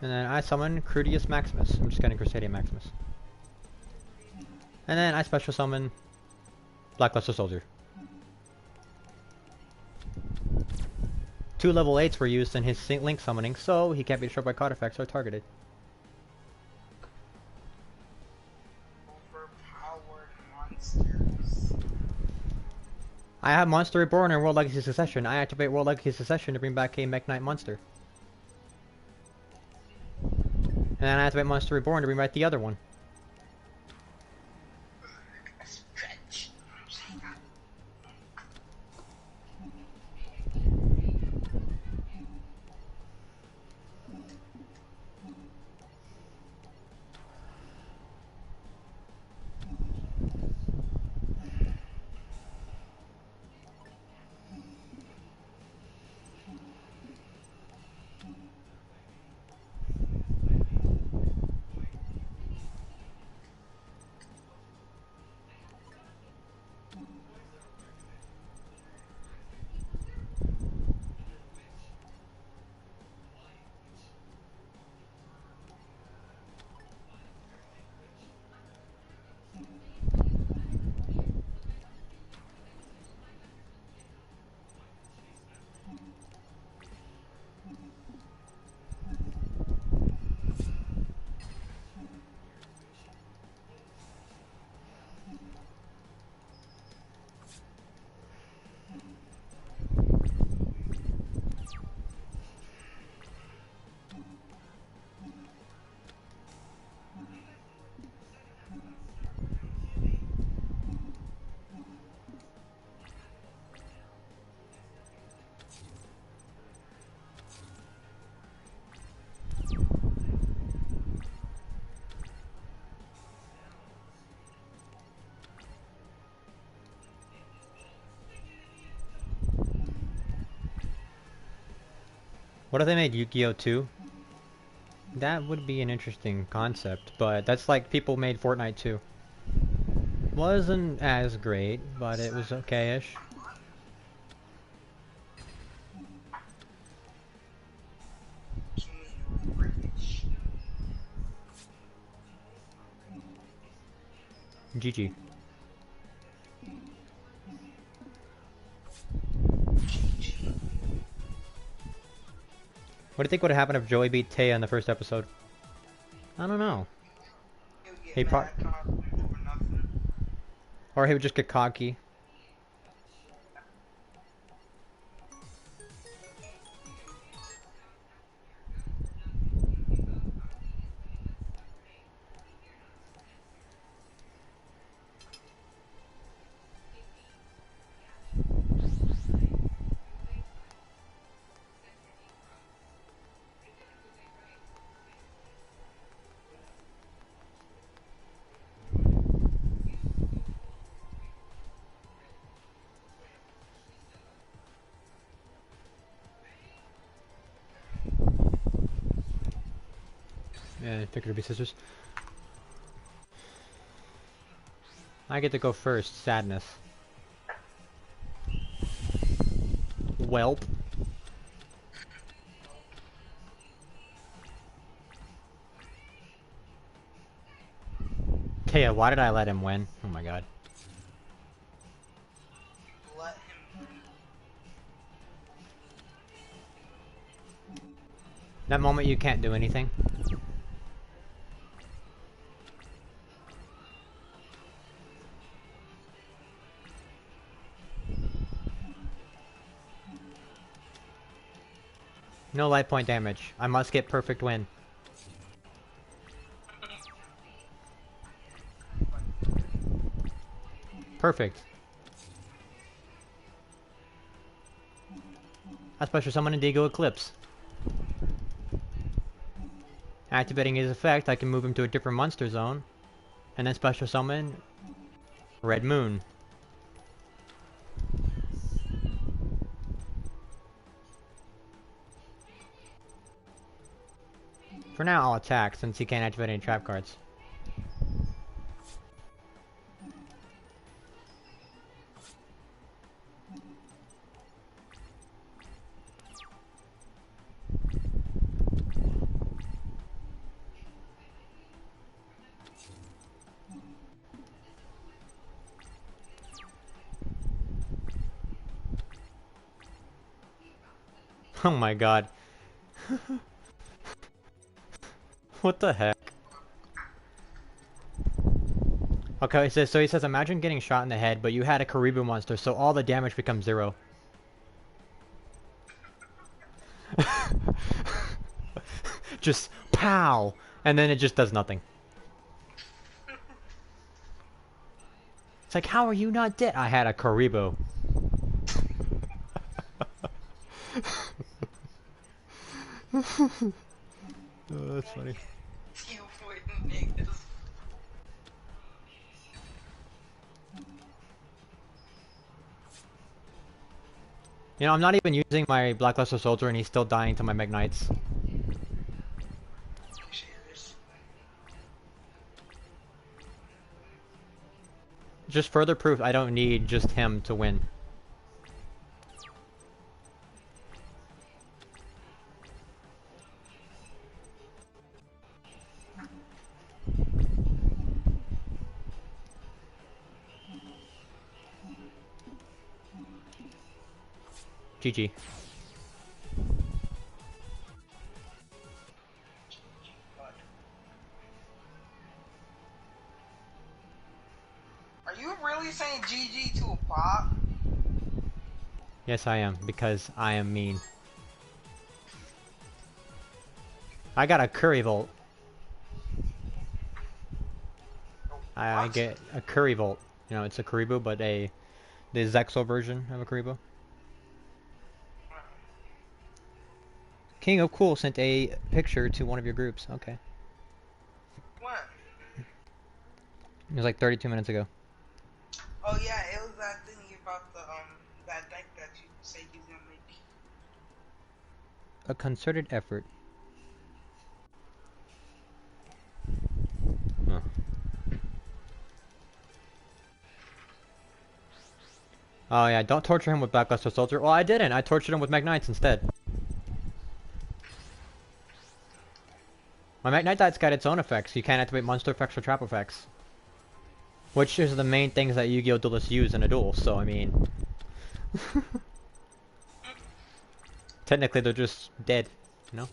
And then I summon Crudius Maximus. I'm just getting Crusadia Maximus. And then I special summon Blackluster Soldier. 2 level 8s were used in his link summoning, so he can't be destroyed by card effects or targeted. Overpowered monsters. I have Monster Reborn and World Legacy Succession. I activate World Legacy Succession to bring back a Mech Knight monster. And then I activate Monster Reborn to bring back the other one. Stretch. What if they made Yu-Gi-Oh! 2? That would be an interesting concept, but that's like people made Fortnite 2. Wasn't as great, but it was okay-ish. GG. What do you think would have happened if Joey beat Taya in the first episode? I don't know. He or he would just get cocky. Yeah, figured it'd be scissors. I get to go first. Sadness. Welp. Taya, why did I let him win? Oh my god. That moment you can't do anything. No life point damage. I must get perfect win. Perfect. I special summon Indigo Eclipse. Activating his effect, I can move him to a different monster zone. And then special summon Red Moon. For now, I'll attack since he can't activate any trap cards. Oh my god. What the heck? Okay, so he says, imagine getting shot in the head, but you had a Karibu monster, so all the damage becomes 0. Just pow! And then it just does nothing. It's like, how are you not dead? I had a Karibu. Oh, that's funny. You know, I'm not even using my Blackluster Soldier and he's still dying to my Magnites. Just further proof I don't need just him to win. GG. Are you really saying GG to a pop? Yes, I am, because I am mean. I got a Curry Volt. I get a Curry Volt. You know, it's a Karibu, but the Zexo version of a Karibu. King of Cool sent a picture to one of your groups. Okay. What? It was like 32 minutes ago. Oh yeah, it was that thing about the that deck that you said you was gonna make. A concerted effort. Huh. Oh yeah, don't torture him with Blackluster Soldier. Well, I didn't. I tortured him with Magnites instead. My Magnite's got its own effects. You can't activate monster effects or trap effects. Which is the main things that Yu-Gi-Oh! Duelists use in a duel, so I mean... Technically they're just dead, you know?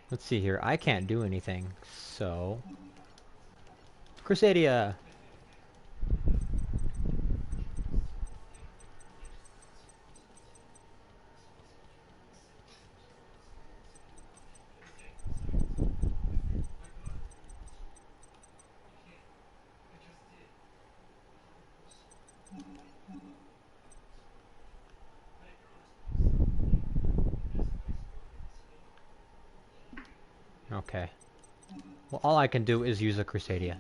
Let's see here, I can't do anything, so... Crusadia! Okay. Well, all I can do is use a Crusadia.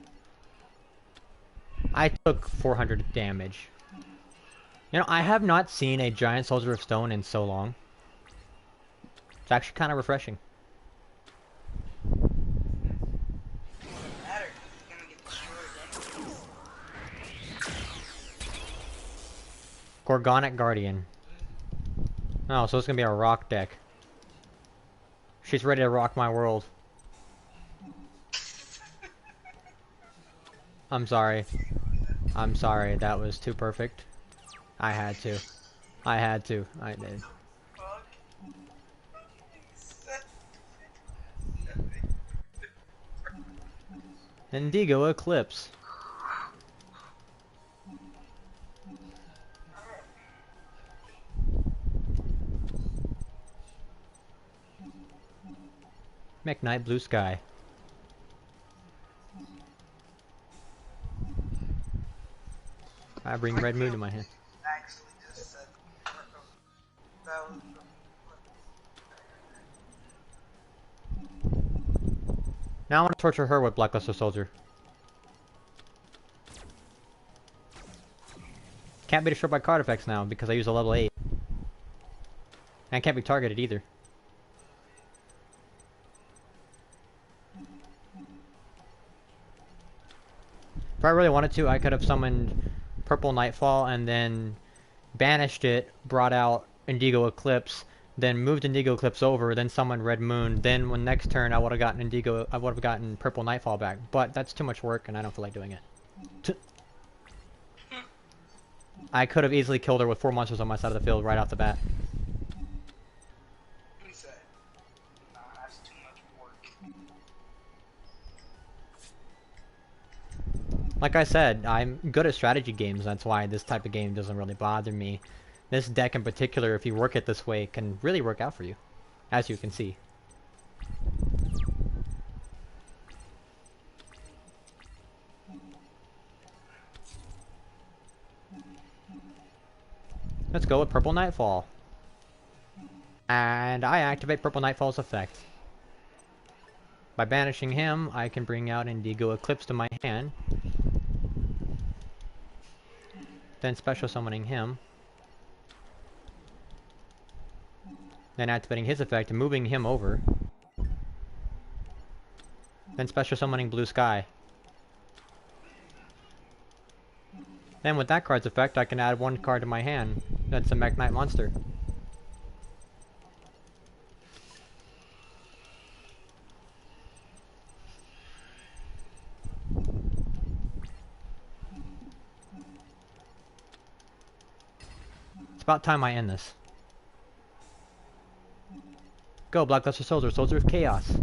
I took 400 damage. You know, I have not seen a giant Soldier of Stone in so long. It's actually kind of refreshing. Gorgonic Guardian. Oh, so it's gonna be a rock deck. She's ready to rock my world. I'm sorry. I'm sorry, that was too perfect. I had to. I had to. I did. Fuck. Indigo Eclipse. McKnight Blue Sky. I bring Red Moon to my hand. Actually just said that was Now I want to torture her with Blackluster Soldier. Can't be destroyed by card effects now because I use a level 8. And can't be targeted either. If I really wanted to, I could have summoned Purple Nightfall and then banished it, brought out Indigo Eclipse, then moved Indigo Eclipse over, then summoned Red Moon. Then when next turn I would have gotten Purple Nightfall back. But that's too much work and I don't feel like doing it. I could have easily killed her with 4 monsters on my side of the field right off the bat. he said. Nah, that's too much work. Like I said, I'm good at strategy games, that's why this type of game doesn't really bother me. This deck in particular, if you work it this way, can really work out for you, as you can see. Let's go with Purple Nightfall. And I activate Purple Nightfall's effect. By banishing him, I can bring out Indigo Eclipse to my hand. Then special summoning him. Then activating his effect and moving him over. Then special summoning Blue Sky. Then with that card's effect, I can add 1 card to my hand. That's a Mech Knight monster. It's about time I end this. Go, Blackluster Soldier, Soldier of Chaos.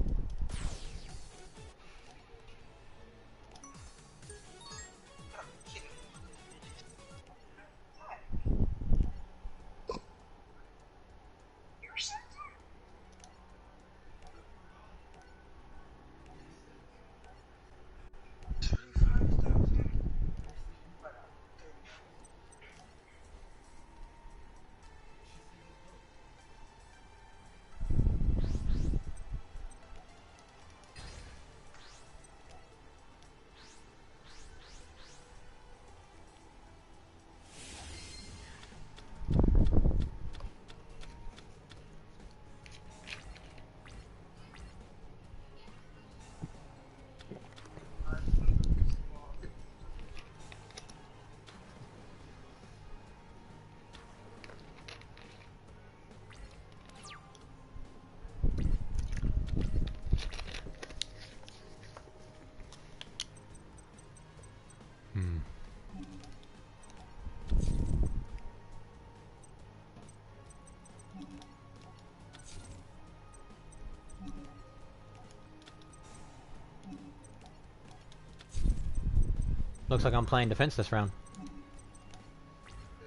Looks like I'm playing defense this round.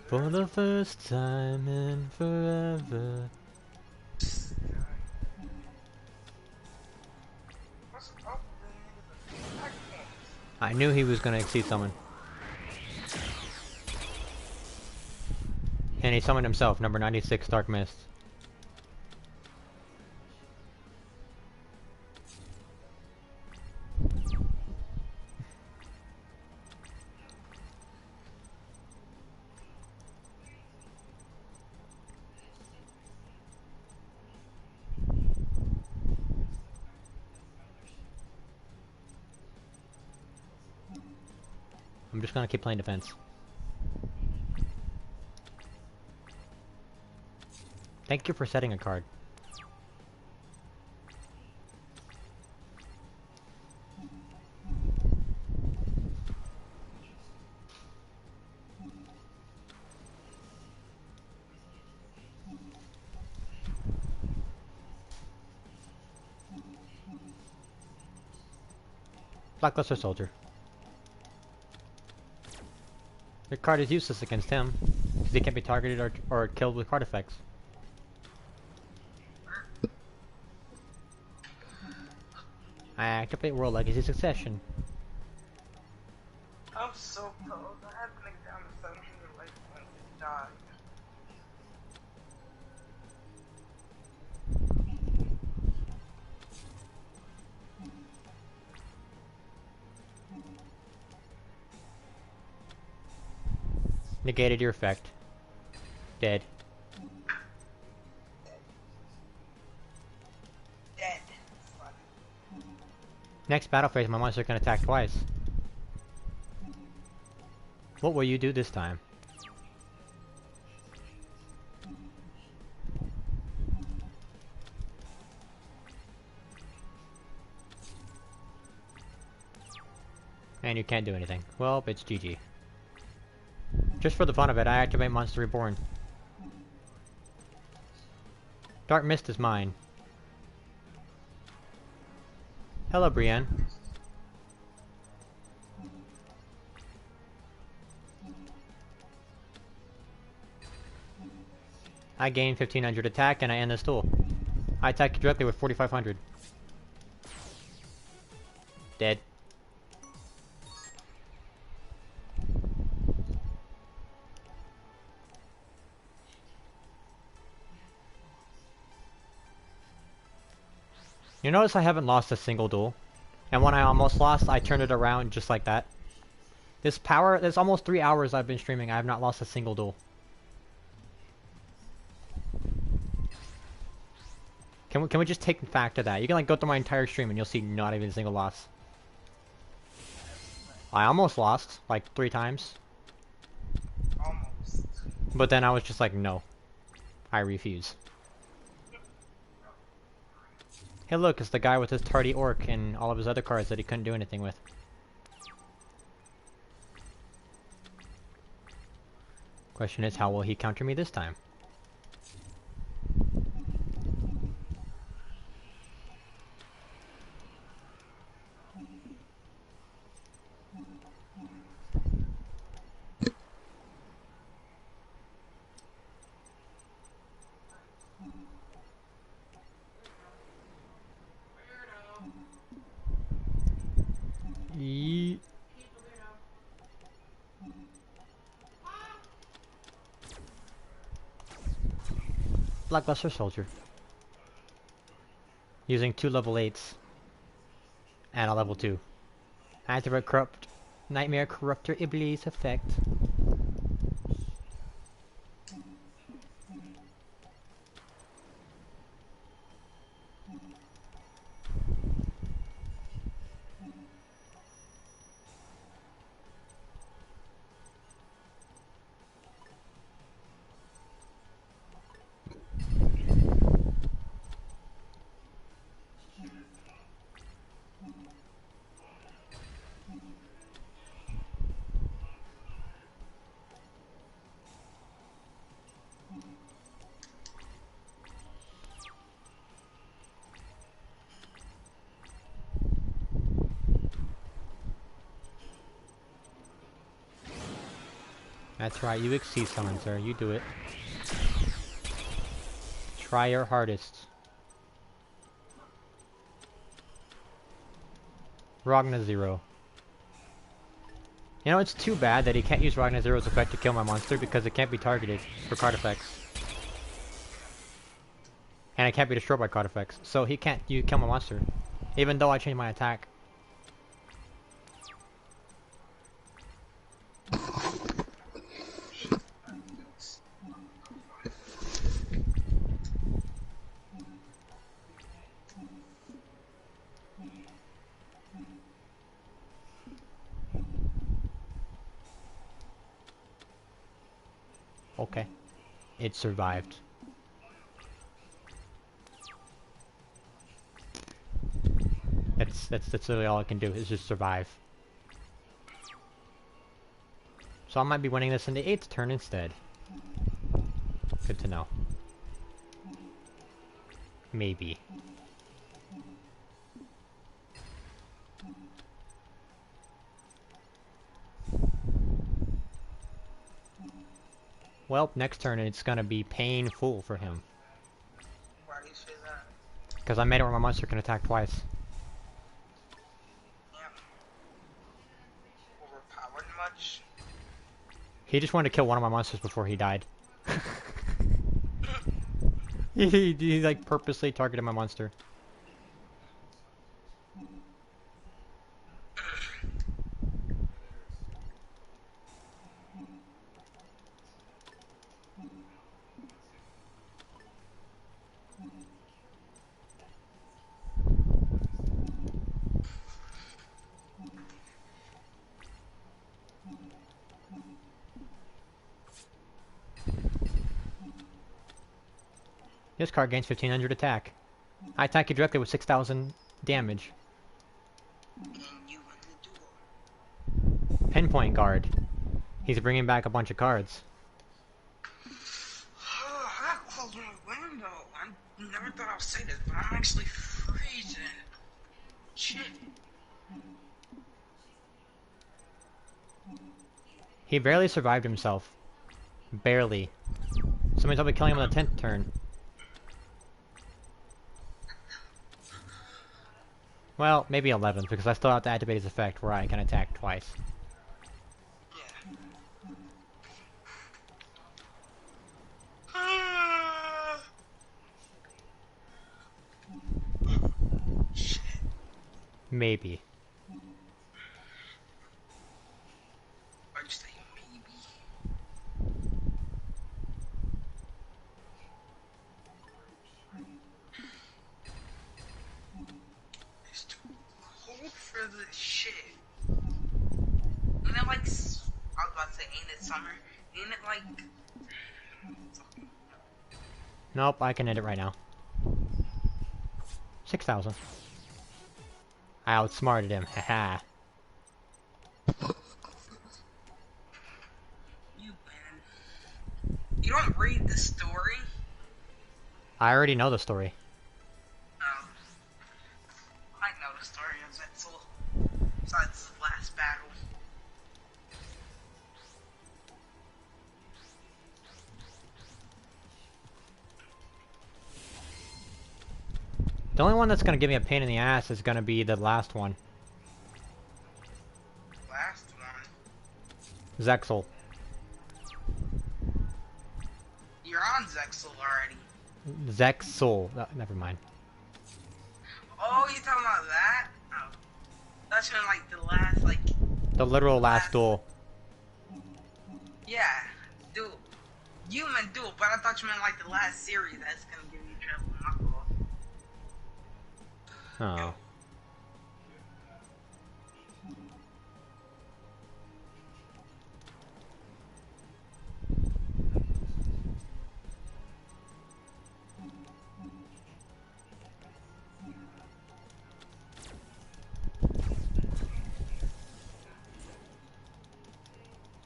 For the first time in forever. I knew he was going to exceed summon. And he summoned himself, number 96, Dark Mist. I'm just gonna keep playing defense. Thank you for setting a card. Lackluster soldier. Your card is useless against him, because he can't be targeted or killed with card effects. I activate World Legacy Succession. I'm so close. I had to make down to 700 life points and die. Negated your effect. Dead. Dead. Next battle phase, my monster can attack twice. What will you do this time? And you can't do anything. Well, it's GG. Just for the fun of it, I activate Monster Reborn. Dark Mist is mine. Hello, Brienne. I gain 1500 attack and I end this duel. I attack you directly with 4500. Dead. You notice I haven't lost a single duel. And when I almost lost, I turned it around just like that. There's almost 3 hours I've been streaming, I have not lost a single duel. Can we just take the fact of that? You can like go through my entire stream and you'll see not even a single loss. I almost lost, like 3 times. Almost. But then I was just like, no. I refuse. Hey look, it's the guy with his tardy orc and all of his other cards that he couldn't do anything with. Question is, how will he counter me this time? Yeet. Blackluster Soldier. Using 2 level 8s. And a level 2. Activate Corrupt Nightmare Corruptor Iblis effect. That's right, you exceed summon, sir. You do it. Try your hardest. Ragna 0. You know, it's too bad that he can't use Ragna 0's effect to kill my monster because it can't be targeted for card effects. And it can't be destroyed by card effects. So he can't kill my monster. Even though I change my attack. Okay. It survived. That's literally all I can do, is just survive. So I might be winning this in the 8th turn instead. Good to know. Maybe. Well, next turn it's gonna be painful for him. Why do you say that? Because I made it where my monster can attack twice. Yeah. Overpowered much? He just wanted to kill one of my monsters before he died. he like purposely targeted my monster. This card gains 1500 attack. I attack you directly with 6000 damage. And you win the duel. Pinpoint guard. He's bringing back a bunch of cards. I closed my window. I never thought I would say this, but I'm actually freezing. Shit. He barely survived himself. Barely. So means I'll be killing him on the 10th turn. Well, maybe 11th, because I still have to activate his effect where I can attack twice. Yeah. Shit. Maybe. Why'd you say maybe? It's too cold for this shit. Ain't it like, I was about to say, ain't it summer? Ain't it like... Nope, I can end it right now. 6000. I outsmarted him, haha. You win. You don't read the story? I already know the story. I know the story of Zetzel. Besides the last battle. The only one that's gonna give me a pain in the ass is gonna be the last one. Last one? Zexel. You're on Zexel already. Zexel. Never mind. Oh, you talking about that? Oh. That's been like the last, like... The literal last duel. Yeah, duel. You meant duel, but I thought you meant like the last series that's gonna give you trouble. My fault. Oh.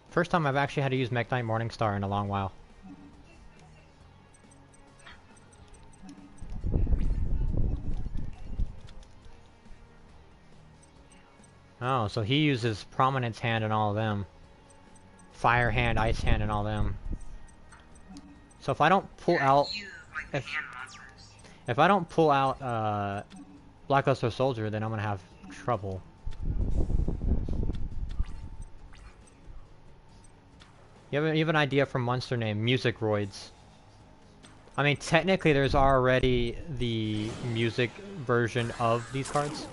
First time I've actually had to use Mech Knight Morningstar in a long while. Oh, so he uses Prominence Hand and all of them. Fire Hand, Ice Hand, and all them. So if I don't pull out... You use, like, the hand monsters. If I don't pull out, Blackluster Soldier, then I'm gonna have trouble. You have an idea from monster name, Music Roids. I mean, technically there's already the music version of these cards.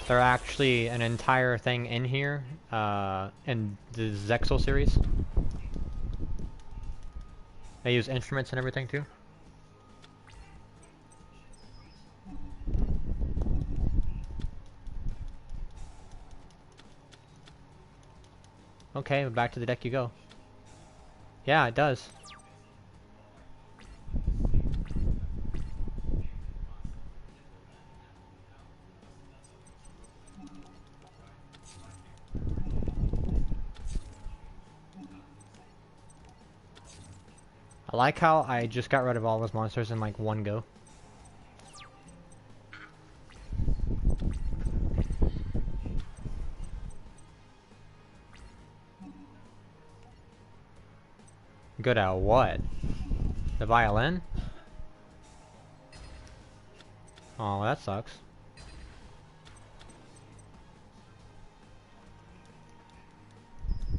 They're actually an entire thing in here, in the Zexel series. They use instruments and everything too. Okay, back to the deck you go. Yeah, it does. I like how I just got rid of all those monsters in like one go. Good at what? The violin? Oh, that sucks.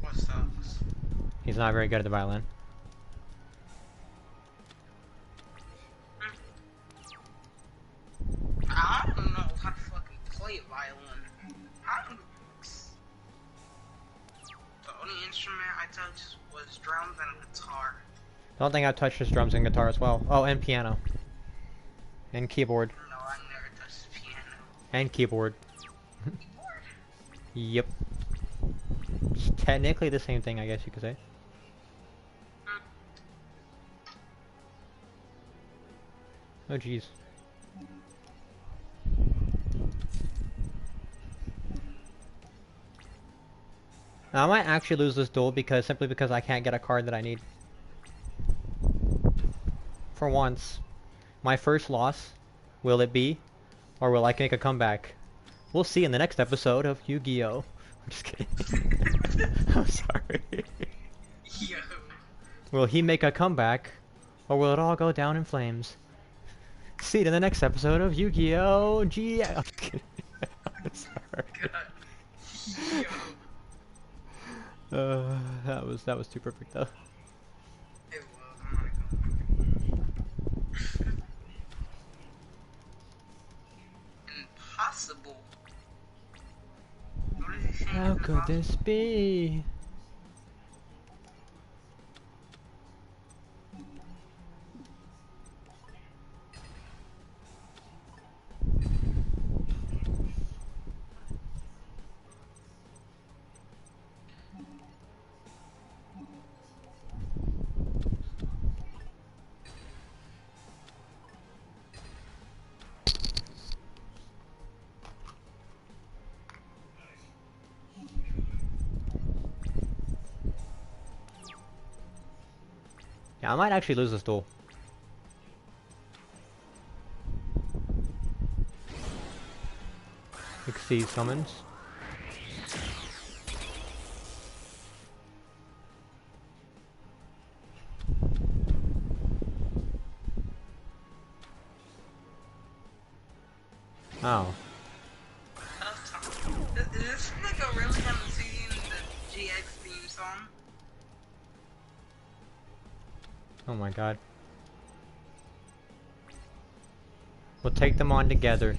What sucks? He's not very good at the violin. I don't know how to fucking play a violin. I don't. The only instrument I touched was drums and guitar. The only thing I've touched is drums and guitar as well. Oh, and piano. And keyboard. No, I never touched the piano. And keyboard. Keyboard? Yep. It's technically the same thing, I guess you could say. Oh, jeez. Now, I might actually lose this duel simply because I can't get a card that I need. For once. My first loss. Will it be? Or will I make a comeback? We'll see in the next episode of Yu-Gi-Oh! I'm just kidding. I'm sorry. Yo. Will he make a comeback? Or will it all go down in flames? See it in the next episode of Yu-Gi-Oh! I'm kidding. I'm sorry. God. Yo. That was too perfect though. It was. I'm not gonna. Impossible. What is he saying? How could this be? Yeah, I might actually lose this duel. Exceed summons. Oh. Is this nigga really gonna sing the GX theme song? Oh my god. We'll take them on together.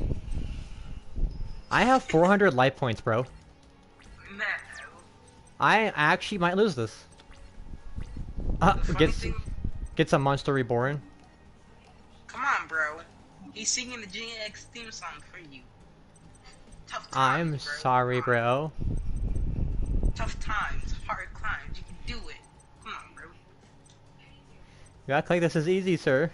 I have 400 life points, bro. No. I actually might lose this. Get some Monster Reborn. Come on, bro. He's singing the GX theme song for you. Tough times, I'm bro. sorry, Come on. bro. Tough times, hard climbs. You can do it. Come on, bro. You act like this is easy, sir.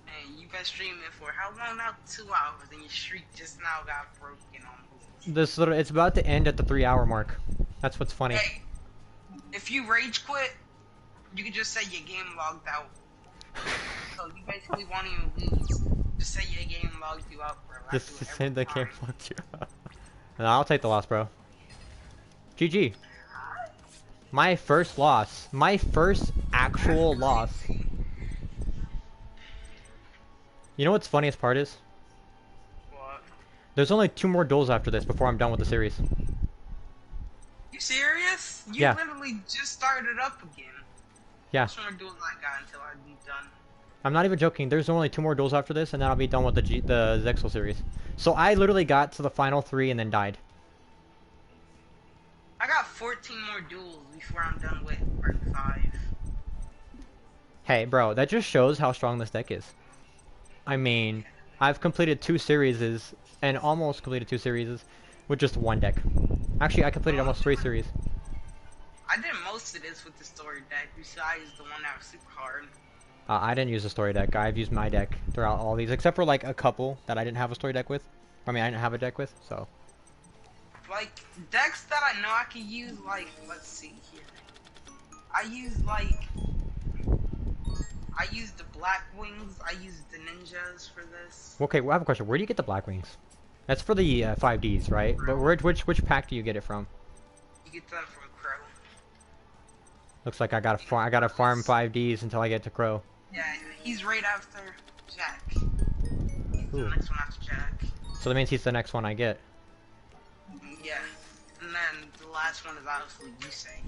Hey, you been streaming for how long now? 2 hours, and your streak just now got broken almost. It's about to end at the 3-hour mark. That's what's funny. Hey, if you rage quit, you can just say your game logged out. So you basically won't even lose. Just say your game logged you out, bro. I Just do it say every the time. game fucked you up. No, I'll take the loss, bro. GG. My first loss. My first actual loss. You know what's funniest part is? What? There's only 2 more duels after this before I'm done with the series. You serious? You Yeah. literally just started up again. Yeah. How much more duels I got until I'm done? I'm not even joking. There's only 2 more duels after this, and then I'll be done with the Zexal series. So I literally got to the final 3 and then died. I got 14 more duels before I'm done with part 5. Hey, bro, that just shows how strong this deck is. I mean, I've completed 2 series and almost completed 2 series with just 1 deck. Actually, I completed almost 3 series. I did most of this with the story deck besides the one that was super hard. I didn't use a story deck. I've used my deck throughout all these, except for like a couple that I didn't have a story deck with. I mean, I didn't have a deck with, so. Like, decks that I know I can use, like, let's see here. I use the Black Wings, I use the Ninjas for this. Okay, well, I have a question. Where do you get the Black Wings? That's for the 5Ds, right? But which pack do you get it from? You get them from Crow. Looks like I gotta farm 5Ds until I get to Crow. Yeah, he's right after Jack. He's the Ooh. next one after Jack. So that means he's the next one I get. Yeah. And then the last one is obviously Yusei.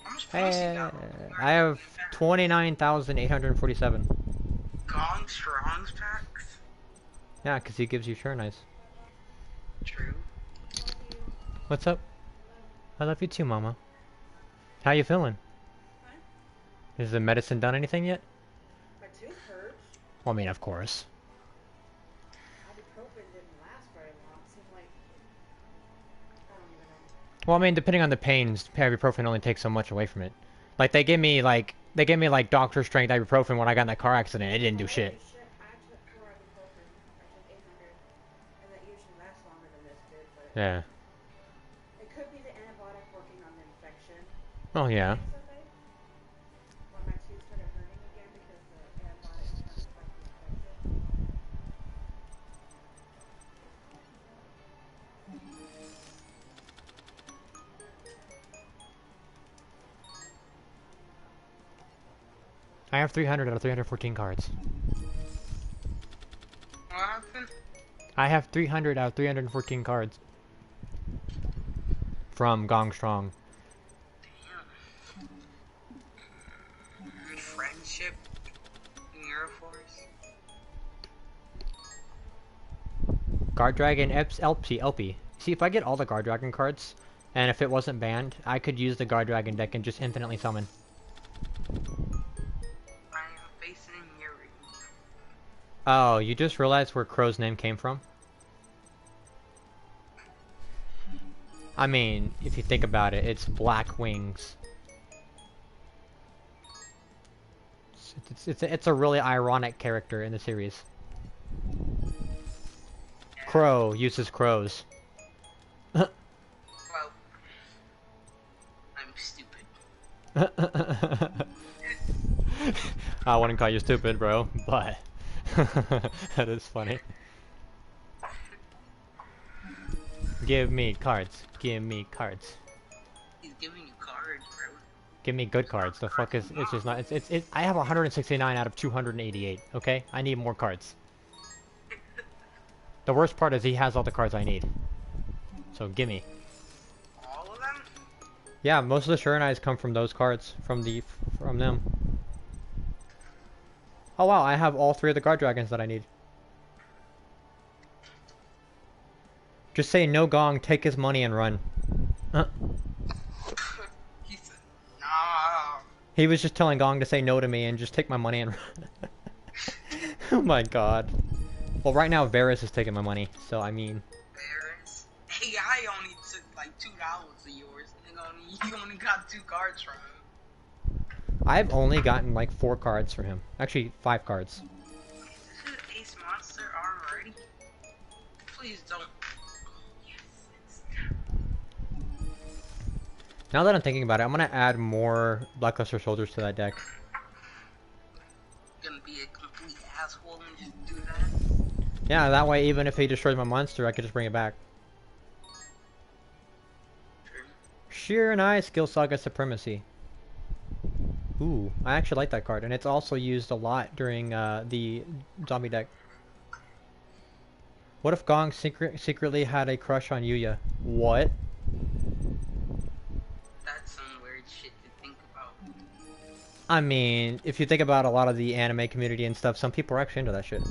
How much points you Hey, got? I have 29,847. Gong Strong's packs? Yeah, because he gives you sure nice. True. What's up? I love you too, Mama. How you feeling? Fine. Has the medicine done anything yet? My tooth hurts. Well, I mean, of course. Ibuprofen didn't last very long. It seemed like I don't even know. Well, I mean, depending on the pains, ibuprofen only takes so much away from it. Like they gave me like doctor strength ibuprofen when I got in that car accident. It didn't do shit. I took 4 ibuprofen. I took 800, and that usually lasts longer than this did. But Yeah. it could be the antibiotic working on the infection. Oh yeah. When my tooth started hurting again because the antibiotic was trying to fight the infection. I have 300 out of 314 cards. What happened? I have 300 out of 314 cards. From Gong Strong. Damn. Friendship in your force. Guard Dragon LP. See, if I get all the Guard Dragon cards, and if it wasn't banned, I could use the Guard Dragon deck and just infinitely summon. I am facing Yuri. Oh, you just realized where Crow's name came from? I mean, if you think about it, it's Black Wings. It's a really ironic character in the series. Crow uses crows. Well, I'm stupid. I wouldn't call you stupid, bro, but that is funny. Give me cards. Give me cards. He's giving you cards, bro. Give me good cards. The fuck is it's just not I have 169 out of 288, okay? I need more cards. The worst part is he has all the cards I need. So gimme. All of them? Yeah, most of the Shurenais come from those cards, from them. Oh wow, I have all 3 of the Guard Dragons that I need. Just say no Gong, take his money and run. He said, no. He was just telling Gong to say no to me and just take my money and run. Oh my god. Well, right now Varus is taking my money, so I mean... Varus? Hey, I only took like $2 of yours. You only got 2 cards from him. I've only gotten like 4 cards from him. Actually, 5 cards. This is Ace Monster already? Please don't. Yes, it's Now that I'm thinking about it, I'm gonna add more Blackluster Soldiers to that deck. gonna be a complete asshole and just do that. Yeah, that way even if he destroys my monster, I could just bring it back. True. Sheer and I Skill Saga Supremacy. Ooh, I actually like that card, and it's also used a lot during the zombie deck. What if Gong secretly had a crush on Yuya? What? That's some weird shit to think about. I mean, if you think about a lot of the anime community and stuff, some people are actually into that shit.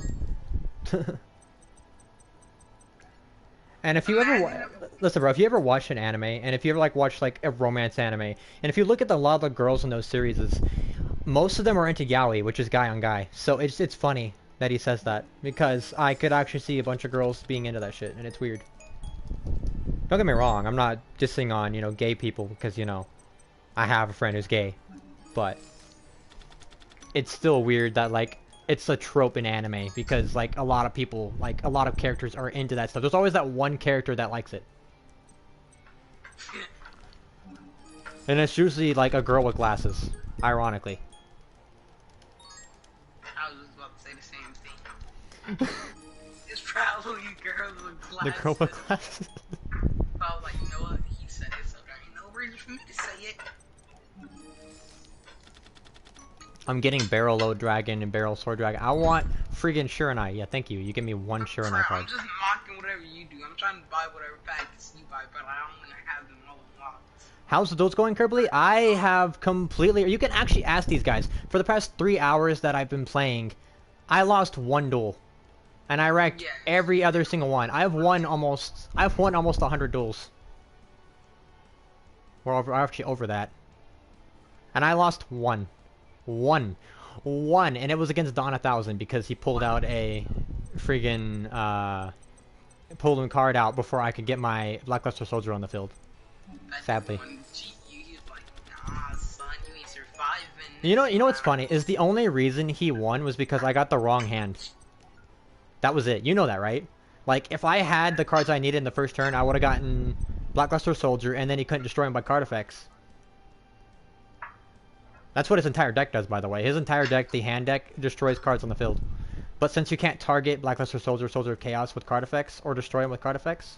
And if you ever listen, bro, if you ever watch an anime, and if you ever like watch like a romance anime, and if you look at a lot of the girls in those series, most of them are into yaoi, which is guy on guy. So it's funny that he says that, because I could actually see a bunch of girls being into that shit, and it's weird. Don't get me wrong, I'm not dissing on, you know, gay people, because, you know, I have a friend who's gay, but it's still weird that, like, it's a trope in anime, because, like, a lot of people, like, a lot of characters are into that stuff. There's always that one character that likes it. And it's usually, like, a girl with glasses, ironically. It's probably girls with glasses. The girl with glasses. I was like, you know what? He said it, so there ain't no reason for me to say it. I'm getting barrel load dragon and barrel sword dragon. I want friggin' Shiranai. Yeah, thank you. You give me one Shiranai card. I'm just mocking whatever you do. I'm trying to buy whatever packs you buy, but I don't want to have them all unlocked. How's those going, Kirby? I have completely... You can actually ask these guys. For the past 3 hours that I've been playing, I lost one duel. And I wrecked every other single one. I've won almost 100 duels. We're actually over that. And I lost one. One. And it was against Don 1000 because he pulled out a friggin' pulled a card out before I could get my Blackluster Soldier on the field. Sadly. You know what's funny is the only reason he won was because I got the wrong hand. That was it. You know that, right? Like, if I had the cards I needed in the first turn, I would have gotten Blackluster Soldier, and then he couldn't destroy him by card effects. That's what his entire deck does, by the way. His entire deck, the hand deck, destroys cards on the field. But since you can't target Blackluster Soldier, Soldier of Chaos with card effects, or destroy him with card effects,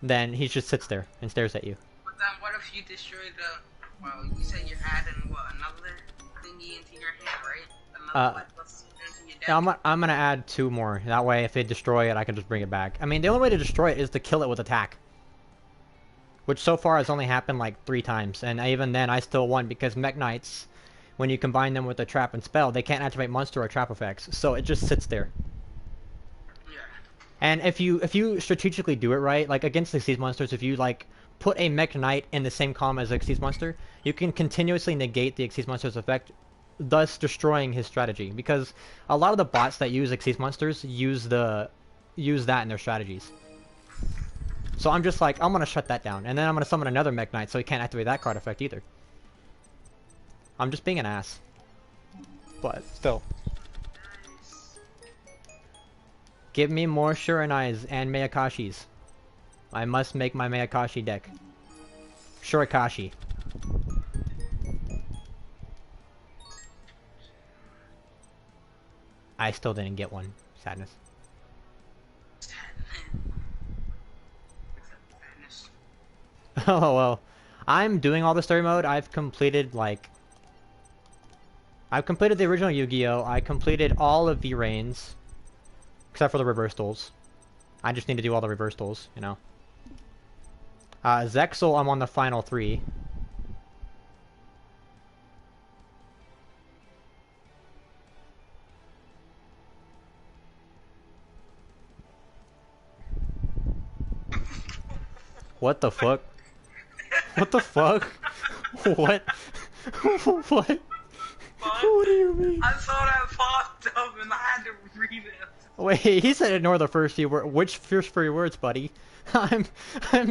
then he just sits there and stares at you. But then what if you destroy the... Well, you said you're adding, what, another thingy into your hand, right? Another into your deck? Yeah, I'm gonna add 2 more. That way, if they destroy it, I can just bring it back. I mean, the only way to destroy it is to kill it with attack. Which so far has only happened like 3 times. And even then, I still won because Mech Knights, when you combine them with a trap and spell, they can't activate monster or trap effects. So it just sits there. Yeah. And if you strategically do it right, like against the Xyz monsters, if you like put a Mech Knight in the same column as a Xyz monster, you can continuously negate the Xyz monster's effect, thus destroying his strategy. Because a lot of the bots that use Xyz monsters use that in their strategies. So I'm just like, I'm gonna shut that down, and then I'm gonna summon another Mech Knight so he can't activate that card effect either. I'm just being an ass. But still. Give me more Shiranais and Mayakashis. I must make my Mayakashi deck. Shurikashi. I still didn't get one. Sadness. Oh well. I'm doing all the story mode. I've completed the original Yu-Gi-Oh! I completed all of the reigns. Except for the reverse duels. I just need to do all the reverse duels, you know. Zexal, I'm on the final 3. What the fuck? What the fuck? What? What? What? What do you mean? I saw that popped up and I had to read it. Wait, he said ignore the first few words. Which first few words, buddy? I'm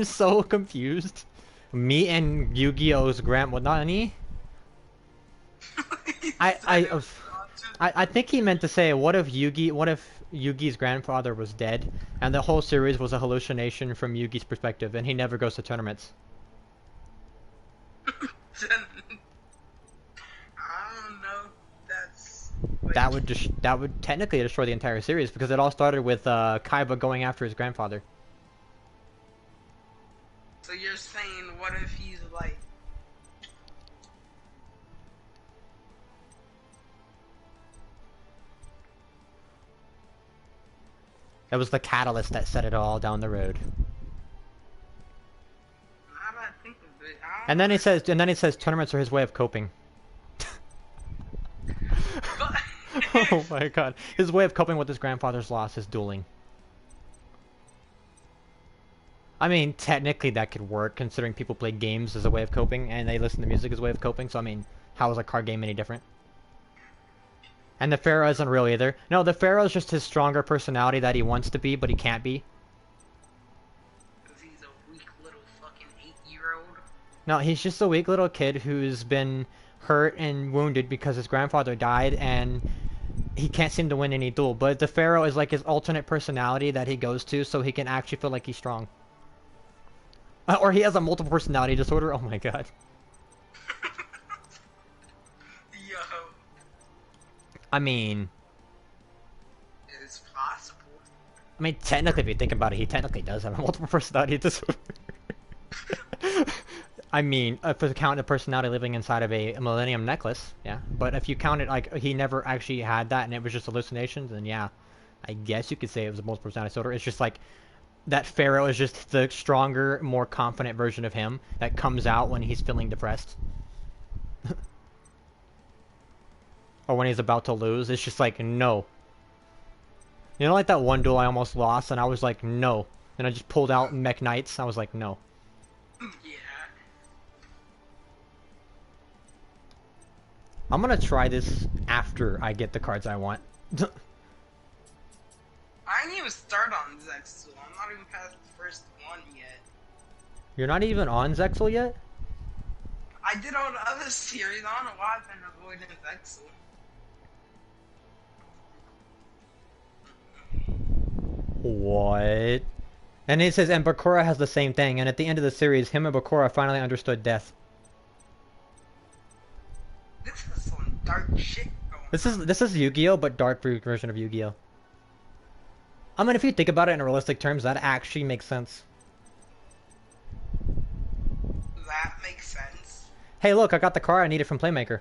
so confused. Me and Yu-Gi-Oh's what nani? I think he meant to say what if Yugi's grandfather was dead and the whole series was a hallucination from Yugi's perspective and he never goes to tournaments. I don't know. That's That would technically destroy the entire series because it all started with Kaiba going after his grandfather. So you're saying what if he's like... It was the catalyst that set it all down the road. Now that I think of it, And then he says tournaments are his way of coping. Oh my god. His way of coping with his grandfather's loss is dueling. I mean, technically that could work, considering people play games as a way of coping, and they listen to music as a way of coping, so I mean, how is a card game any different? And the Pharaoh isn't real either. No, the Pharaoh is just his stronger personality that he wants to be, but he can't be. Because he's a weak little fucking 8-year-old. No, he's just a weak little kid who's been hurt and wounded because his grandfather died, and he can't seem to win any duel. But the Pharaoh is like his alternate personality that he goes to, so he can actually feel like he's strong. Or he has a multiple personality disorder. Oh my god. Yo. I mean... It's I mean, technically, if you think about it, he technically does have a multiple personality disorder. I mean, if you count the personality living inside of a Millennium Necklace, yeah. But if you count it like he never actually had that and it was just hallucinations, then yeah, I guess you could say it was a multiple personality disorder. It's just like that Pharaoh is just the stronger, more confident version of him that comes out when he's feeling depressed. Or when he's about to lose. It's just like, no. You know, like that one duel I almost lost and I was like, no. And I just pulled out Mech Knights. I was like, no. Yeah. I'm gonna try this after I get the cards I want. I didn't even start on Zexu. I'm not even past the first one yet. You're not even on Zexal yet? I did all the other series. I don't know why I've been avoiding Zexu. What? And it says, and Bakura has the same thing, and at the end of the series, him and Bakura finally understood death. This is some dark shit going on. This is Yu-Gi-Oh, but dark version of Yu-Gi-Oh. I mean, if you think about it in realistic terms, that actually makes sense. That makes sense. Hey, look, I got the car I needed from Playmaker.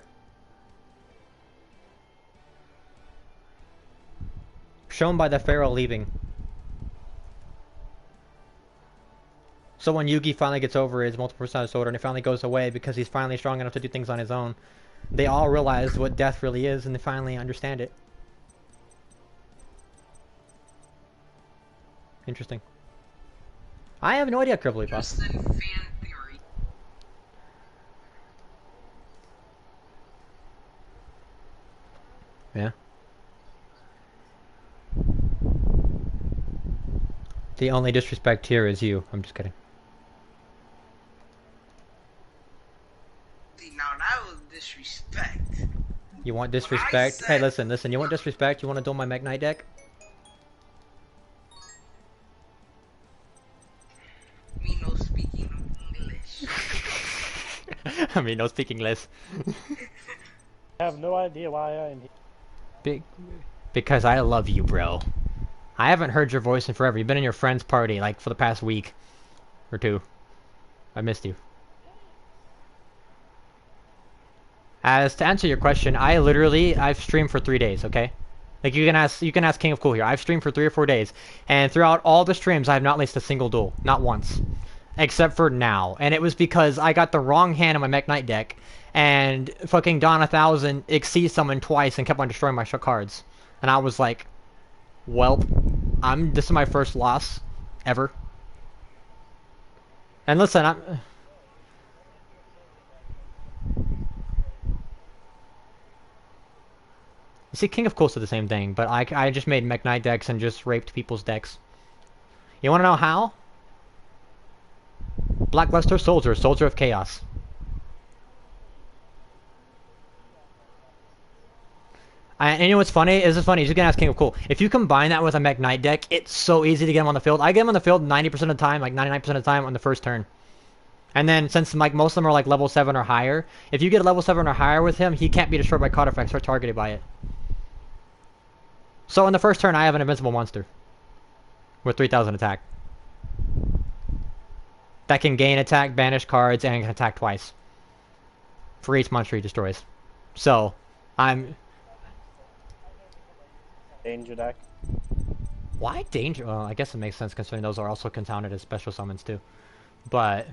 Shown by the Pharaoh leaving. So when Yugi finally gets over his multiple personality disorder and it finally goes away because he's finally strong enough to do things on his own, they all realize what death really is and they finally understand it. Interesting. I have no idea, Cribbly Puff. Just in fan theory. Yeah. The only disrespect here is you. I'm just kidding. See, now that was disrespect. You want disrespect? Hey, listen. You want disrespect? You want to duel my Mech Knight deck? Me no speaking English. I mean, no speaking less. I have no idea why I'm here. Because I love you, bro. I haven't heard your voice in forever. You've been in your friend's party, like, for the past week. Or two. I missed you. As to answer your question, I've streamed for 3 days, okay? Like, you can ask King of Cool here. I've streamed for 3 or 4 days. And throughout all the streams, I have not laced a single duel. Not once. Except for now. And it was because I got the wrong hand in my Mech Knight deck. And fucking Dawn 1000 Exceed summoned twice and kept on destroying my cards. And I was like, well, this is my first loss ever. And listen, you see, King of Course did the same thing, but I just made Mech Knight decks and just raped people's decks. You wanna know how? Blackluster Soldier, Soldier of Chaos. And you know what's funny? Is you can ask King of Cool. If you combine that with a Mech Knight deck, it's so easy to get him on the field. I get him on the field 90% of the time, like 99% of the time on the first turn. And then since like most of them are like level 7 or higher, if you get a level 7 or higher with him, he can't be destroyed by card effects or targeted by it. So in the first turn, I have an invincible monster with 3000 attack that can gain attack, banish cards, and can attack twice for each monster he destroys. So I'm. Danger deck. Why danger? Well, I guess it makes sense considering those are also counted as special summons too. But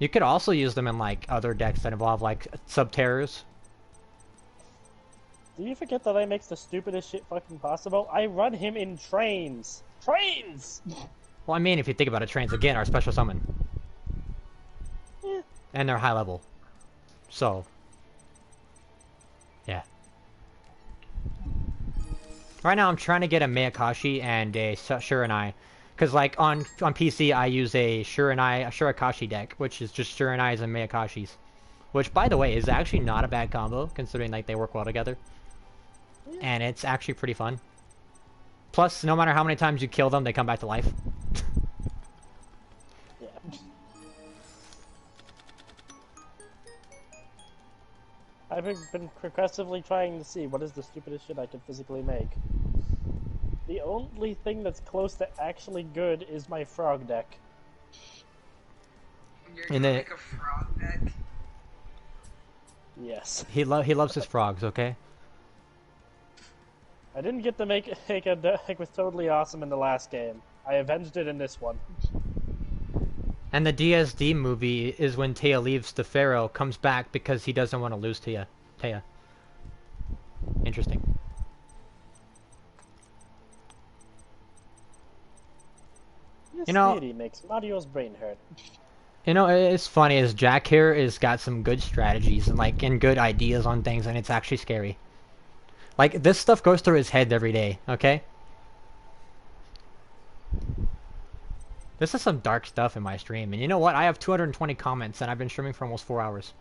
you could also use them in like other decks that involve like sub-terrors. Do you forget that I makes the stupidest shit fucking possible? I run him in trains! Trains! Well, I mean, if you think about it, trains again are a special summon. Yeah. And they're high level. So. Yeah. Right now I'm trying to get a Mayakashi and a Shiranai. Because like on PC I use a Shurakashi deck, which is just Shiranais and Mayakashis. Which by the way is actually not a bad combo, considering like they work well together. And it's actually pretty fun. Plus, no matter how many times you kill them, they come back to life. Yeah. I've been progressively trying to see what is the stupidest shit I can physically make. The only thing that's close to actually good is my frog deck. You're And gonna then make a frog deck? Yes. he loves his frogs. Okay. I didn't get to make a deck with Totally Awesome in the last game. I avenged it in this one. And the DSD movie is when Taya leaves the Pharaoh, comes back because he doesn't want to lose to Taya. Interesting. This You know- deity makes Mario's brain hurt. You know, it's funny is Jack here has got some good strategies and good ideas on things, and it's actually scary. Like this stuff goes through his head every day. Okay. This is some dark stuff in my stream, and you know what? I have 220 comments, and I've been streaming for almost 4 hours.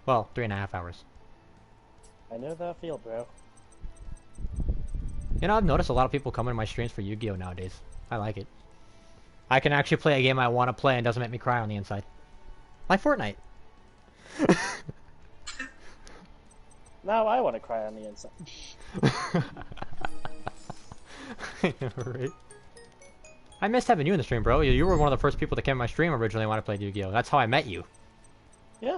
Well, 3.5 hours. I know that feel, bro. You know, I've noticed a lot of people come in my streams for Yu-Gi-Oh nowadays. I like it. I can actually play a game I want to play and doesn't make me cry on the inside. Like Fortnite. Now I want to cry on the inside. I know, right? I missed having you in the stream, bro. You were one of the first people that came to my stream originally when I played Yu-Gi-Oh! That's how I met you. Yeah.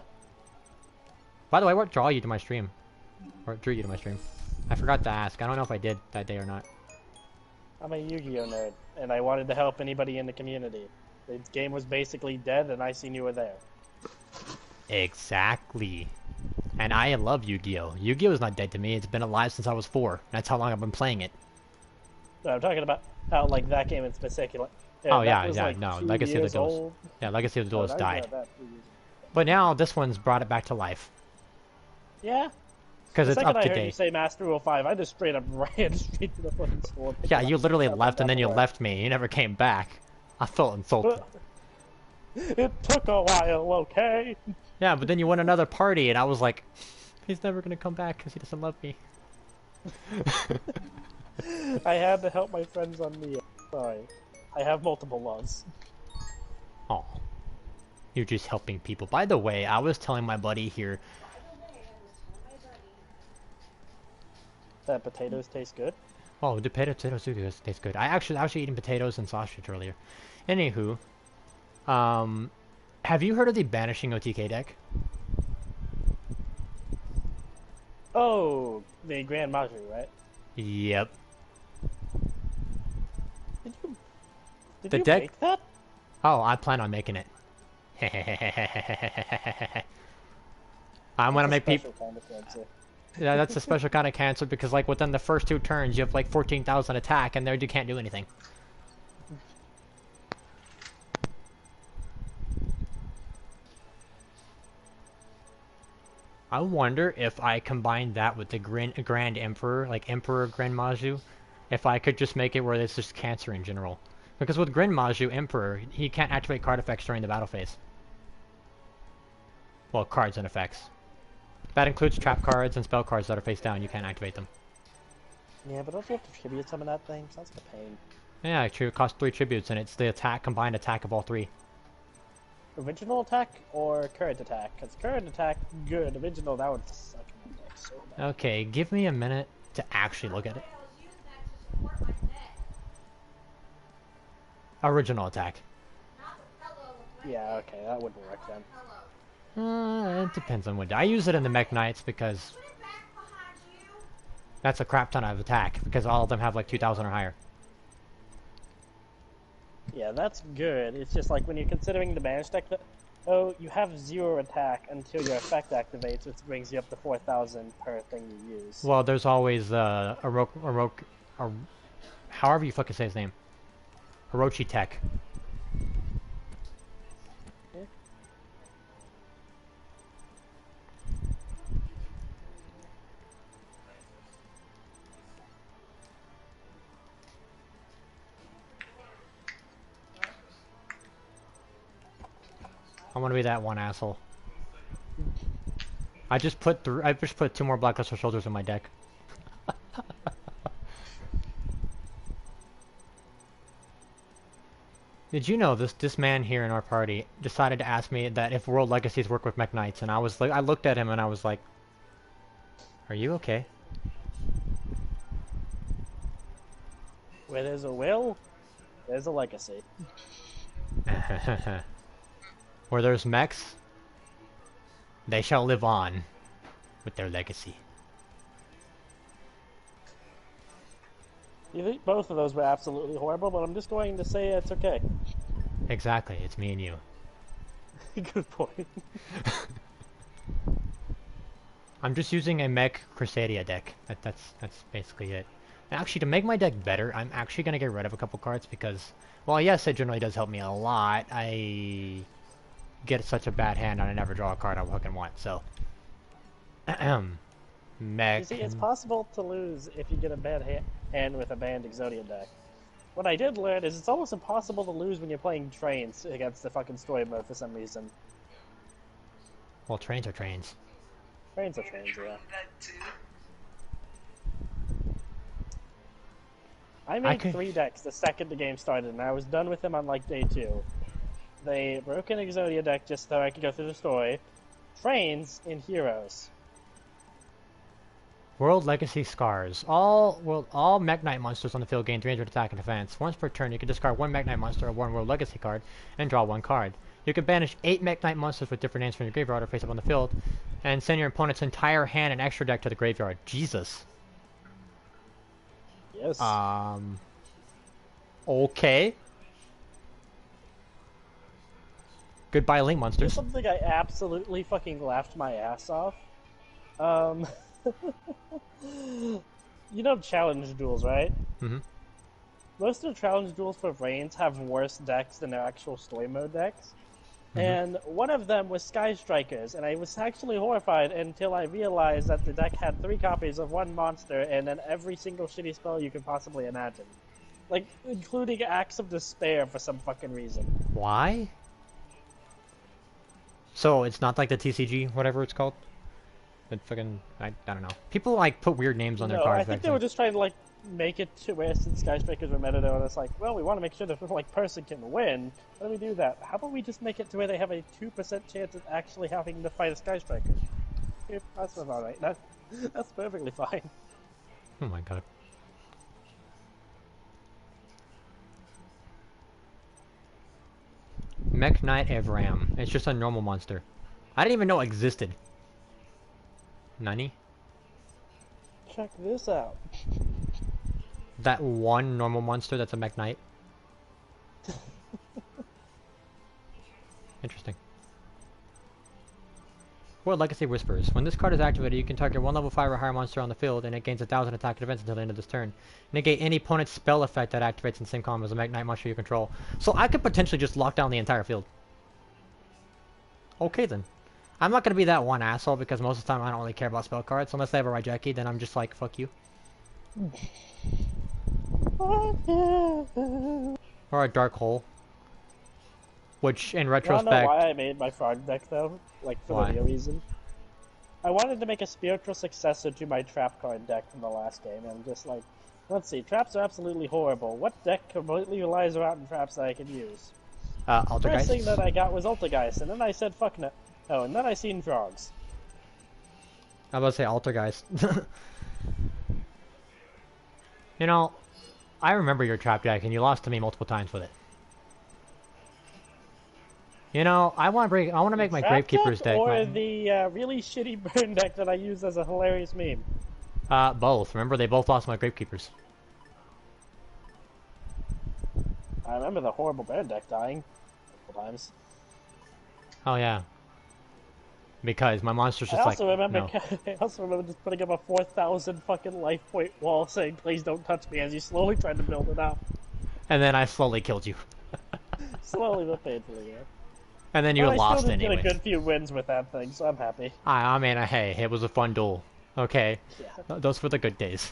By the way, what drew you to my stream? Or drew you to my stream? I forgot to ask. I don't know if I did that day or not. I'm a Yu-Gi-Oh nerd, and I wanted to help anybody in the community. The game was basically dead, and I seen you were there. Exactly. And I love Yu-Gi-Oh! Yu-Gi-Oh! Is not dead to me. It's been alive since I was 4. That's how long I've been playing it. No, I'm talking about how, like, that game in particular. Oh, that yeah, was, yeah, like, no, 2 Legacy of the years Duels. old. Yeah, Legacy of the Duels Oh, died. that 2 years. But now this one's brought it back to life. Yeah. Because The it's second up I to heard you date. say Master Rule 5, I just straight up ran straight to the fucking store. Yeah, you literally left and then you left. left me. You never came back. I felt insulted. It took a while, okay? Yeah, but then you won another party and I was like, he's never gonna come back because he doesn't love me. I had to help my friends on me. Sorry. I have multiple loves. Oh, you're just helping people. By the way, I was telling my buddy here. That potatoes taste good? Oh, the potatoes do taste good. I was eating potatoes and sausage earlier. Anywho, have you heard of the Banishing OTK deck? Oh, the Grand Maju, right? Yep. Did The you deck- make that? Oh, I plan on making it. I'm gonna make people. Special kind of fancy. Yeah, that's a special kind of cancer because, like, within the first 2 turns, you have like 14,000 attack, and there you can't do anything. I wonder if I combine that with the Grand Emperor, like Emperor Grand Maju, if I could just make it where it's just cancer in general. Because with Grand Maju Emperor, he can't activate card effects during the battle phase. Well, cards and effects. That includes trap cards and spell cards that are face down. You can't activate them. Yeah, but don't you have to tribute some of that thing? Sounds like a pain. Yeah, it costs 3 tributes, and it's the combined attack of all 3. Original attack or current attack? Because current attack, good. Original, that would suck my dick so bad. Okay, give me a minute to actually look at it. Original attack. Yeah, okay, that wouldn't work then. It depends on what. I use it in the Mech Knights because that's a crap ton of attack because all of them have like 2,000 or higher. Yeah, that's good. It's just like when you're considering the banish deck, oh, you have 0 attack until your effect activates, which brings you up to 4,000 per thing you use. Well, there's always however you fucking say his name. Orochi Tech. I want to be that one asshole. I just put 2 more Blackluster Soldiers in my deck. Did you know this man here in our party decided to ask me that if World Legacies work with Mech Knights, and I was like, I looked at him and I was like, "Are you okay?" Where there's a will, there's a legacy. Where there's mechs, they shall live on with their legacy. You think both of those were absolutely horrible, but I'm just going to say it's okay. Exactly, it's me and you. Good point. I'm just using a mech Crusadia deck. That's basically it. And actually, to make my deck better, I'm actually gonna get rid of a couple cards because, well, yes, it generally does help me a lot. I get such a bad hand and I never draw a card I fucking want. So, mech. You see, it's possible to lose if you get a bad hand with a banned Exodia deck. What I did learn is it's almost impossible to lose when you're playing trains against the fucking story mode for some reason. Well, trains are trains. Trains are trains, yeah. I made 3 decks the second the game started, and I was done with them on like day 2. They broke an Exodia deck just so I could go through the story, trains, and heroes. World Legacy Scars. All Mech Knight monsters on the field gain 300 attack and defense. Once per turn, you can discard 1 Mech Knight monster or 1 World Legacy card and draw 1 card. You can banish 8 Mech Knight monsters with different names from your graveyard or face up on the field, and send your opponent's entire hand and extra deck to the graveyard. Jesus. Yes. Okay. Goodbye, Link Here's monsters. something I absolutely fucking laughed my ass off. You know challenge duels, right? Mm-hmm. Most of the challenge duels for Reigns have worse decks than their actual story mode decks. Mm-hmm. And one of them was Sky Strikers, and I was actually horrified until I realized that the deck had 3 copies of 1 monster and then every single shitty spell you could possibly imagine. Like, including Acts of Despair for some fucking reason. Why? So, it's not like the TCG, whatever it's called? But fucking, I don't know. People, like, put weird names on their cards. I think they were just trying to, like, make it to where since Skyscrapers were meta, and it's like, well, we want to make sure that like person can win. How do we do that? How about we just make it to where they have a 2% chance of actually having to fight a Skyscraper? Yeah, that's about right. That's perfectly fine. Oh my god. Mech Knight Evram. It's just a normal monster. I didn't even know it existed. Nani? Check this out. That one normal monster that's a Mech Knight? Interesting. World Legacy Whispers. When this card is activated, you can target 1 level 5 or higher monster on the field, and it gains 1000 attack and defense until the end of this turn. Negate any opponent's spell effect that activates in the same column as a Mech Knight monster you control. So I could potentially just lock down the entire field. Okay then. I'm not gonna be that one asshole because most of the time I don't really care about spell cards. Unless they have a Raijeki, then I'm just like, fuck you. Or a Dark Hole. Which, in retrospect... You wanna know why I made my frog deck, though? Like, for Why? the real reason? I wanted to make a spiritual successor to my trap card deck from the last game, and I'm just like, let's see, traps are absolutely horrible. What deck completely relies around traps that I can use? First thing that I got was Ultrageist, and then I said, fuck no. Oh, and then I seen frogs. I was about to say Altergeist. You know, I remember your trap deck, and you lost to me multiple times with it. You know, I want to make my Gravekeeper's deck. Or the really shitty burn deck that I use as a hilarious meme. Both. Remember, they both lost my Gravekeepers. I remember the horrible burn deck dying a couple times. Oh yeah. Because my monster's just I like, also remember, no. I also remember just putting up a 4,000 fucking life point wall saying, please don't touch me, as you slowly tried to build it up. And then I slowly killed you. Slowly but painfully, yeah. And then you Well, lost I still did anyway. get a good few wins with that thing, so I'm happy. I mean, hey, it was a fun duel. Okay. Yeah. Those were the good days.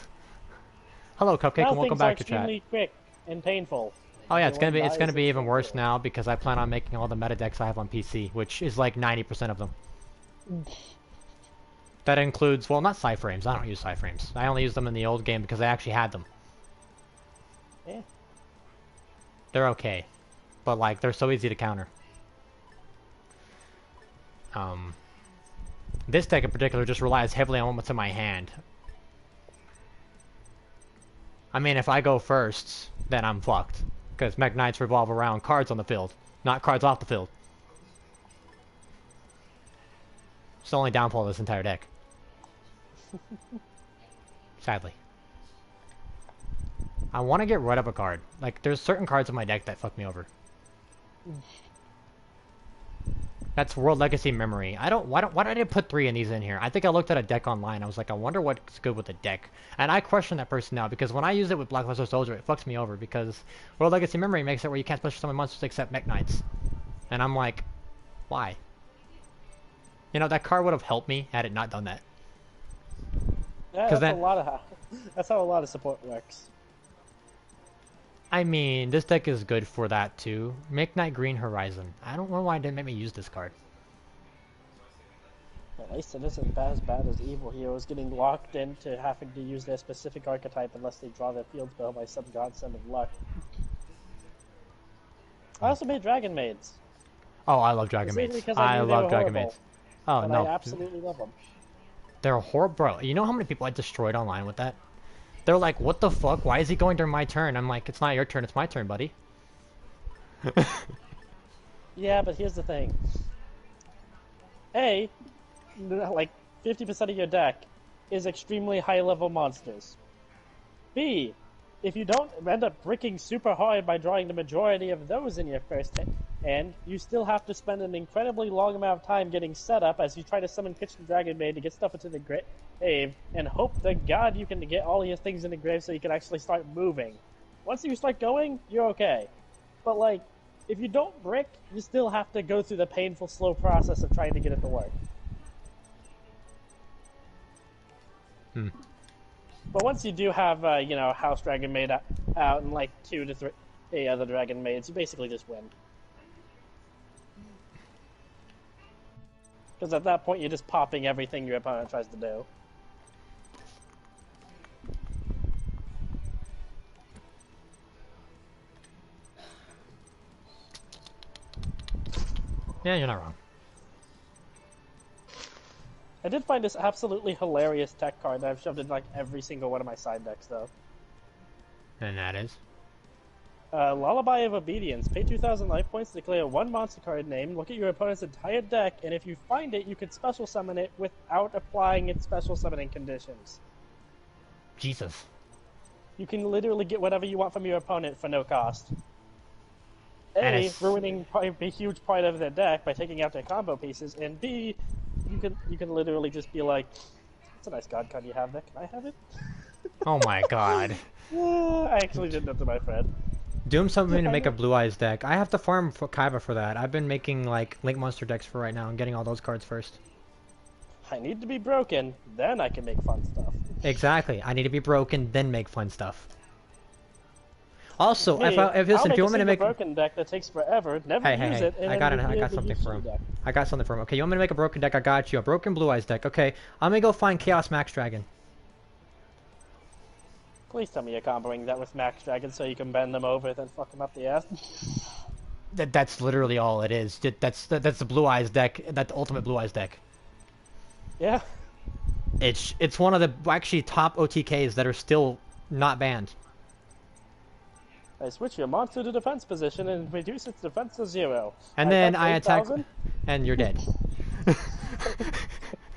Hello, Cupcake, Now and welcome things are back to chat. extremely quick and painful. Oh yeah, it's gonna Everyone be dies even and worse shit. now because I plan on making all the meta decks I have on PC, which is like 90% of them. That includes, well, not Cyframes. I don't use Cyframes. I only use them in the old game because I actually had them. Yeah. They're okay, but like they're so easy to counter. This deck in particular just relies heavily on what's in my hand. I mean, if I go first, then I'm fucked. Because Mech Knights revolve around cards on the field, not cards off the field. It's the only downfall of this entire deck. Sadly. I want to get rid of a card. Like, there's certain cards in my deck that fuck me over. That's World Legacy Memory. Why did I put 3 of these in here? I think I looked at a deck online. I was like, I wonder what's good with the deck. And I question that person now, because when I use it with Blackluster Soldier, it fucks me over, because World Legacy Memory makes it where you can't special summon monsters except Mech Knights. And I'm like, why? You know, that card would have helped me had it not done that. Yeah, that's how a lot of support works. I mean, this deck is good for that too. Mech Knight Green Horizon. I don't know why it didn't make me use this card. At least it isn't as bad as evil heroes getting locked into having to use their specific archetype unless they draw their field spell by some godsend of luck. I also made Dragon Maids. Oh, I love Dragon Maids. I love Dragon Maids. Oh, but no. I absolutely love them. They're horrible. Bro, you know how many people I destroyed online with that? They're like, what the fuck? Why is he going during my turn? I'm like, it's not your turn, it's my turn, buddy. Yeah, but here's the thing. A, like 50% of your deck is extremely high level monsters. B, if you don't end up bricking super hard by drawing the majority of those in your first hand, you still have to spend an incredibly long amount of time getting set up as you try to summon Kitchen Dragon Maid to get stuff into the grave, and hope to God you can get all your things in the grave so you can actually start moving. Once you start going, you're okay. But like, if you don't brick, you still have to go through the painful, slow process of trying to get it to work. But once you do have, you know, House Dragon Maid out and like 2 to 3 other Dragon Maids, you basically just win. Because at that point, you're just popping everything your opponent tries to do. Yeah, you're not wrong. I did find this absolutely hilarious tech card that I've shoved in like every single one of my side decks, though. And that is? Lullaby of Obedience. Pay 2,000 life points to declare one monster card name, look at your opponent's entire deck, and if you find it, you can special summon it without applying its special summoning conditions. Jesus. You can literally get whatever you want from your opponent for no cost. And A, ruining a huge part of their deck by taking out their combo pieces, and B, you can literally just be like, "It's a nice god card you have there. Can I have it?" Oh my god. I actually did that to my friend. Doom something to make a Blue Eyes deck. I have to farm for Kaiba for that. I've been making like Link Monster decks for right now and getting all those cards first. I need to be broken, then I can make fun stuff. Exactly. I need to be broken, then make fun stuff. Also, Hey, if listen, if you want me to make a broken deck that takes forever, never use it, and I got something for him. Deck. I got something for him. Okay, you want me to make a broken deck? I got you. A broken Blue Eyes deck. Okay, I'm gonna go find Chaos Max Dragon. Please tell me you're comboing that with Max Dragon so you can bend them over, then fuck them up the ass. That's literally all it is. That's the Blue Eyes deck. That's the ultimate Blue Eyes deck. Yeah. It's one of the actually top OTKs that are still not banned. I switch your monster to defense position and reduce its defense to 0. And then I attack, and you're dead.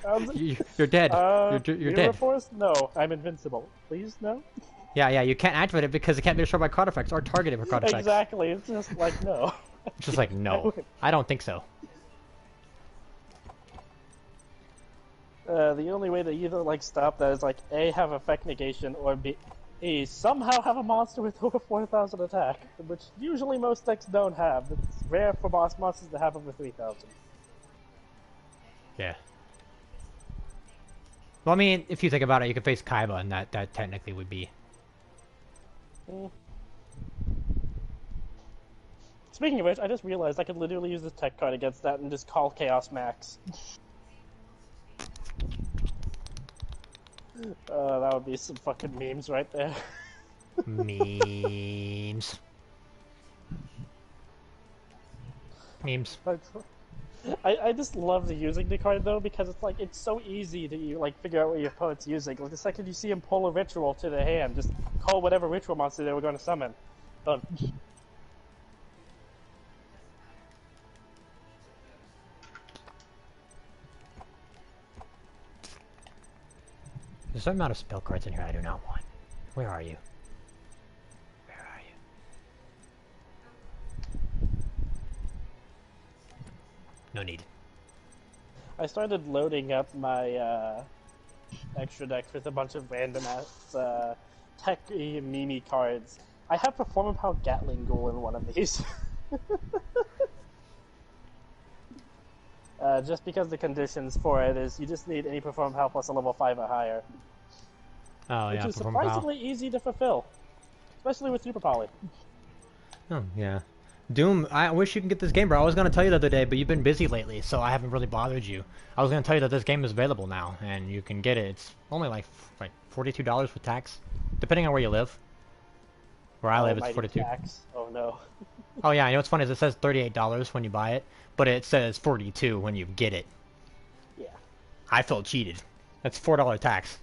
You're dead. You're dead. Force? No, I'm invincible. Please, no? Yeah, you can't activate it because it can't be destroyed by card effects or targeted for card effects. Exactly, it's just like, no. It's just like, no. I don't think so. The only way to either, like, stop that is, like, A, have effect negation, or B, somehow have a monster with over 4,000 attack, which usually most decks don't have. It's rare for boss monsters to have them with 3,000. Yeah. Well, I mean, if you think about it, you could face Kaiba, and that technically would be... Speaking of which, I just realized I could literally use this tech card against that and just call Chaos Max. That would be some fucking memes right there. Memes. Memes. I just love using the card though because it's it's so easy to like figure out what your opponent's using. Like the second you see him pull a ritual to the hand, just call whatever ritual monster they were going to summon. But There's a certain amount of spell cards in here I do not want. Where are you? Where are you? No need. I started loading up my extra decks with a bunch of random ass tech-y meme cards. I have Performance Power Gatling Ghoul in one of these. Just because the conditions for it is you just need any Performance Power plus a level 5 or higher. Oh, Which yeah, is Performance Power. surprisingly easy to fulfill. Especially with Super Poly. Oh, yeah. Doom, I wish you could get this game, bro. I was going to tell you the other day, but you've been busy lately, so I haven't really bothered you. I was going to tell you that this game is available now, and you can get it. It's only like $42 with tax, depending on where you live. Where I live, it's $42. Tax. Oh, no. Oh, yeah, you know what's funny is it says $38 when you buy it, but it says $42 when you get it. Yeah. I felt cheated. That's $4 tax.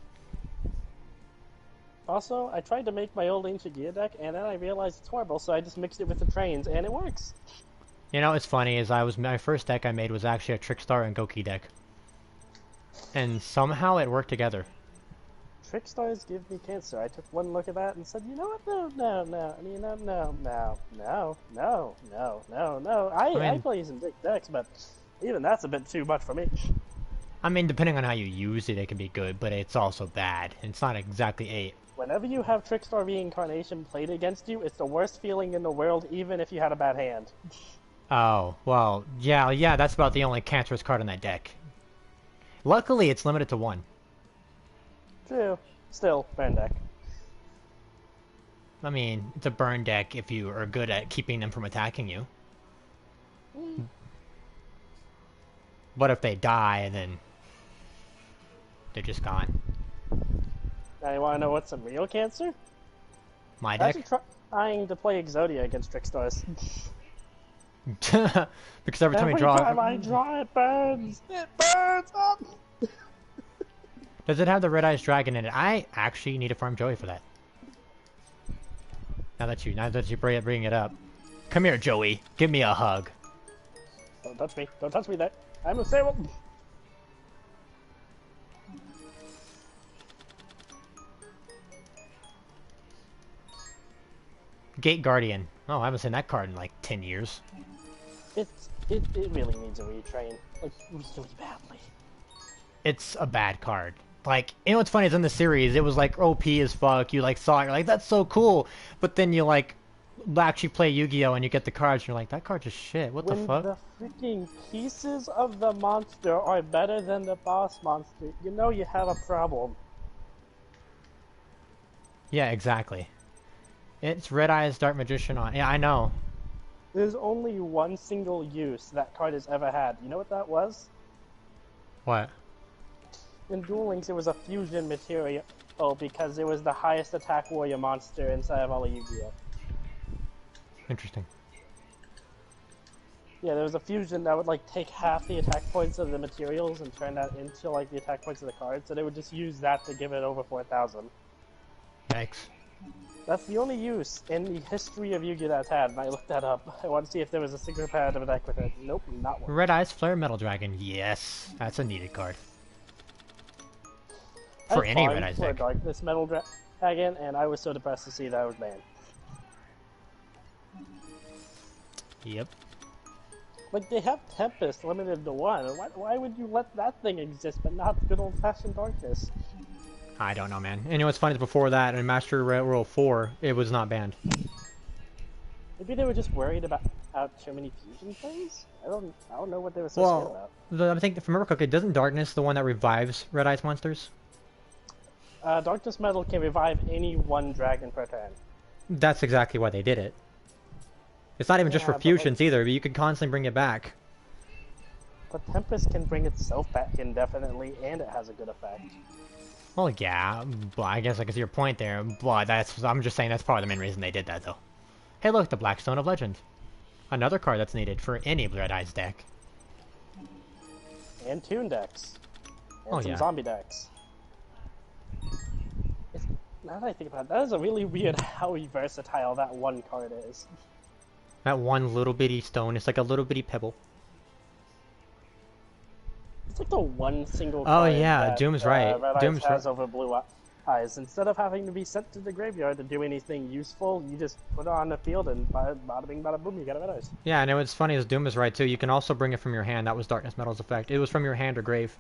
Also, I tried to make my old Ancient Gear deck, and then I realized it's horrible, so I just mixed it with the trains, and it works. You know what's funny is my first deck I made was actually a Trickstar and Goki deck. And somehow it worked together. Trickstars give me cancer. I took one look at that and said, you know what? No. I mean, no. I play some big decks, but even that's a bit too much for me. I mean, depending on how you use it, it can be good, but it's also bad. It's not exactly a... Whenever you have Trickstar Reincarnation played against you, it's the worst feeling in the world, even if you had a bad hand. Oh, well, yeah, that's about the only cancerous card in that deck. Luckily, it's limited to 1. True. Still, burn deck. I mean, it's a burn deck if you are good at keeping them from attacking you. But if they die, then they're just gone. Now you want to know what's some real cancer? My I'm deck? actually trying to play Exodia against Trickstars. Because every time you draw... Every time I draw, it burns! It burns up! Does it have the Red Eyes Dragon in it? I actually need to farm Joey for that. Now that you bring it up. Come here, Joey. Give me a hug. Don't touch me. Don't touch me there. I'm a sable. Gate Guardian. Oh, I haven't seen that card in like 10 years. It really needs a retrain. Like, really badly. It's a bad card. Like, you know what's funny is in the series, it was like OP as fuck. You like saw it, you're like, that's so cool. But then you like actually play Yu-Gi-Oh! And you get the cards, and you're like, that card's just shit. What the fuck? When the freaking pieces of the monster are better than the boss monster, you know you have a problem. Yeah, exactly. It's Red Eyes Dark Magician on. Yeah, I know. There's only one single use that card has ever had. You know what that was? What? In Duel Links, it was a fusion material because it was the highest attack warrior monster inside of all of Yu-Gi-Oh! Interesting. Yeah, there was a fusion that would like take half the attack points of the materials and turn that into like the attack points of the cards, so they would just use that to give it over 4,000. Yikes. That's the only use in the history of Yu-Gi-Oh! That's had, and I looked that up. I wanted to see if there was a single competitive deck with it. Nope, not one. Red Eyes Flare Metal Dragon. Yes, that's a needed card. For any Red Eyes deck. Darkness Metal Dragon, and I was so depressed to see that I was banned. Yep. Like, they have Tempest limited to 1. Why would you let that thing exist, but not good old-fashioned Darkness? I don't know, man. And you know what's funny is before that, in Master Rule 4, it was not banned. Maybe they were just worried about too many fusion things? I don't know what they were so scared about. I think, if I remember correctly, doesn't Darkness the one that revives Red Eyes monsters? Darkness Metal can revive any one dragon per turn. That's exactly why they did it. It's not even just for fusions either, but you could constantly bring it back. But Tempest can bring itself back indefinitely, and it has a good effect. Well, yeah, but I guess I can see your point there, but I'm just saying that's probably the main reason they did that, though. Hey look, the Blackstone of Legend. Another card that's needed for any Red Eyes deck. And Toon decks. And Oh, some yeah. zombie decks. Now that I think about it, that is a really weird how versatile that one card is. That one little bitty stone, it's like a little bitty pebble. It's like the one single Oh card yeah, that, Doom's right. Red Doom's Eyes has right. over Blue Eyes. Instead of having to be sent to the graveyard to do anything useful, you just put it on the field and bada bing bada boom, you got a Red Eyes. Yeah, and what's funny is Doom is right too. You can also bring it from your hand. That was Darkness Metal's effect. It was from your hand or grave.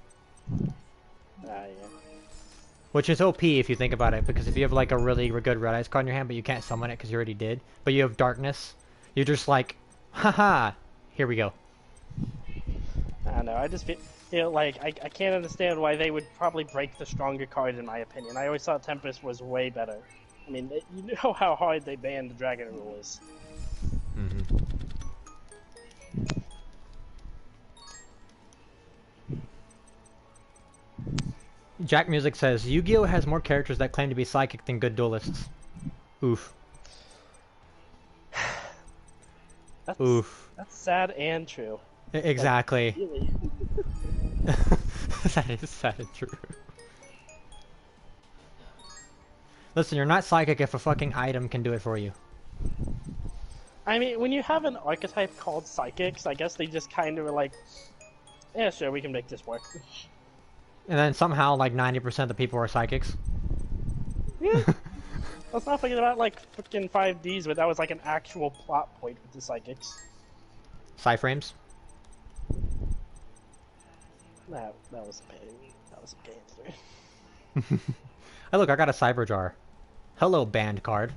Yeah. Which is OP if you think about it, because if you have like a really good Red Eyes card in your hand, but you can't summon it because you already did, but you have Darkness, you're just like, haha, here we go. I don't know, I just feel like I can't understand why they would probably break the stronger card in my opinion. I always thought Tempest was way better. I mean, you know how hard they banned the Dragon Rulers. Mm-hmm. Jack Music says, Yu-Gi-Oh! Has more characters that claim to be psychic than good duelists. Oof. Oof. That's sad and true. Exactly. Like, really. That is sad and true. Listen, you're not psychic if a fucking item can do it for you. I mean, when you have an archetype called Psychics, I guess they just kind of were like, yeah, sure, we can make this work. And then somehow, like, 90% of the people are psychics. Yeah. Let's not forget about, like, fucking 5Ds, but that was, like, an actual plot point with the Psychics. Psyframes? That was a pain. That was a pain. Hey, look, I got a Cyber Jar. Hello, band card.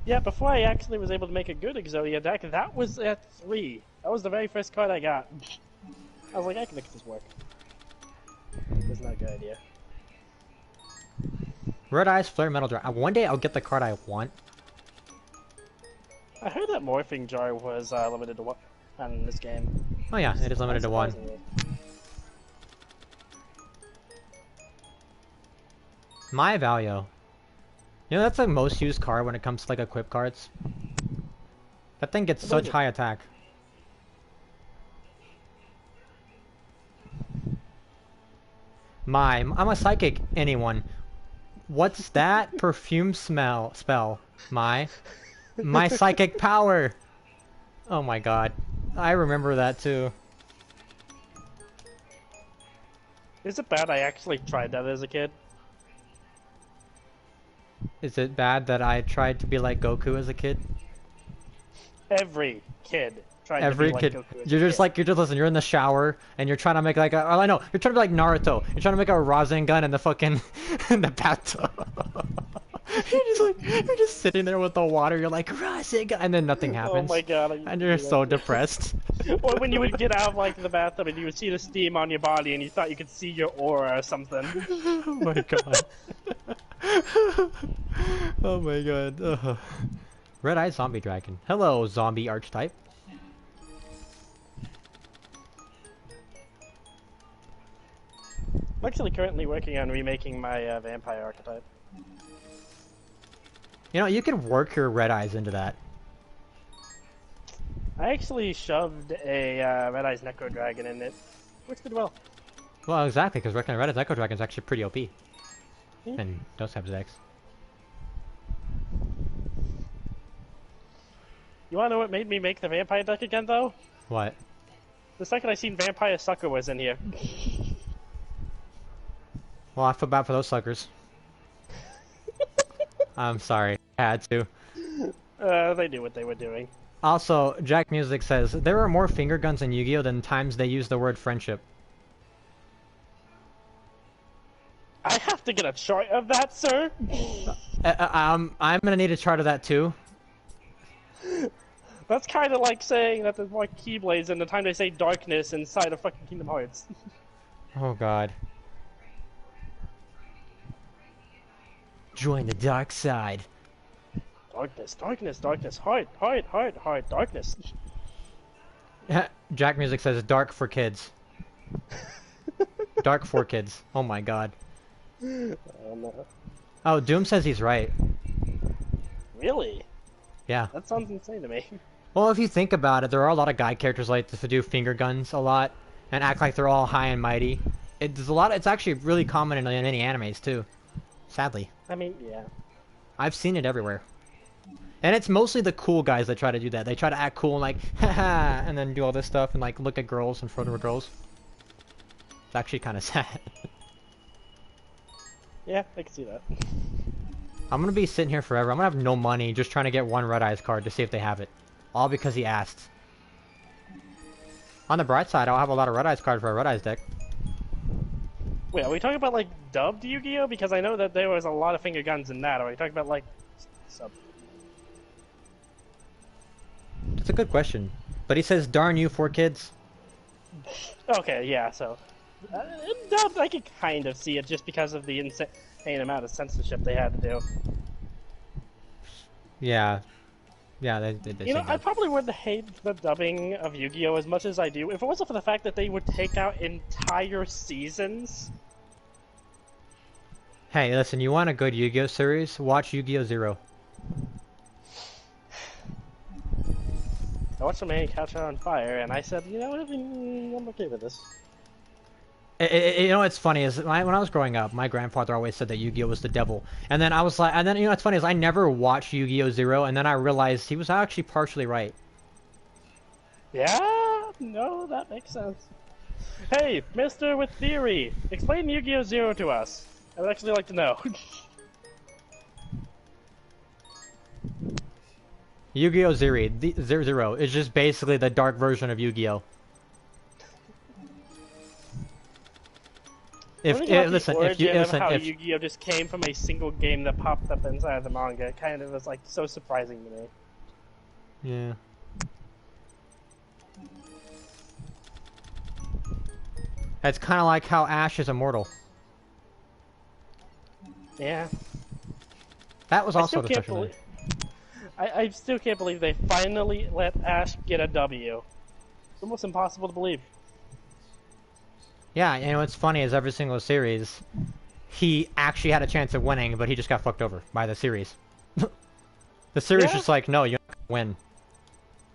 Yeah, before I actually was able to make a good Exodia deck, that was at 3. That was the very first card I got. I was like, I can make this work. That's not a good idea. Red Eyes, Flare, Metal Jar. One day I'll get the card I want. I heard that Morphing Jar was limited to 1 in this game. Oh yeah, it is limited to 1. Surprisingly. My Valio. You know, that's the most used card when it comes to, like, equip cards. That thing gets such high attack. I'm a psychic, anyone. What's that? Perfume spell. My psychic power! Oh my god. I remember that too. Is it bad I actually tried that as a kid? Is it bad that I tried to be like Goku as a kid? Every kid tried Every to be kid. like Goku as You're a just kid. like, you're in the shower, and you're trying to make like a, oh, I know, you're trying to be like Naruto. You're trying to make a Rasengan in the fucking, in the bathtub. You're just sitting there with the water, you're like, Rasengan, and then nothing happens. Oh my god. And you're so depressed. Or when you would get out of like the bathtub and you would see the steam on your body and you thought you could see your aura or something. Oh my god. Oh my god. Ugh. Red Eye Zombie Dragon. Hello, zombie archetype. I'm actually currently working on remaking my vampire archetype. You know, you could work your Red Eyes into that. I actually shoved a Red Eyes Necro Dragon in it. Works pretty well. Well, exactly, because Red Eyes Echo Dragon is actually pretty OP. And does have Zex. You wanna know what made me make the vampire deck again, though? What? The second I seen Vampire Sucker was in here. Well, I feel bad for those suckers. I'm sorry. I had to. They knew what they were doing. Also, Jack Music says, there are more finger guns in Yu-Gi-Oh! Than times they use the word friendship. I have to get a chart of that, sir! I'm gonna need a chart of that too. That's kind of like saying that there's more Keyblades than the time they say darkness inside of fucking Kingdom Hearts. Oh god. Join the dark side. Darkness, darkness, darkness, heart, heart, heart, heart, darkness. Jack Music says dark for kids. Dark for kids. Oh my god. Oh no. Oh, Doom says he's right. Really? Yeah. That sounds insane to me. Well, if you think about it, there are a lot of guy characters like to do finger guns a lot and act like they're all high and mighty. It's a lot. It's actually really common in many animes too. Sadly. I mean, yeah. I've seen it everywhere. And it's mostly the cool guys that try to do that. They try to act cool and like, haha, and then do all this stuff and like look at girls in front of girls. It's actually kind of sad. Yeah, I can see that. I'm gonna be sitting here forever. I'm gonna have no money just trying to get one Red Eyes card to see if they have it. All because he asked. On the bright side, I'll have a lot of Red Eyes cards for a Red Eyes deck. Wait, are we talking about like dubbed Yu-Gi-Oh? Because I know that there was a lot of finger guns in that. Are we talking about like sub? That's a good question. But he says, darn you, 4Kids. Okay, yeah. So dubbed, I could kind of see it just because of the insane amount of censorship they had to do. Yeah. Yeah, they You know, say I that. probably wouldn't hate the dubbing of Yu-Gi-Oh as much as I do if it wasn't for the fact that they would take out entire seasons. Hey, listen, you want a good Yu-Gi-Oh series? Watch Yu-Gi-Oh! Zero. I watched a man catch on fire, and I said, you know what, I'm okay with this. You know what's funny is when I was growing up, my grandfather always said that Yu-Gi-Oh was the devil, and then I was like, and then you know what's funny is I never watched Yu-Gi-Oh! Zero, and then I realized he was actually partially right. Yeah, no, that makes sense. Hey, Mister with theory, explain Yu-Gi-Oh! Zero to us. I would actually like to know. Yu-Gi-Oh! Zero is just basically the dark version of Yu-Gi-Oh! Listen, if you listen, how if Yu-Gi-Oh! Just came from a single game that popped up inside the manga, it kind of was like so surprising to me. yeah. It's kind of like how Ash is immortal. Yeah. That was I also still the can't special. believe. I still can't believe they finally let Ash get a W. It's almost impossible to believe. Yeah, and what's funny is every single series, he actually had a chance of winning, but he just got fucked over by the series. The series Yeah. just like, no, you're not gonna win.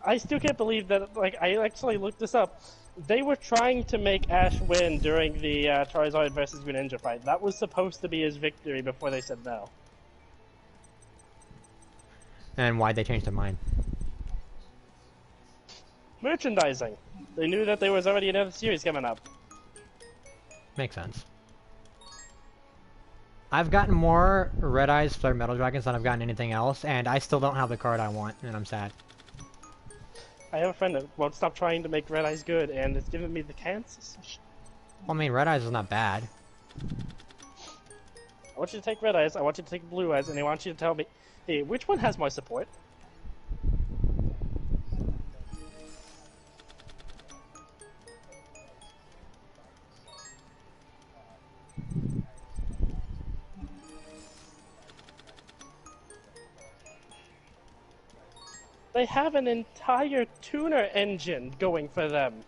I still can't believe that. Like, I actually looked this up. They were trying to make Ash win during the Charizard versus Greninja fight. That was supposed to be his victory before they said no. And why'd they change their mind? Merchandising. They knew that there was already another series coming up. Makes sense. I've gotten more Red Eyes Flare Metal Dragons than I've gotten anything else, and I still don't have the card I want, and I'm sad. I have a friend that won't stop trying to make Red Eyes good, and it's giving me the cancer. Well, I mean, Red Eyes is not bad. I want you to take Red Eyes, I want you to take Blue Eyes, and I want you to tell me, hey, which one has more support? They have an entire tuner engine going for them.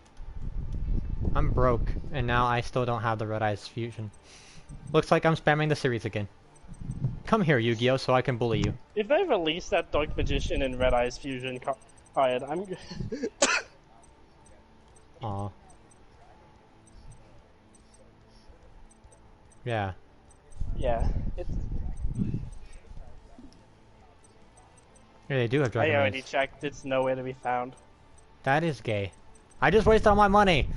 I'm broke, and now I still don't have the Red Eyes Fusion. Looks like I'm spamming the series again. Come here, Yu-Gi-Oh, so I can bully you. If they release that Dark Magician and Red Eyes Fusion card, I'm... Aw. Yeah. yeah, it's... Yeah, they do have I Dragon already Eyes. checked, it's nowhere to be found. That is gay. I just wasted all my money!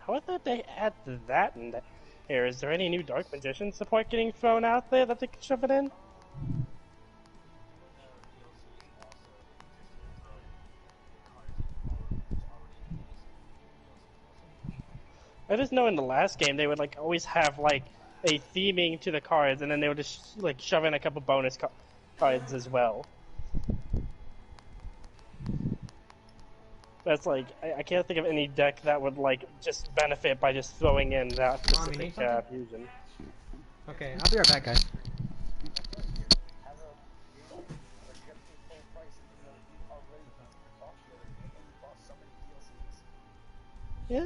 How about they add that in here? Is there any new Dark Magician support getting thrown out there that they can shove it in? I just know in the last game they would like always have like a theming to the cards, and then they would just like shove in a couple bonus cards as well. That's like I can't think of any deck that would like just benefit by just throwing in that Mom, you need specific fusion. Okay, I'll be right back, guys. Yeah.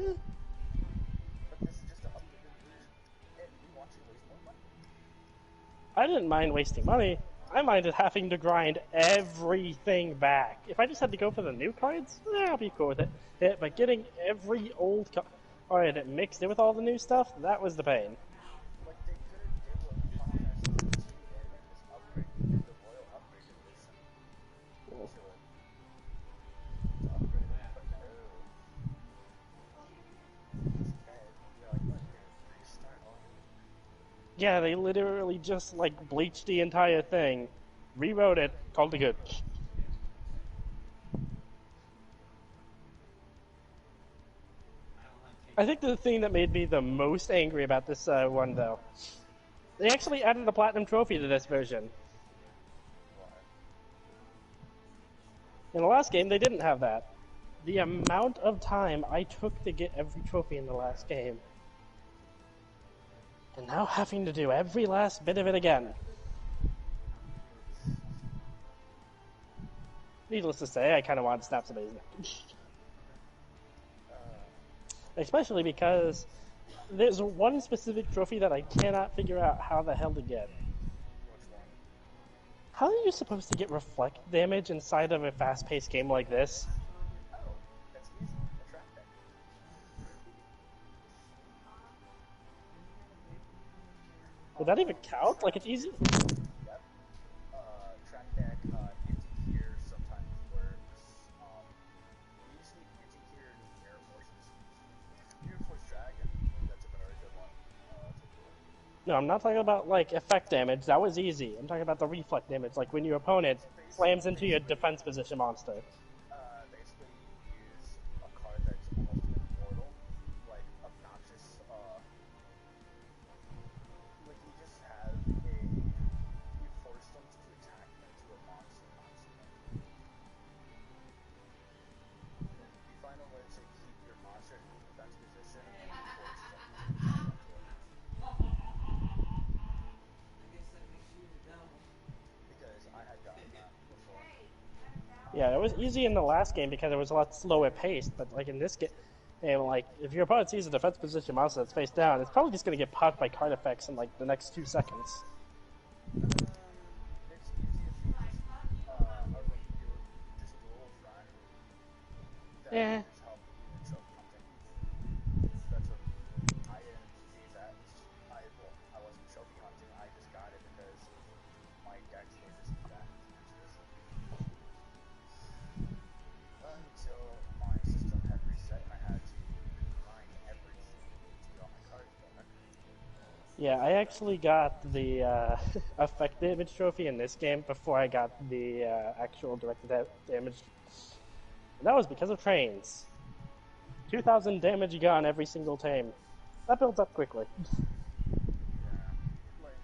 I didn't mind wasting money. I minded having to grind everything back. If I just had to go for the new cards, I'll be cool with it. But getting every old card and mixed it with all the new stuff, that was the pain. Like they could have did what Final Fantasy 13 did and just upgraded the Royal Upgrade Edition to upgrade it, but no. Instead, you're like, look, here, restart all. Yeah, they literally just like bleached the entire thing, rewrote it, called it good. I think the thing that made me the most angry about this one, though, they actually added a platinum trophy to this version. In the last game, they didn't have that. The amount of time I took to get every trophy in the last game, and now having to do every last bit of it again. Needless to say, I kind of want to snap somebody's neck. Especially because there's one specific trophy that I cannot figure out how the hell to get. How are you supposed to get reflect damage inside of a fast-paced game like this? Oh, that's easy. Attract that. Would that even count? Like, it's easy? Yep. Track deck, anti-gear sometimes works. Usually anti-gear is Mirror Forces. Mirror Force Dragon, that's a very good one. That's a cool one. No, I'm not talking about, like, effect damage. That was easy. I'm talking about the reflect damage, like when your opponent slams into your defense position monster. Basically, you use a card that's almost immortal, like obnoxious. Like you just have you force them to attack into a monster constantly. You find a way to keep your monster in defense position and you force them to attack into it. Because I had gotten that before. Yeah, it was easy in the last game because it was a lot slower paced, but like in this game, like if your opponent sees a defense position monster that's face down, it's probably just gonna get popped by card effects in like the next 2 seconds. It's easy if you just dual front. That Yeah. just help you in choke hunting. That's what I didn't do that. I wasn't choking hunting. I just got it because my deck was just that until my system had reset and I had to grind everything to get all my cards back. Yeah, I actually got the effect damage trophy in this game before I got the actual directed damage. And that was because of trains. 2,000 damage gone every single time. That builds up quickly. Yeah, like,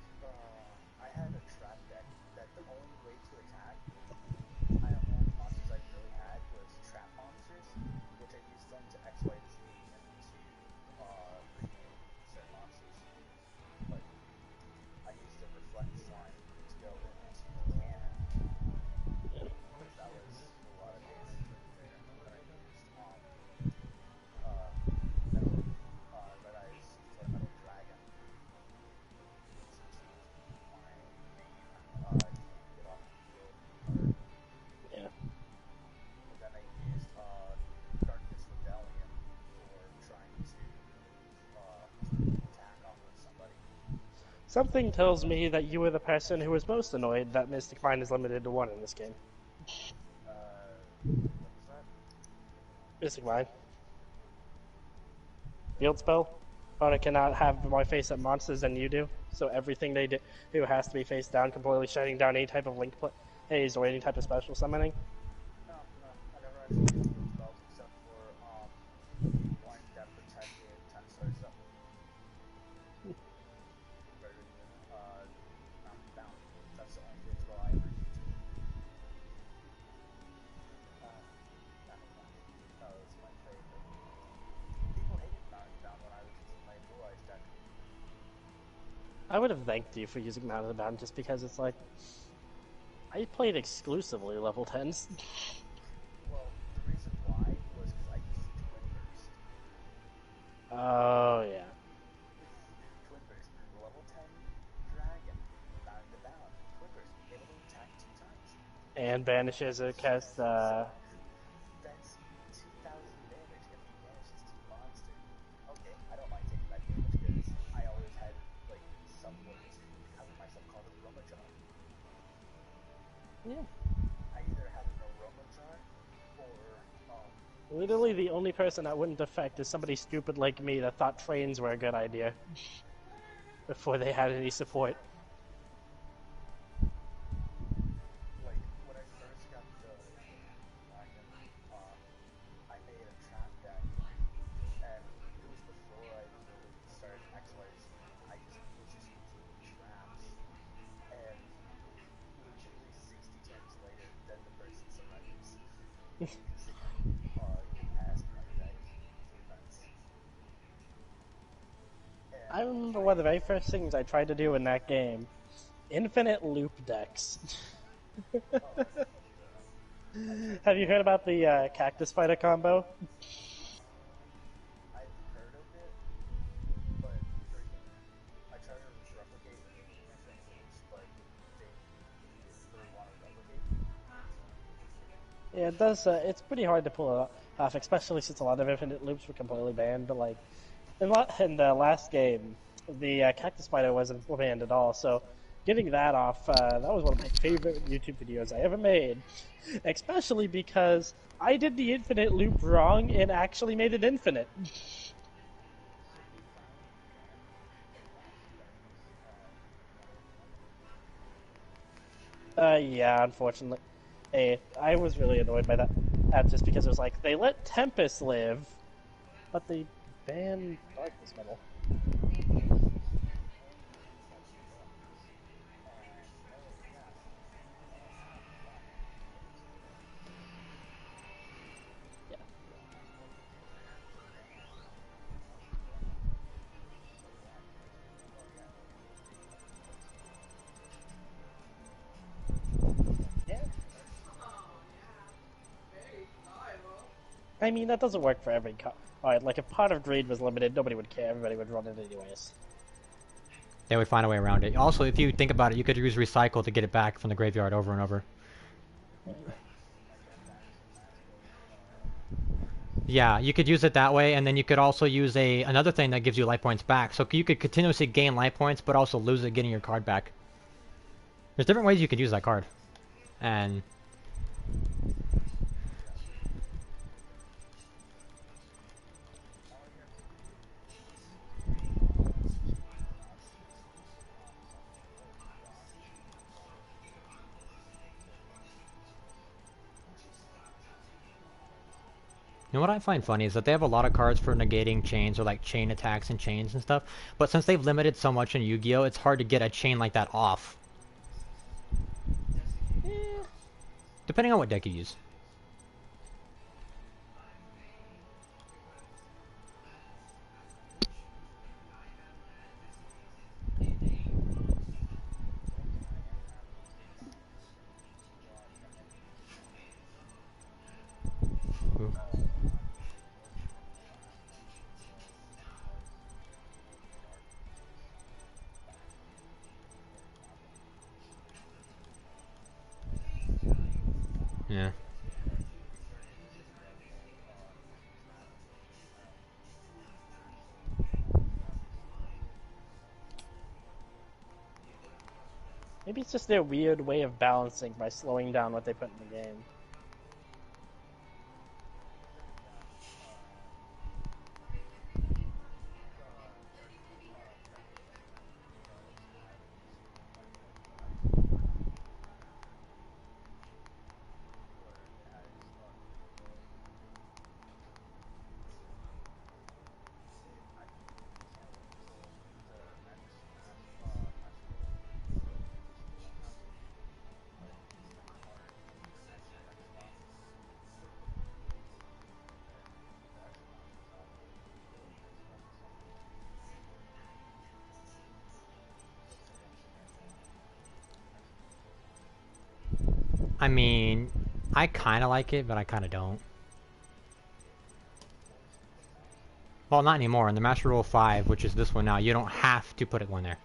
I had a trap deck that the only way to attack, only monsters I really had was trap monsters, which I used them to X, Y, Z and to, rename said monsters. Like, I used the reflect slime to go into the cannon, because that was a lot of damage right there that I used. Metal, Red Eyes for Metal Dragon. My main get off the field card. Yeah. And then I used Darkness Rebellion for trying to attack off of somebody. Something tells me that you were the person who was most annoyed that Mystic Mine is limited to 1 in this game. What was that? Mystic Mine. Field spell. Opponent cannot have more face up monsters than you do, so everything they do has to be face down, completely shutting down any type of link plays or any type of special summoning. No, I never actually used field spells except for one that protected 10-star stuff. Down. That's the only field spell I ever used. That was my favorite. People hated Mountain Bound when I was using my Blue Eyes deck. I would have thanked you for using Mountain Bound just because it's like I played exclusively level 10s. Well, the reason why was because I used Twin Burst. Oh yeah. Twin Burst, level 10 dragon, Mountain Bound. Twin Burst, hit him And banishes it, cast, That's 2,000 damage if he banishes 2 monsters. Okay, I don't mind taking that damage because I always had, like, some way to have myself called a Roma jar. yeah. I either have an aroma jar or, Literally the only person that wouldn't affect is somebody stupid like me that thought trains were a good idea. Before they had any support. like, when I first got the wagon, I made a trap deck, and it was before I really started XYZ. I just was just using traps, and literally 60 turns later, then the person surrenders. Get past my deck defense. I remember one of the very first things I tried to do in that game. Infinite loop decks. Have you heard about the cactus fighter combo? I've heard of it, but I tried to replicate infinite loops, but they didn't really want to replicate. Yeah, it does. It's pretty hard to pull it off, especially since a lot of infinite loops were completely banned. But like in the last game, the cactus spider wasn't banned at all. So getting that off, that was one of my favorite YouTube videos I ever made. Especially because I did the infinite loop wrong and actually made it infinite. Yeah, unfortunately. Hey, I was really annoyed by that. Just because it was like, they let Tempest live, but they banned Darkness Metal. Yeah. Yeah. I mean, that doesn't work for every Alright, like if Pot of Greed was limited, nobody would care. Everybody would run it anyways. They would find a way around it. Also, if you think about it, you could use recycle to get it back from the graveyard over and over. Yeah, you could use it that way, and then you could also use another thing that gives you life points back. So you could continuously gain life points, but also lose it getting your card back. There's different ways you could use that card. And you know what I find funny is that they have a lot of cards for negating chains or like chain attacks and chains and stuff. But since they've limited so much in Yu-Gi-Oh, it's hard to get a chain like that off. Depending on what deck you use. Ooh. Yeah. Maybe it's just their weird way of balancing by slowing down what they put in the game. I mean, I kind of like it, but I kind of don't. Well, not anymore. In the Master Rule 5, which is this one now, you don't have to put it one there.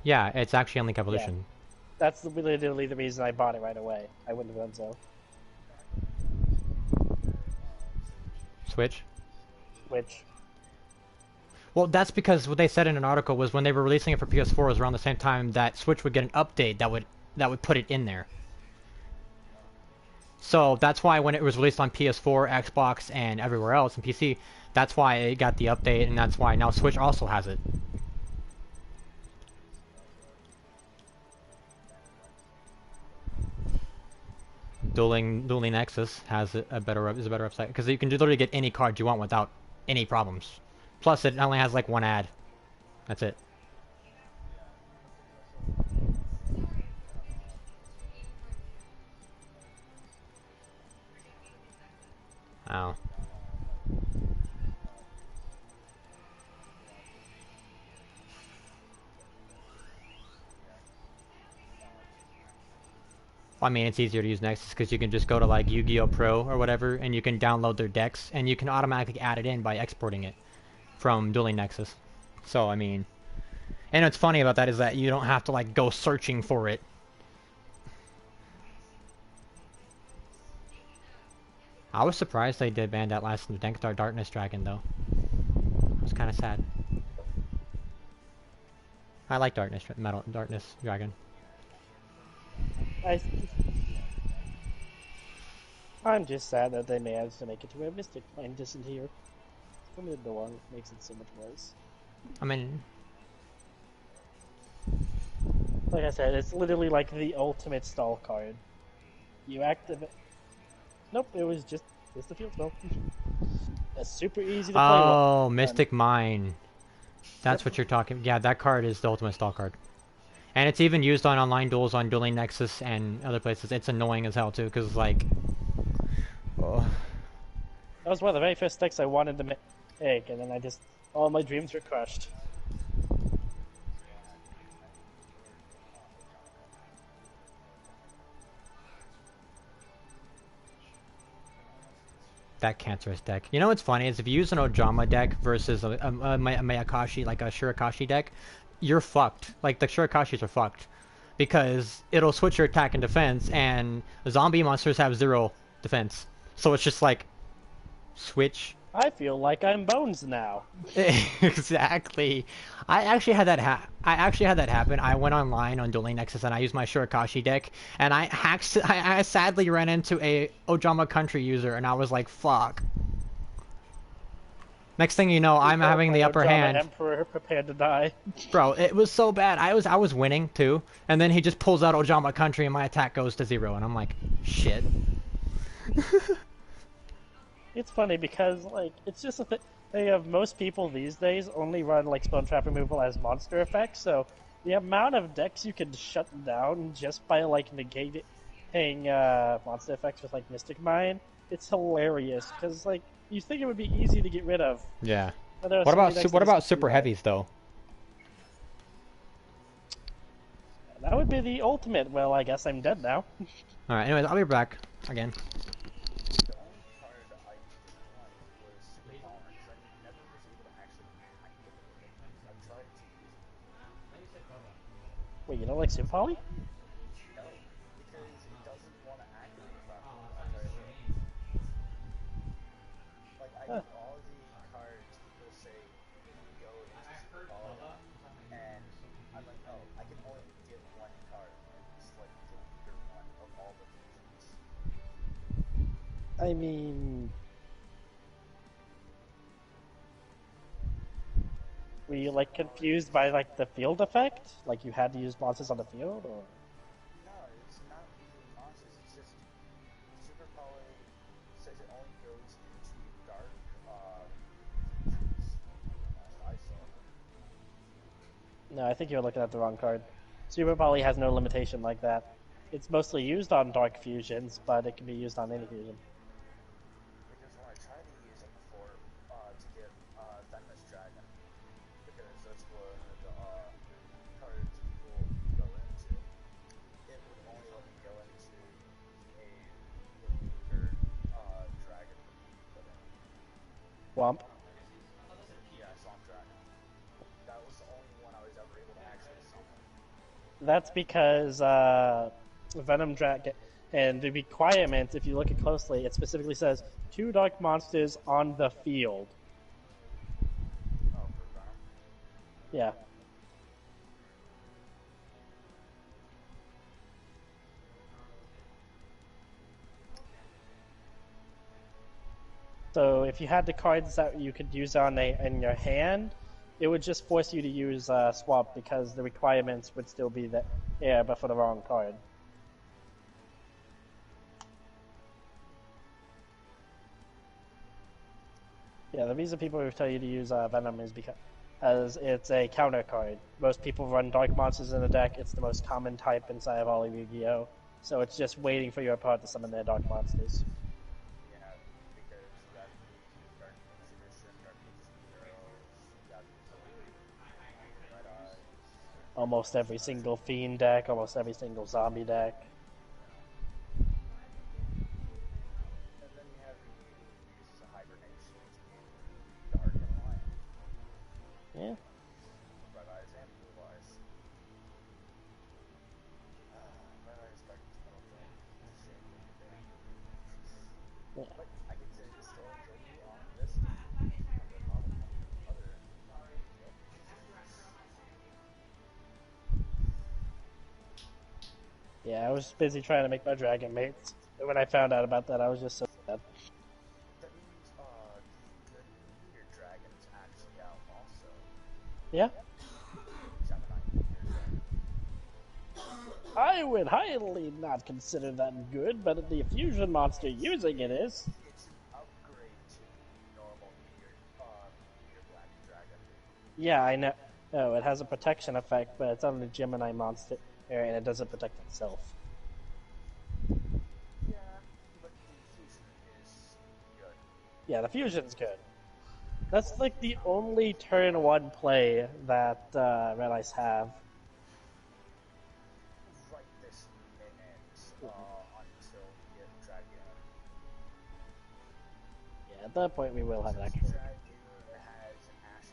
Yeah, it's actually on Link Evolution. That's literally the reason I bought it right away. I wouldn't have done so. Switch. Which, Well, that's because what they said in an article was when they were releasing it for PS4 was around the same time that Switch would get an update that would put it in there. So that's why when it was released on PS4, Xbox, and everywhere else, and PC, that's why it got the update, and that's why now Switch also has it. Dueling Nexus has is a better website because you can literally get any card you want without any problems. Plus, it only has like one ad. That's it. Oh. I mean, it's easier to use Nexus because you can just go to like Yu-Gi-Oh! Pro or whatever, and you can download their decks, and you can automatically add it in by exporting it from Dueling Nexus. So, I mean, and what's funny about that is that you don't have to like go searching for it. I was surprised they did ban that last Darkness Dragon though. It was kind of sad. I like Darkness Dragon. I'm just sad that they managed to make it to where Mystic Mind isn't here. From the door makes it so much worse. I mean, like I said, it's literally like the ultimate stall card. You activate. Nope, it was just the field spell. That's super easy to play. Oh, Mystic Mine. That's what you're talking. Yeah, that card is the ultimate stall card. And it's even used on online duels on Dueling Nexus and other places. It's annoying as hell too, because like, oh. That was one of the very first decks I wanted to make, and then all my dreams were crushed. That cancerous deck. You know what's funny is if you use an Ojama deck versus a Mayakashi, like a Shirakashi deck, you're fucked. Like the Shirakashis are fucked. Because it'll switch your attack and defense, and zombie monsters have 0 defense. So it's just like, switch. I feel like I'm Bones now. Exactly. I actually had that happen. I went online on Dueling Nexus and I used my Shirakashi deck, and I sadly ran into a Ojama Country user, and I was like, fuck. Next thing you know, I'm having the upper hand. Emperor prepared to die. Bro, it was so bad. I was winning too, and then he just pulls out Ojama Country, and my attack goes to 0, and I'm like, shit. It's funny because like it's just a thing of most people these days only run like Spell Trap removal as monster effects, so the amount of decks you can shut down just by like negating monster effects with like Mystic Mine, it's hilarious because like you think it would be easy to get rid of. Yeah. What about super heavies though? That would be the ultimate. Well, I guess I'm dead now. All right. Anyways, I'll be back again. Wait, you don't like Super Poly? No, because it doesn't want to activate properly. Like, I need all the cards people say go into Super Poly, and I'm like, oh, I can only get one card, and it's like the weaker one of all the fusions. I mean... Were you like confused by like the field effect? Like you had to use monsters on the field, or? No, it's not using monsters. It's just Super Poly says it only goes into dark fusions. I saw. No, I think you're looking at the wrong card. Super Poly has no limitation like that. It's mostly used on dark fusions, but it can be used on any fusion. Because when I tried to use it before to get Darkness Dragon, because that's what the cards people go into, it would only let me go into the weaker dragon put in. Womp. Yeah, Swamp Dragon. That was the only one I was ever able to actually summon. That's because Venom Dragon and the requirement, if you look at closely, it specifically says 2 dark monsters on the field. Oh, for Venom. Yeah. So if you had the cards that you could use in your hand, it would just force you to use swap because the requirements would still be there, but for the wrong card. Yeah, the reason people would tell you to use Venom is because as it's a counter card. Most people run Dark Monsters in the deck. It's the most common type inside of all of Yu-Gi-Oh! So it's just waiting for your opponent to summon their Dark Monsters. Yeah, because you have to use Dark Inquisition, Dark Ages Heroes, you have to use Red Eyes. Almost every single Fiend deck, almost every single Zombie deck. And then you have me who uses a hibernation in Dark and Lion. Yeah. Red Eyes and Blue Eyes. Red Eyes Dark is Metal Drain. It's a shame to leave it there. Yeah. But I consider this still enjoyable on this other Yeah, I was busy trying to make my Dragon mates. And when I found out about that, I was just so sad. That means the Meteor Dragon is actually out also. Yeah. Gemini Meteor Dragon. I would highly not consider that good, but the fusion monster using it is. It's an upgrade to the normal Meteor Black Dragon. Yeah, I know. Oh, it has a protection effect, but it's on the Gemini monster, and it doesn't protect itself. Yeah, but the fusion is good. Yeah, the fusion's good. That's like the only turn 1 play that Red Eyes have. Right this minute, until we get Dragoon. Yeah, at that point we will have an actual. Dragoon has an Ash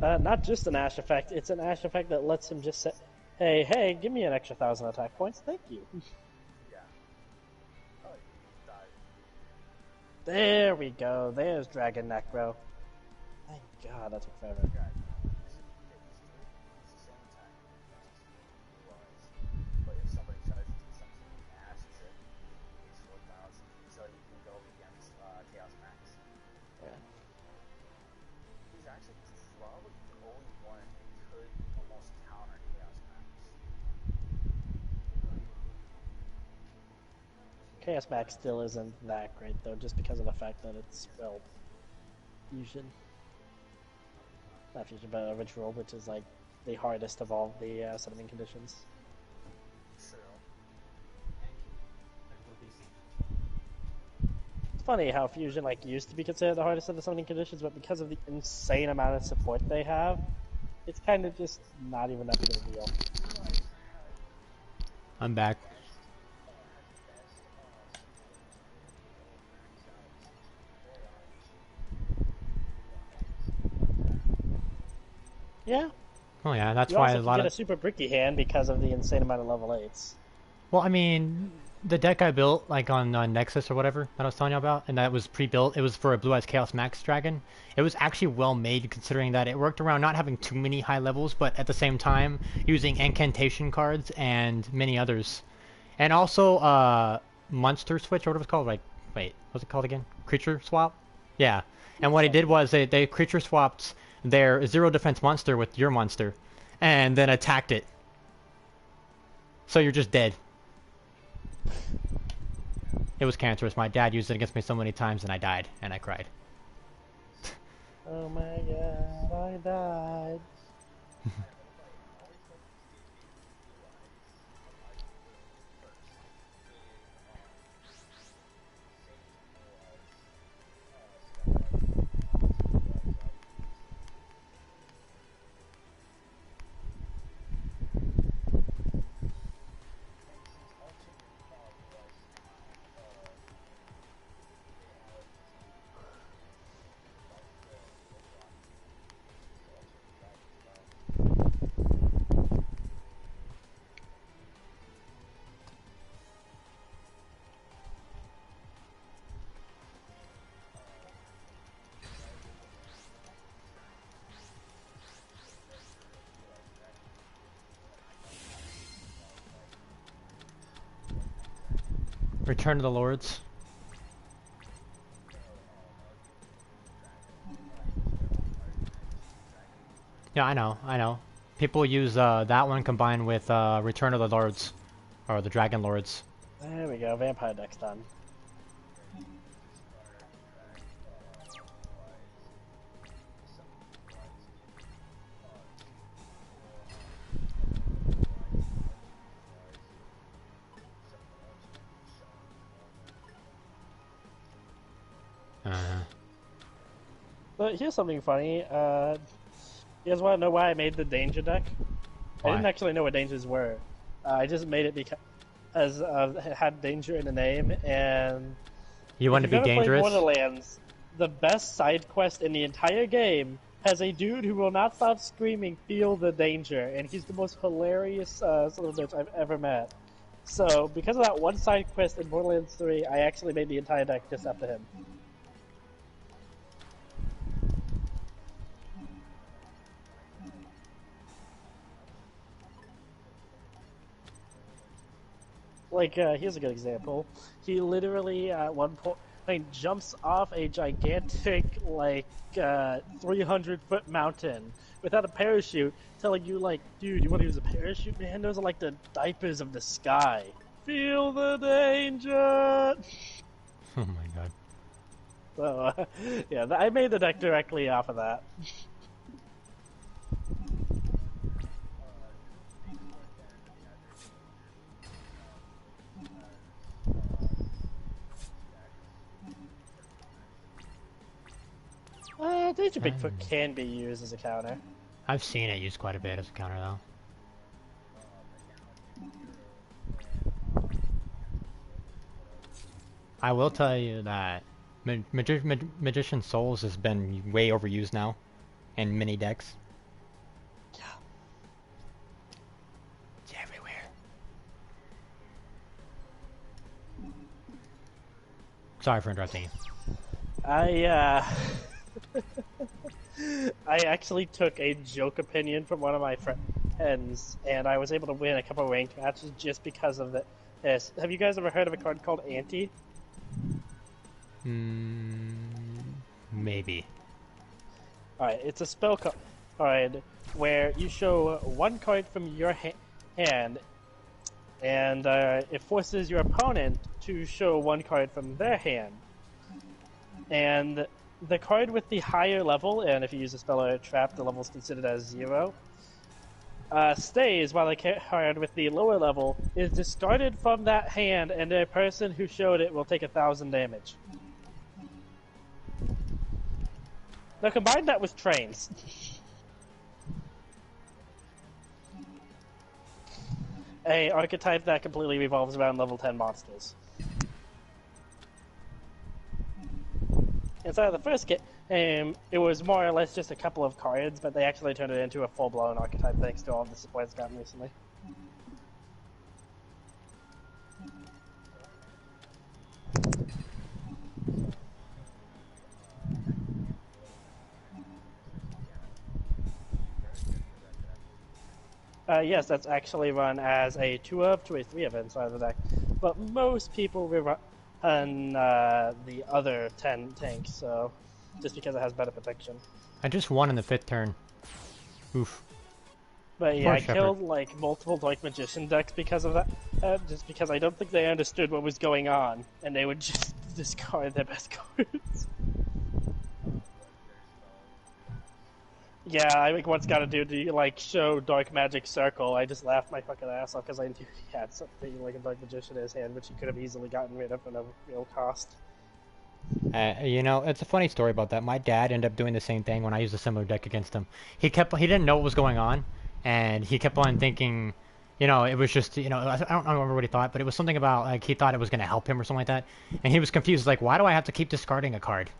effect. Not just an Ash effect, it's an Ash effect that lets him just say, hey, give me an extra 1,000 attack points, thank you. Yeah. Oh, you died. There we go, there's Dragon Necro. Thank God, that took forever. Yeah, it's the same time. But if somebody tries to do something and ashes it, it's 4,000. So you can go against Chaos Max. Yeah. He's actually probably the only one who could almost counter Chaos Max. Chaos Max still isn't that great though, just because of the fact that it's, well, fusion. Not fusion, but ritual, which is like the hardest of all the summoning conditions. True. It's funny how fusion like used to be considered the hardest of the summoning conditions, but because of the insane amount of support they have, it's kind of just not even that big of a deal. I'm back. Yeah. Oh yeah, that's You why also a can lot get of. a super bricky hand because of the insane amount of level 8s. Well, I mean, the deck I built, like on Nexus or whatever that I was telling you about, and that was pre-built. It was for a Blue Eyes Chaos Max Dragon. It was actually well made, considering that it worked around not having too many high levels, but at the same time using incantation cards and many others, and also monster switch or whatever it's called. Like, wait, what's it called again? Creature swap. Yeah. And what it did was they creature swapped their 0 defense monster with your monster, and then attacked it. So you're just dead. It was cancerous. My dad used it against me so many times, and I died, and I cried. Oh my god, I died. Return of the Lords. Yeah, I know, I know. People use that one combined with Return of the Lords, or the Dragon Lords. There we go. Vampire deck's done. But here's something funny. You guys want to know why I made the danger deck? Why? I didn't actually know what dangers were. I just made it because it had danger in the name, and You want to if be you're gonna play dangerous? Borderlands, the best side quest in the entire game has a dude who will not stop screaming, "Feel the danger," and he's the most hilarious son of a bitch I've ever met. So, because of that one side quest in Borderlands 3, I actually made the entire deck just after him. Like, here's a good example. He literally, at one point, jumps off a gigantic, 300-foot mountain without a parachute, telling you, dude, you want to use a parachute, man? Those are like the diapers of the sky. Feel the danger! Oh my god. So, yeah, I made the deck directly off of that. Danger Bigfoot can be used as a counter. I've seen it used quite a bit as a counter though. I will tell you that Magician Souls has been way overused now in mini decks. Yeah. It's everywhere. Sorry for interrupting you. I actually took a joke opinion from one of my friends, and I was able to win a couple of ranked matches just because of this. Have you guys ever heard of a card called Anti? Maybe. Alright, it's a spell card where you show one card from your hand, and it forces your opponent to show one card from their hand. And the card with the higher level, and if you use a spell or a trap, the level is considered as 0, stays, while the card with the lower level is discarded from that hand, and the person who showed it will take 1,000 damage. Now combine that with trains. A archetype that completely revolves around level 10 monsters. Inside of the first game, it was more or less just a couple of cards, but they actually turned it into a full-blown archetype thanks to all of the support it's gotten recently. Yes, that's actually run as a 2-of to a 3-of inside of the deck, but most people run the other 10 tanks, so just because it has better protection. I just won in the 5th turn. Oof. But yeah, Poor I Shepherd. killed multiple Dark Magician decks because of that, just because I don't think they understood what was going on, and they would just discard their best cards. Yeah, I think what's got to do to show Dark Magic Circle. I just laughed my fucking ass off because I knew he had something like a Dark Magician in his hand, which he could have easily gotten rid of for no real cost. You know, it's a funny story about that. My dad ended up doing the same thing when I used a similar deck against him. He didn't know what was going on, and he kept on thinking, you know, it was just, you know, I don't remember what he thought, but it was something about, he thought it was going to help him or something like that. And he was confused, why do I have to keep discarding a card?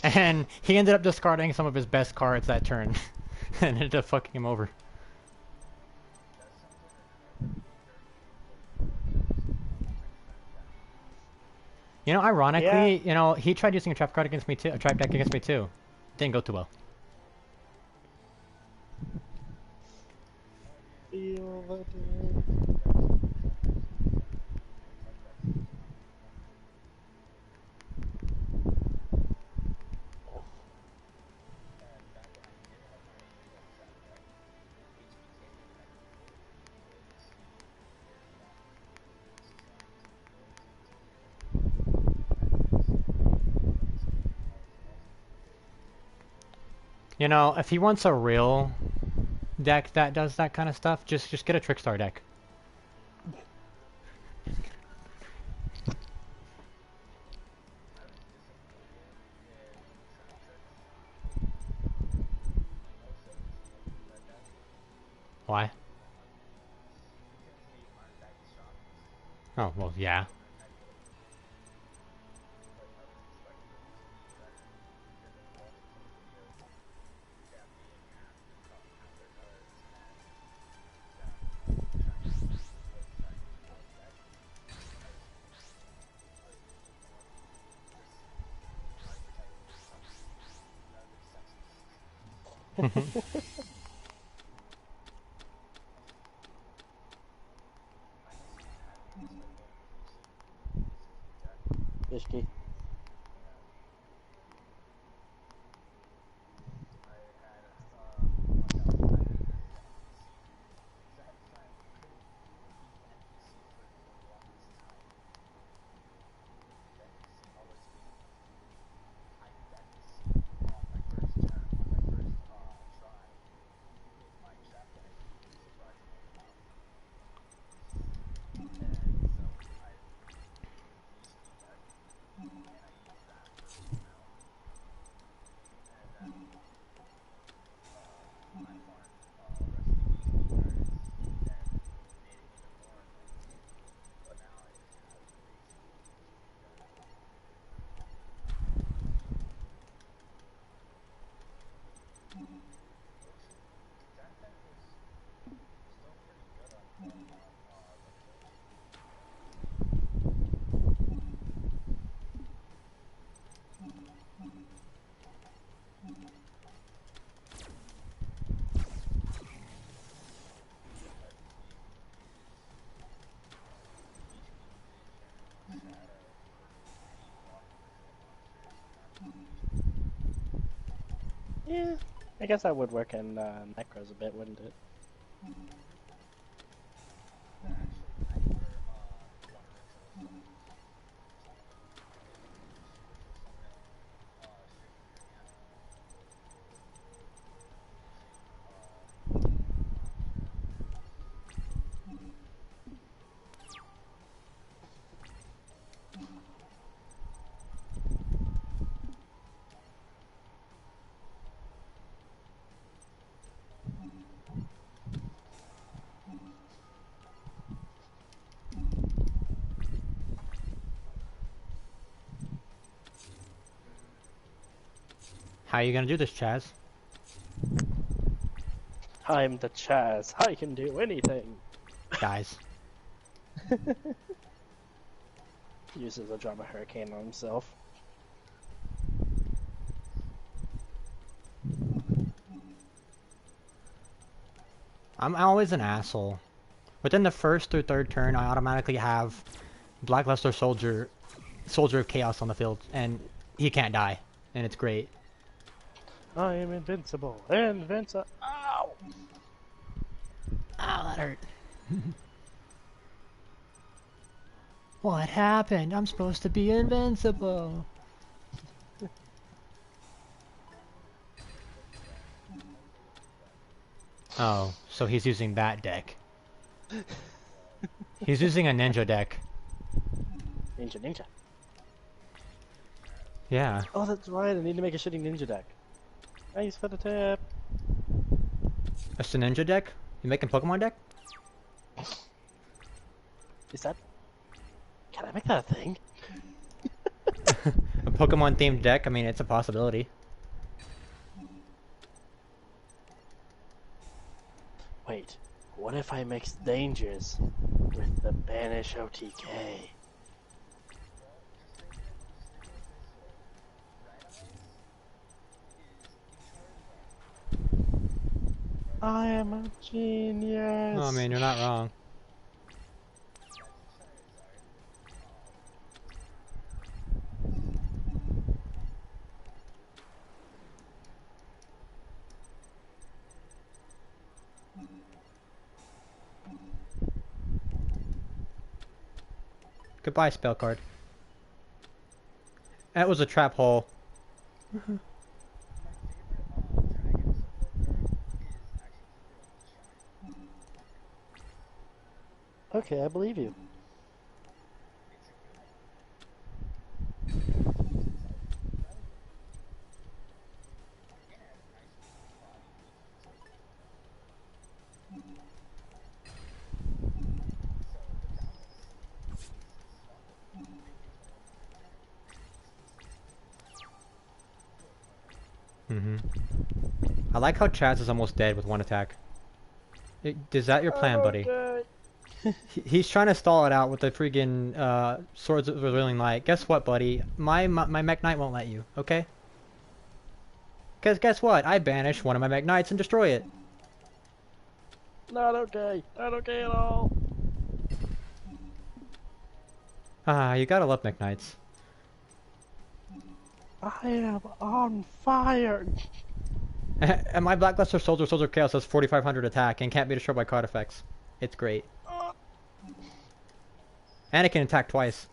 And he ended up discarding some of his best cards that turn, and ended up fucking him over. You know, ironically, you know, he tried using a trap card against me too, a trap deck against me too. Didn't go too well. You know, if he wants a real deck that does that kind of stuff, just get a Trickstar deck. Why? Oh, well, yeah. Ishki. Yeah, I guess that would work in Necros a bit, wouldn't it? How are you gonna do this, Chaz? I'm the Chaz. I can do anything. Guys. Uses a drama hurricane on himself. I'm always an asshole. Within the first or third turn, I automatically have Blackluster Soldier of Chaos on the field, and he can't die, and it's great. I am invincible. Invincible. Ow! Ow, that hurt. What happened? I'm supposed to be invincible. Oh, so he's using that deck. He's using a ninja deck. Ninja. Yeah. Oh, that's right. I need to make a shitty ninja deck. Thanks for the tip. A ninja deck? You making Pokemon deck? Is that... Can I make that a thing? A Pokemon themed deck? I mean, it's a possibility. Wait, what if I mix dangers with the Banish OTK? I am a genius. Oh, I mean, you're not wrong. Goodbye, spell card. That was a trap hole. Okay, I believe you. Mm-hmm. I like how Chaz is almost dead with one attack. Is that your plan, buddy? Okay. He's trying to stall it out with the freaking Swords of Revealing Light. Guess what, buddy? My Mech Knight won't let you, okay? Because guess what? I banish one of my Mech Knights and destroy it. Not okay. Not okay at all. Ah, you gotta love Mech Knights. I am on fire. And my Blackluster Soldier of Chaos has 4,500 attack and can't be destroyed by card effects. It's great. And it can attack twice.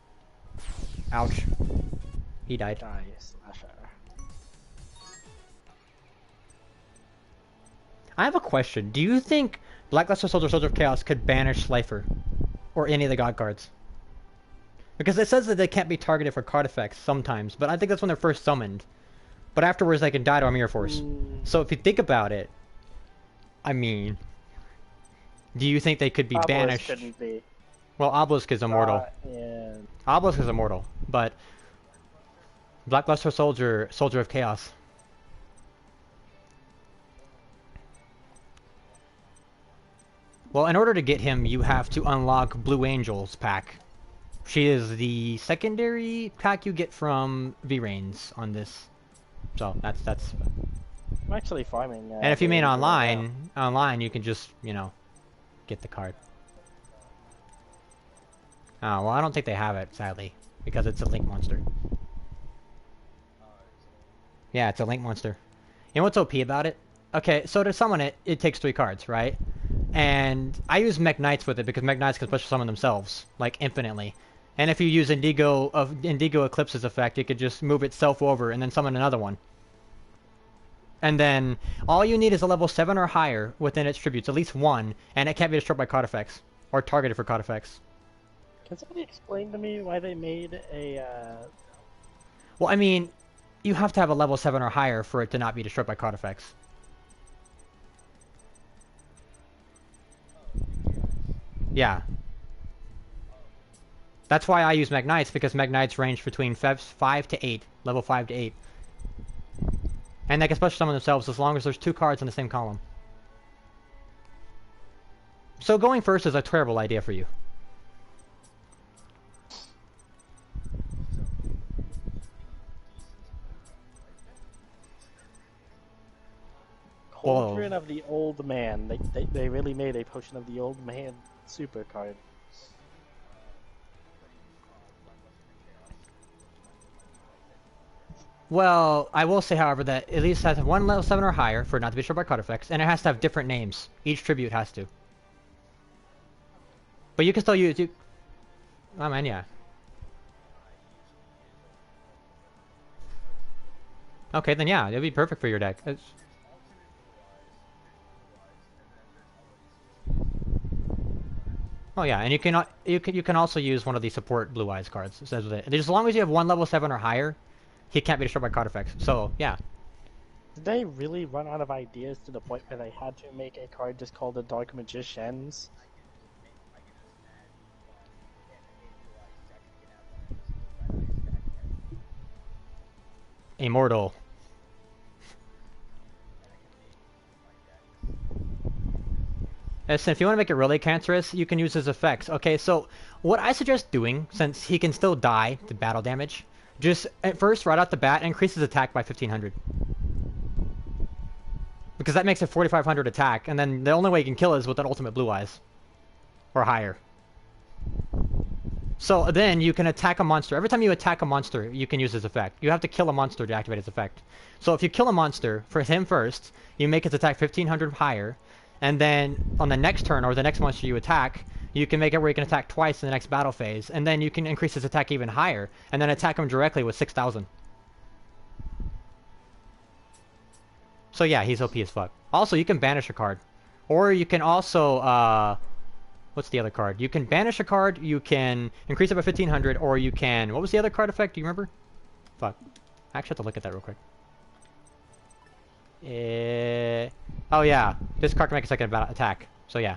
Ouch. He died. Die, slasher. I have a question. Do you think Blackluster Soldier of Chaos could banish Slifer? Or any of the God cards? Because it says that they can't be targeted for card effects sometimes, but I think that's when they're first summoned. But afterwards they can die to a Mirror Force. So if you think about it, I mean, do you think they could be banished? Couldn't be. Well, Obelisk is immortal. Yeah. Obelisk is immortal, but Blackluster Soldier of Chaos. Well, in order to get him, you have to unlock Blue Angel's pack. She is the secondary pack you get from V-Rains on this. So that's. I'm actually farming. And if you mean right online you can just, you know, get the card. Oh, well, I don't think they have it, sadly, because it's a Link monster. Yeah, it's a Link monster. You know what's OP about it? Okay, so to summon it, it takes 3 cards, right? And I use Mech Knights with it because Mech Knights can special summon themselves, like, infinitely. And if you use Indigo Eclipse's effect, it could just move itself over and then summon another one. And then, all you need is a level 7 or higher within its tributes, at least one, and it can't be destroyed by card effects, or targeted for card effects. Can somebody explain to me why they made a, Well, I mean, you have to have a level 7 or higher for it to not be destroyed by card effects. Yeah. That's why I use Mech Knights, because Mech Knights range between 5 to 8. Level 5 to 8. And they can special summon themselves as long as there's 2 cards in the same column. So going first is a terrible idea for you. Cauldron of the Old Man. They really made a Potion of the Old Man super card. Well, I will say, however, that at least has one level 7 or higher for it not to be destroyed by card effects, and it has to have different names. Each tribute has to. But you can still use... I mean, yeah. Okay, then yeah, it'd be perfect for your deck. Oh yeah, and you can also use one of the support Blue Eyes cards. It says with it. As long as you have one level 7 or higher, he can't be destroyed by card effects. So yeah. Did they really run out of ideas to the point where they had to make a card just called the Dark Magicians? Immortal. Listen, if you want to make it really cancerous, you can use his effects. Okay, so what I suggest doing, since he can still die to battle damage, just at first, right off the bat, increase his attack by 1,500. Because that makes it 4,500 attack, and then the only way you can kill is with an ultimate Blue Eyes. Or higher. So then you can attack a monster. Every time you attack a monster, you can use his effect. You have to kill a monster to activate his effect. So if you kill a monster, for him first, you make his attack 1,500 higher, and then on the next turn, or the next monster you attack, you can make it where you can attack twice in the next battle phase, and then you can increase his attack even higher, and then attack him directly with 6,000. So yeah, he's OP as fuck. Also, you can banish a card. Or you can also, What's the other card? You can banish a card, you can increase it by 1500, or you can... What was the other card effect? Do you remember? Fuck. I actually have to look at that real quick. Oh yeah. This card can make a second attack. So yeah.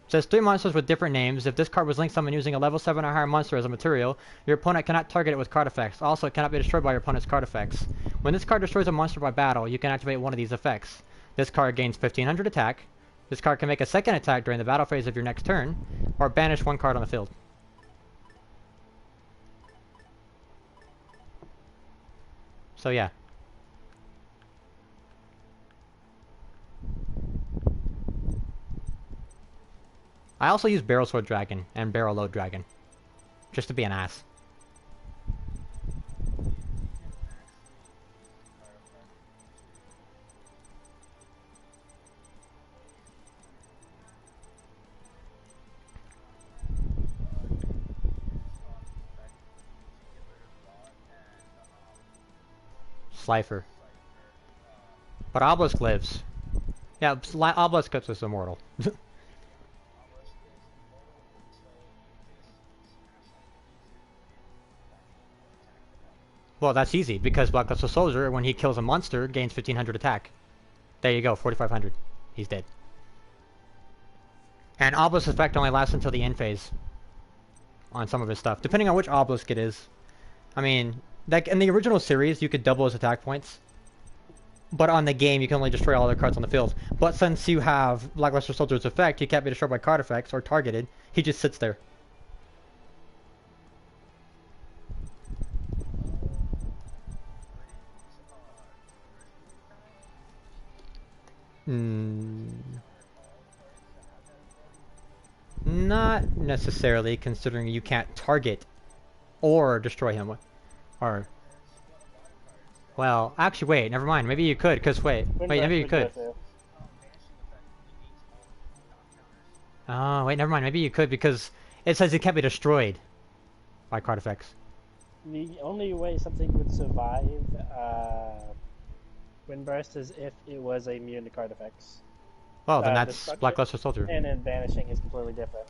It says 3 monsters with different names. If this card was linked to someone using a level 7 or higher monster as a material, your opponent cannot target it with card effects. Also, it cannot be destroyed by your opponent's card effects. When this card destroys a monster by battle, you can activate one of these effects. This card gains 1500 attack. This card can make a second attack during the battle phase of your next turn, or banish one card on the field. So yeah. I also use Barrel Sword Dragon and Barrel Load Dragon. Just to be an ass. Slifer. But Obelisk lives. Yeah, Obelisk is immortal. Well, that's easy, because Black Luster Soldier, when he kills a monster, gains 1500 attack. There you go, 4500. He's dead. And Obelisk effect only lasts until the end phase. On some of his stuff. Depending on which Obelisk it is. I mean, like in the original series, you could double his attack points. But on the game, you can only destroy all other cards on the field. But since you have Black Luster Soldier's effect, he can't be destroyed by card effects or targeted. He just sits there. Not necessarily, considering you can't target or destroy him. Or... Well, actually, wait, never mind. Maybe you could, because wait, maybe you could. Oh, wait, never mind. Maybe you could, because it says it can't be destroyed by card effects. The only way something would survive Windburst is if it was immune to card effects. Well, then that's Black Luster Soldier. And then banishing is completely different.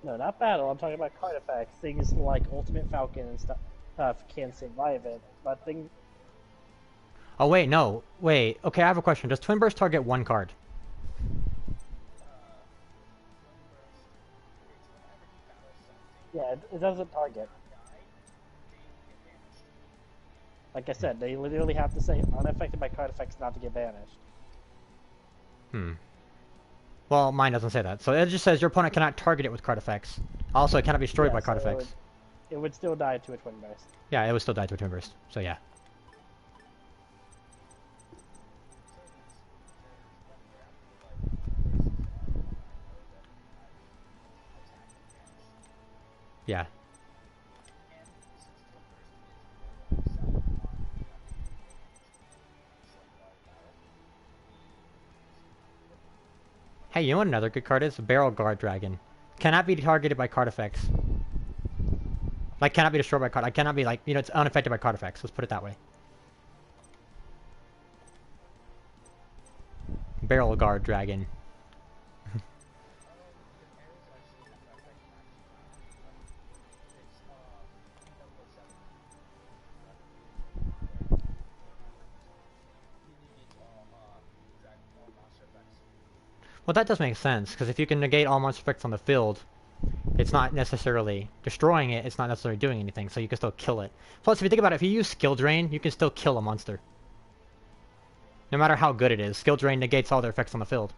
No, not battle. I'm talking about card effects. Things like Ultimate Falcon and stuff can survive it, but things... Oh, wait, no. Wait. Okay, I have a question. Does Twin Burst target one card? Yeah, it doesn't target. Like I said, they literally have to say unaffected by card effects not to get banished. Well, mine doesn't say that. So it just says your opponent cannot target it with card effects. Also, it cannot be destroyed by card effects. It would still die to a Twin Burst. Yeah, it would still die to a Twin Burst. So yeah. Yeah. Hey, you know what another good card is? Barrel Guard Dragon. Cannot be targeted by card effects. Like, cannot be destroyed by card. I cannot be, like, you know, it's unaffected by card effects. Let's put it that way. Barrel Guard Dragon. Well, that does make sense, because if you can negate all monster effects on the field, it's not necessarily destroying it, it's not necessarily doing anything, so you can still kill it. Plus, if you think about it, if you use Skill Drain, you can still kill a monster. No matter how good it is, Skill Drain negates all their effects on the field.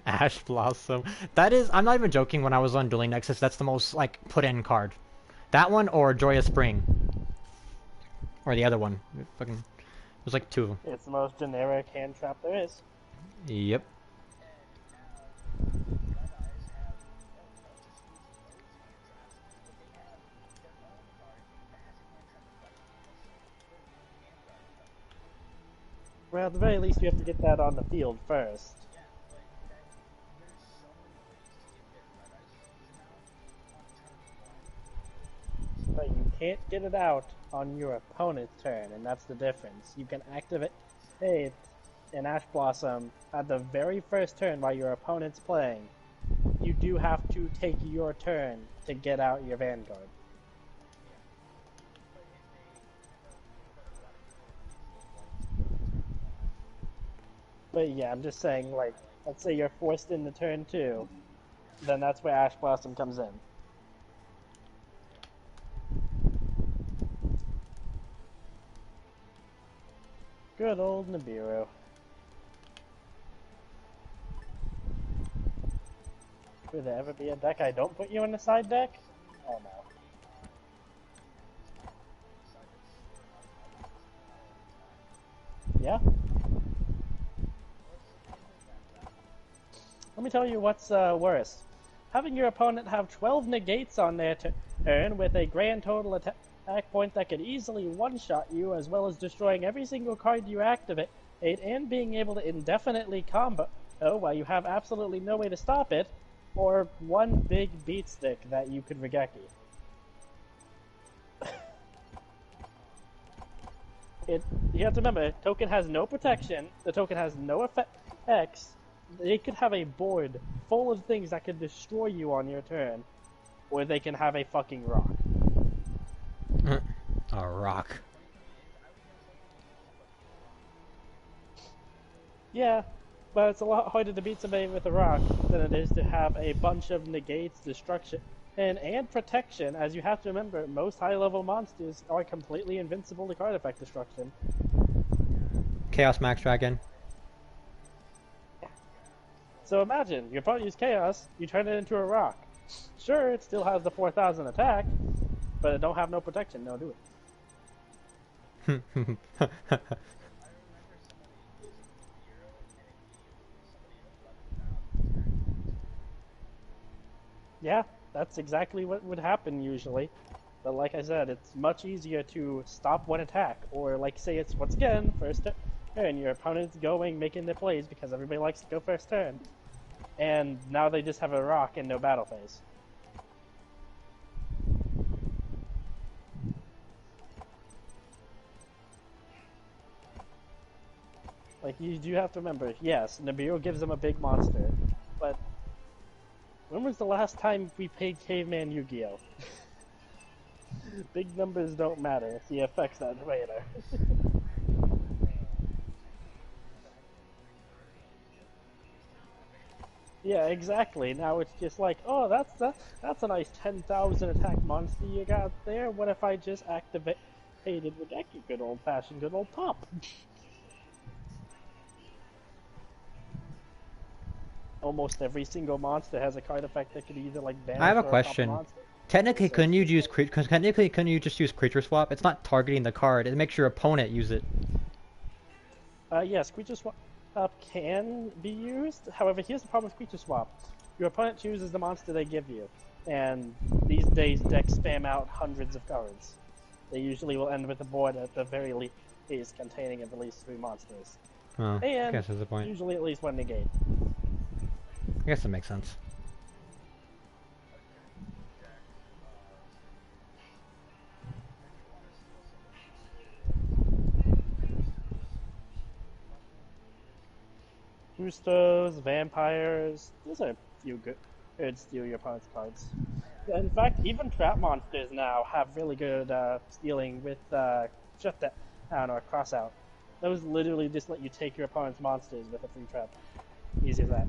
Ash Blossom. That is, I'm not even joking, when I was on Dueling Nexus, that's the most, like, put-in card. That one or Joyous Spring. Or the other one. There's like two of them. It's the most generic hand trap there is. Yep. Well, at the very least, you have to get that on the field first. But you can't get it out on your opponent's turn, and that's the difference. You can activate an Ash Blossom at the very first turn while your opponent's playing. You do have to take your turn to get out your Vanguard. But yeah, I'm just saying, like, let's say you're forced into turn 2, then that's where Ash Blossom comes in. Good old Nibiru. Could there ever be a deck I don't put you in the side deck? Oh no. Yeah? Let me tell you what's worse. Having your opponent have 12 negates on their turn with a grand total attack point that could easily one-shot you, as well as destroying every single card you activate, and being able to indefinitely combo while you have absolutely no way to stop it, or one big beat stick that you could Regeki. You have to remember, token has no protection, the token has no effects. They could have a board full of things that could destroy you on your turn, or they can have a fucking rock. A rock. Yeah, but it's a lot harder to beat somebody with a rock than it is to have a bunch of negates, destruction, and protection, as you have to remember, most high-level monsters are completely invincible to card effect destruction. Chaos Max Dragon. So imagine, your opponent uses Chaos, you turn it into a rock. Sure, it still has the 4,000 attack, but it don't have no protection, no do it. Yeah, that's exactly what would happen usually. But like I said, it's much easier to stop one attack, or like say it's, once again, first turn, your opponent's going, making their plays because everybody likes to go first turn. And now they just have a rock and no battle phase. Like, you do have to remember, yes, Nibiru gives them a big monster, but when was the last time we played Caveman Yu-Gi-Oh? Big numbers don't matter, the effects that matter. Yeah, exactly. Now it's just like, oh, that's a nice 10,000 attack monster you got there. What if I just activated Regeki? Good old-fashioned, good old pop. Almost every single monster has a card effect that could either like banish I have a or question. pop a monster. Technically, So- couldn't you just use creature swap? It's not targeting the card. It makes your opponent use it. Yes, Creature Swap can be used. However, here's the problem with Creature Swap. Your opponent chooses the monster they give you. And these days, decks spam out hundreds of cards. They usually will end with a board at the very least containing at least 3 monsters. Oh, I And guess that's the point. usually at least 1 negate. I guess that makes sense. Boostos, vampires, those are a few good steal your opponent's cards. In fact, even trap monsters now have really good stealing with Shutdown or Crossout. Those literally just let you take your opponent's monsters with a free trap. Easy as that.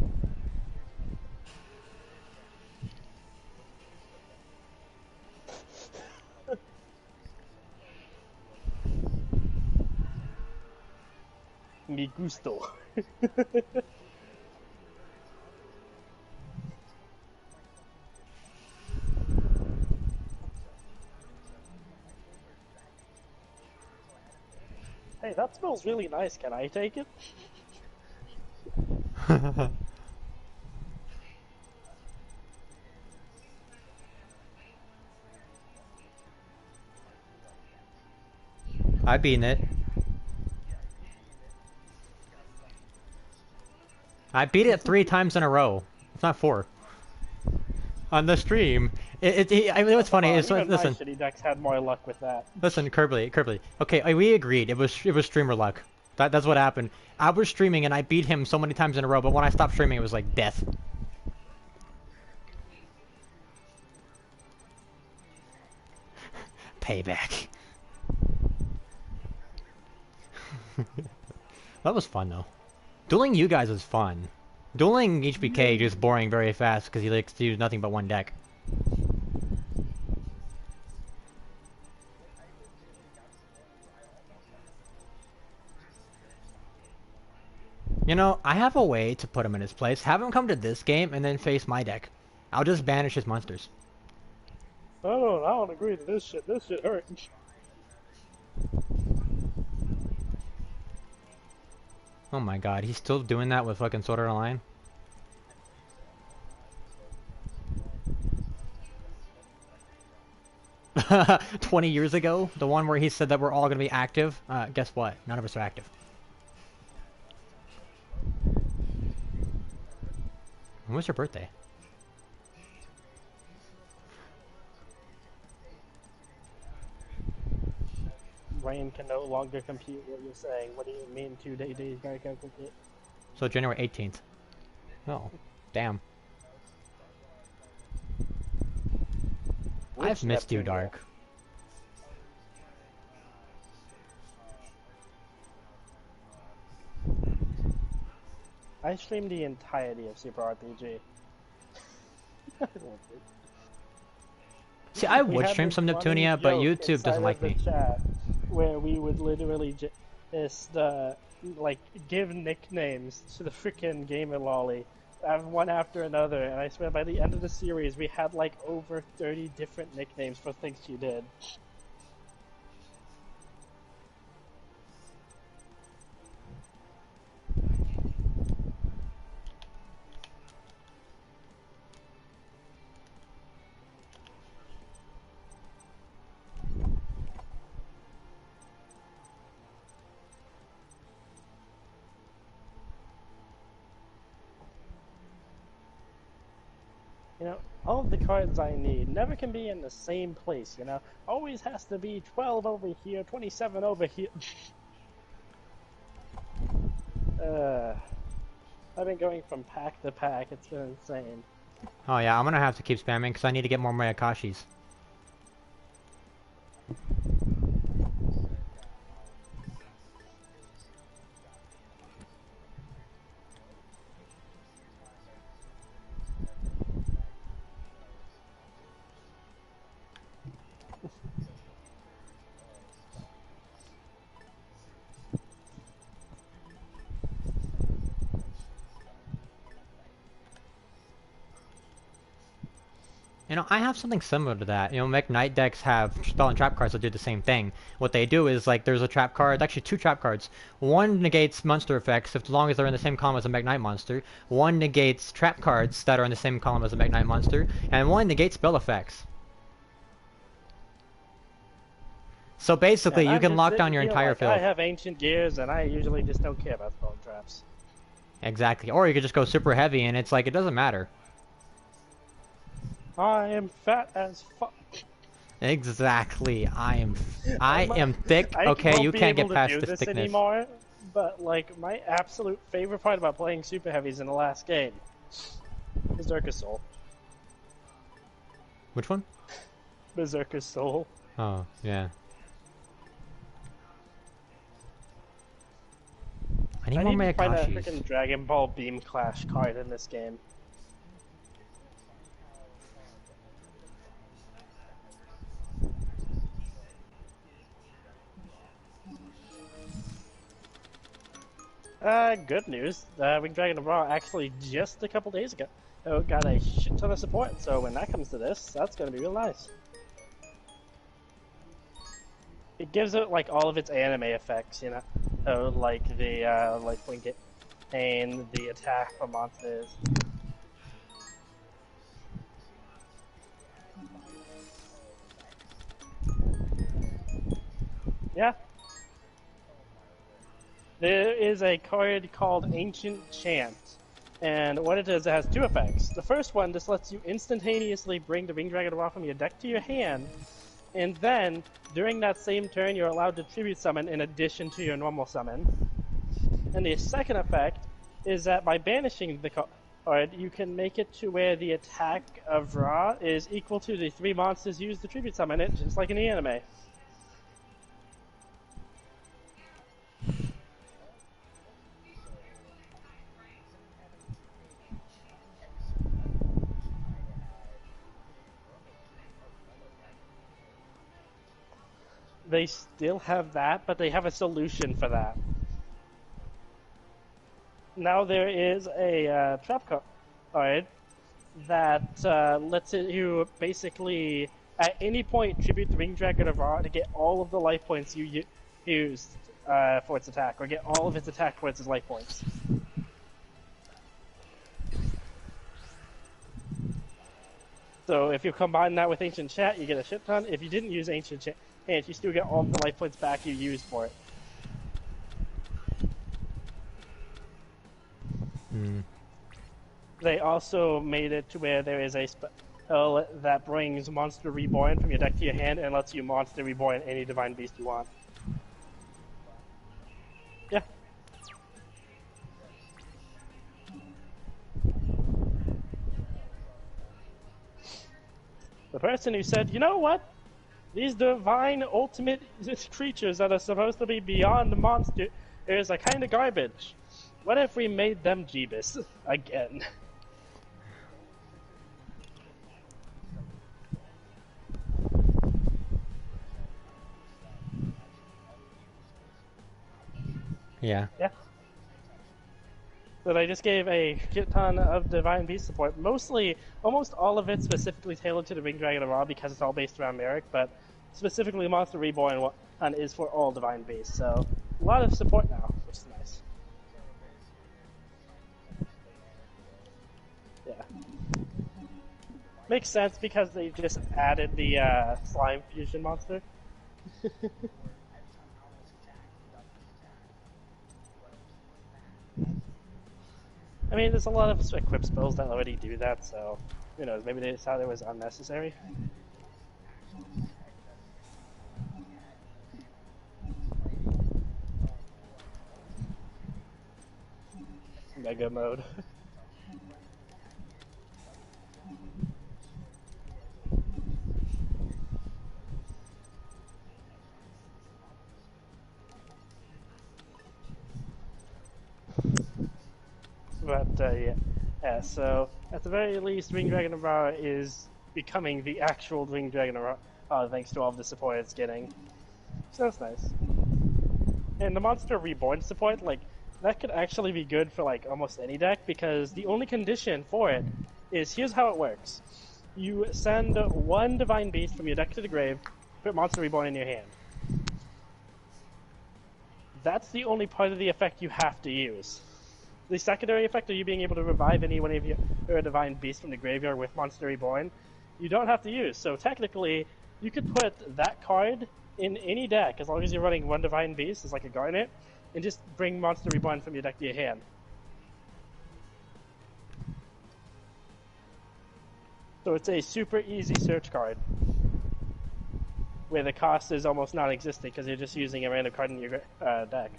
Mi gusto. Hey, that smells really nice. Can I take it? I've beaten it. I beat it 3 times in a row. It's not 4. On the stream, I mean, what's funny is, Even listen, my shitty decks had more luck with that. listen, Kirby. Okay, we agreed. It was streamer luck. That's what happened. I was streaming and I beat him so many times in a row, but when I stopped streaming, it was like death. Payback. That was fun though. Dueling you guys was fun. Dueling HBK just boring very fast because he likes to use nothing but one deck. You know, I have a way to put him in his place. Have him come to this game and then face my deck. I'll just banish his monsters. I don't agree to this shit. This shit hurts. Oh my god, he's still doing that with fucking Sword Art Online? $20 years ago? The one where he said that we're all gonna be active? Guess what? None of us are active. When was your birthday? Brain can no longer compute what you're saying. What do you mean 2 days gonna compute? So January 18th. Oh, damn. I've missed you, Dark. I streamed the entirety of Super RPG. See, I We would had stream this some funny Neptunia, but joke YouTube doesn't inside like of the me. chat where we would literally just like give nicknames to the frickin' gamer lolly, one after another, and I swear by the end of the series we had like over 30 different nicknames for things she did. You know, all of the cards I need never can be in the same place, you know? Always has to be 12 over here, 27 over here. I've been going from pack to pack, it's been insane. Oh yeah, I'm gonna have to keep spamming because I need to get more Mayakashis. You know, I have something similar to that. You know, McKnight decks have spell and trap cards that do the same thing. What they do is, like, there's a trap card, actually 2 trap cards. One negates monster effects, as long as they're in the same column as a McKnight monster. One negates trap cards that are in the same column as a McKnight monster. And one negates spell effects. So basically, you can lock down your entire field. I have ancient gears, and I usually just don't care about spell traps. Exactly. Or you could just go super heavy, and it's like, it doesn't matter. I am fat as fuck. Exactly. I am thick. Okay, you can't get past this thickness anymore. But like my absolute favorite part about playing super heavies in the last game, Berserker Soul. Which one? Berserker Soul. Oh yeah. I need more to find a Mayakashis. freaking Dragon Ball Beam Clash card in this game. Good news. Wing Dragon Ball actually just a couple days ago got a shit ton of support, so when that comes to this, that's gonna be real nice. It gives it like all of its anime effects, you know, so, like the like blink it and the attack for monsters. Yeah. There is a card called Ancient Chant, and what it is, it has two effects. The first one just lets you instantaneously bring the Ring Dragon Raw from your deck to your hand, and then, during that same turn, you're allowed to tribute summon in addition to your normal summon. And the second effect is that by banishing the card, you can make it to where the attack of Ra is equal to the 3 monsters used to tribute summon it, just like in the anime. They still have that, but they have a solution for that. Now there is a trap card that lets you basically, at any point, tribute the Ring Dragon of Ra to get all of the life points you used for its attack, or get all of its attack towards its life points. So if you combine that with Ancient Chat, you get a shit ton. If you didn't use Ancient Chat, you still get all of the life points back you used for it. They also made it to where there is a spell that brings Monster Reborn from your deck to your hand and lets you Monster Reborn any Divine Beast you want. Yeah. The person who said, you know what? These divine ultimate creatures that are supposed to be beyond the monster are kind of garbage. What if we made them Jeebus again? Yeah. Yeah. So they just gave a shit ton of Divine Beast support. Mostly, almost all of it specifically tailored to the Ring Dragon of Ra because it's all based around Merrick, but specifically Monster Reborn is for all Divine Beasts. So a lot of support now, which is nice. Yeah. Makes sense because they just added the Slime Fusion monster. I mean, there's a lot of equip spells that already do that, so who knows? Maybe they thought it was unnecessary. Mega mode. But yeah, so at the very least, Ring Dragon of Ra is becoming the actual Ring Dragon of Ra, thanks to all of the support it's getting. So that's nice. And the Monster Reborn support, like, that could actually be good for like almost any deck because the only condition for it is here's how it works. You send one Divine Beast from your deck to the grave, put Monster Reborn in your hand. That's the only part of the effect you have to use. The secondary effect of you being able to revive any one of your Divine Beast from the graveyard with Monster Reborn, you don't have to use. So technically, you could put that card in any deck as long as you're running one Divine Beast as like a Garnet, and just bring Monster Reborn from your deck to your hand. So it's a super easy search card, where the cost is almost non-existent because you're just using a random card in your deck.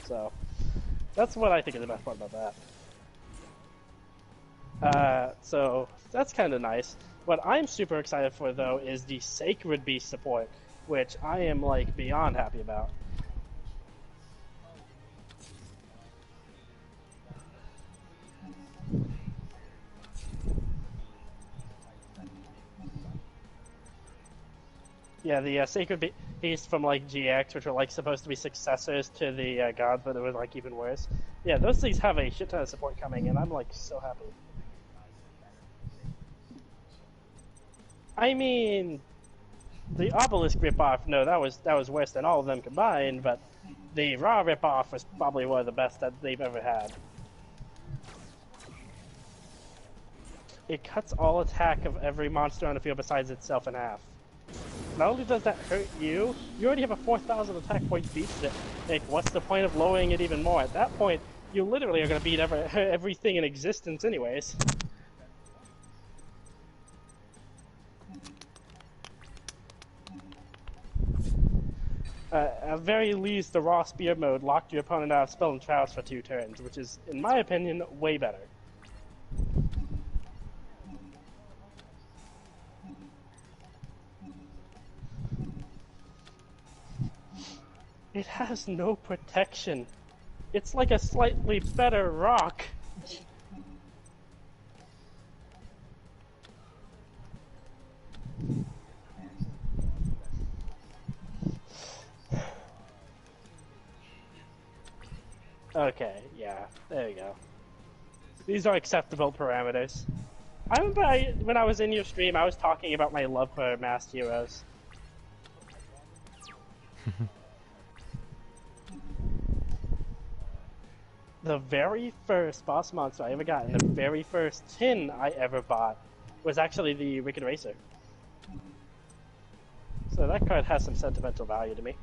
So that's what I think is the best part about that. So that's kind of nice. What I'm super excited for, though, is the Sacred Beast support, which I am like beyond happy about. Yeah, the Sacred Beast from like GX, which are like supposed to be successors to the gods, but they were like even worse. Yeah, those things have a shit ton of support coming, and I'm like so happy. I mean, The obelisk ripoff, no, that was worse than all of them combined, but the raw ripoff was probably one of the best that they've ever had. It cuts all attack of every monster on the field besides itself in half. Not only does that hurt you, you already have a 4,000 attack point beats it. Like, what's the point of lowering it even more? At that point, you literally are going to beat everything in existence anyways. At very least, the raw spear mode locked your opponent out of spell and traps for 2 turns, which is, in my opinion, way better. It has no protection. It's like a slightly better rock. Okay, yeah, there you go. These are acceptable parameters. I remember when I was in your stream, I was talking about my love for masked heroes. The very first boss monster I ever got, and the very first tin I ever bought, was actually the Wicked Racer. So that card has some sentimental value to me.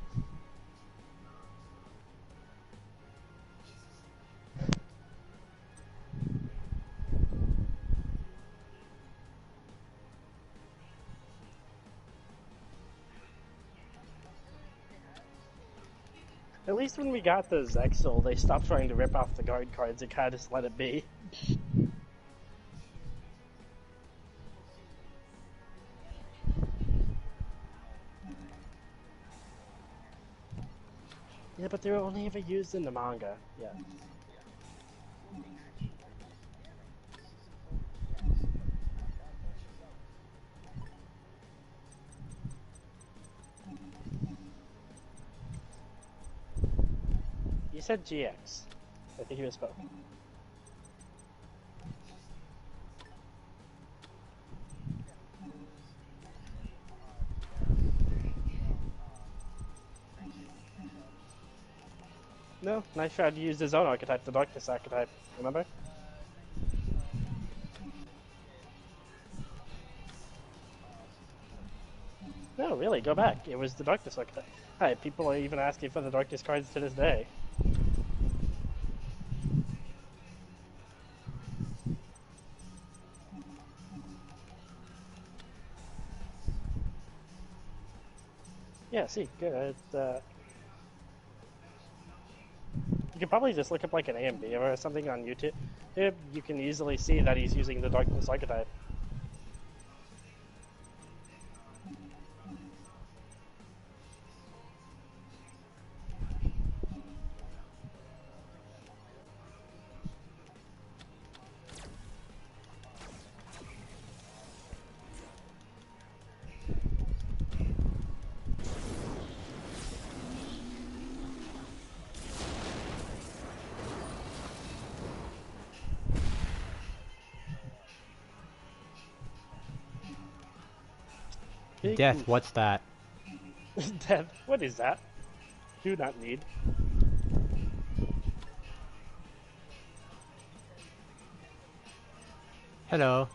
At least when we got the Zexal, they stopped trying to rip off the guard cards and kind of just let it be. Yeah, but they were only ever used in the manga. Yeah. You said GX. I think you misspoke. No, Night Shroud used his own archetype, the Darkness archetype, remember? No, really, go back. It was the Darkness archetype. Hi, people are even asking for the Darkness cards to this day. Yeah, see, good. You can probably just look up like an AMB or something on YouTube. You can easily see that he's using the Darkness archetype. Big Death, oof. what's that? Death, what is that? Do not need. Hello.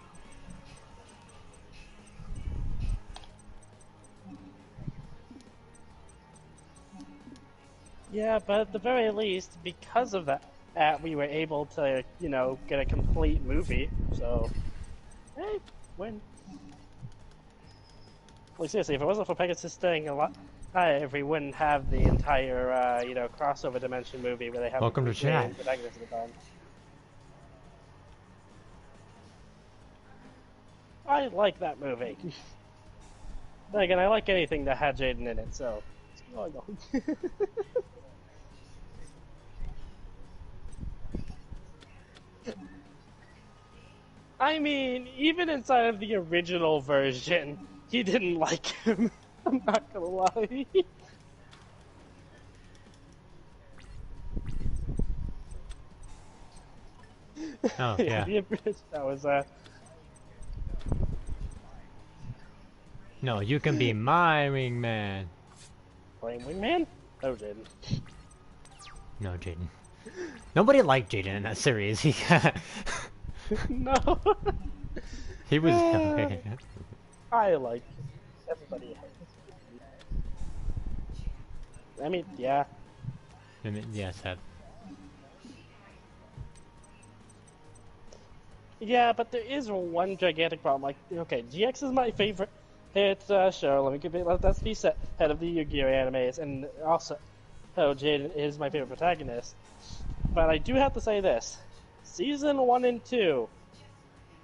Yeah, but at the very least, because of that, we were able to, you know, get a complete movie. So, hey, win. Like seriously, if it wasn't for Pegasus staying alive, we wouldn't have the entire, you know, crossover dimension movie where they have Welcome the to chat. protagonists of the time. I like that movie. Then again, I like anything that had Jaden in it, so. Oh, no. I mean, even inside of the original version, he didn't like him. I'm not gonna lie. Oh, yeah. that was No, you can be my wingman. Playing Wingman? Oh, Jaden. No, Jaden. Nobody liked Jaden in that series. He No. he was. I like everybody. I mean, yeah. Yeah, sad. Yeah, but there is one gigantic problem. Like, okay, GX is my favorite hit show. Let's be set head of the Yu-Gi-Oh animes, and also, Jaden is my favorite protagonist. But I do have to say this: season 1 and 2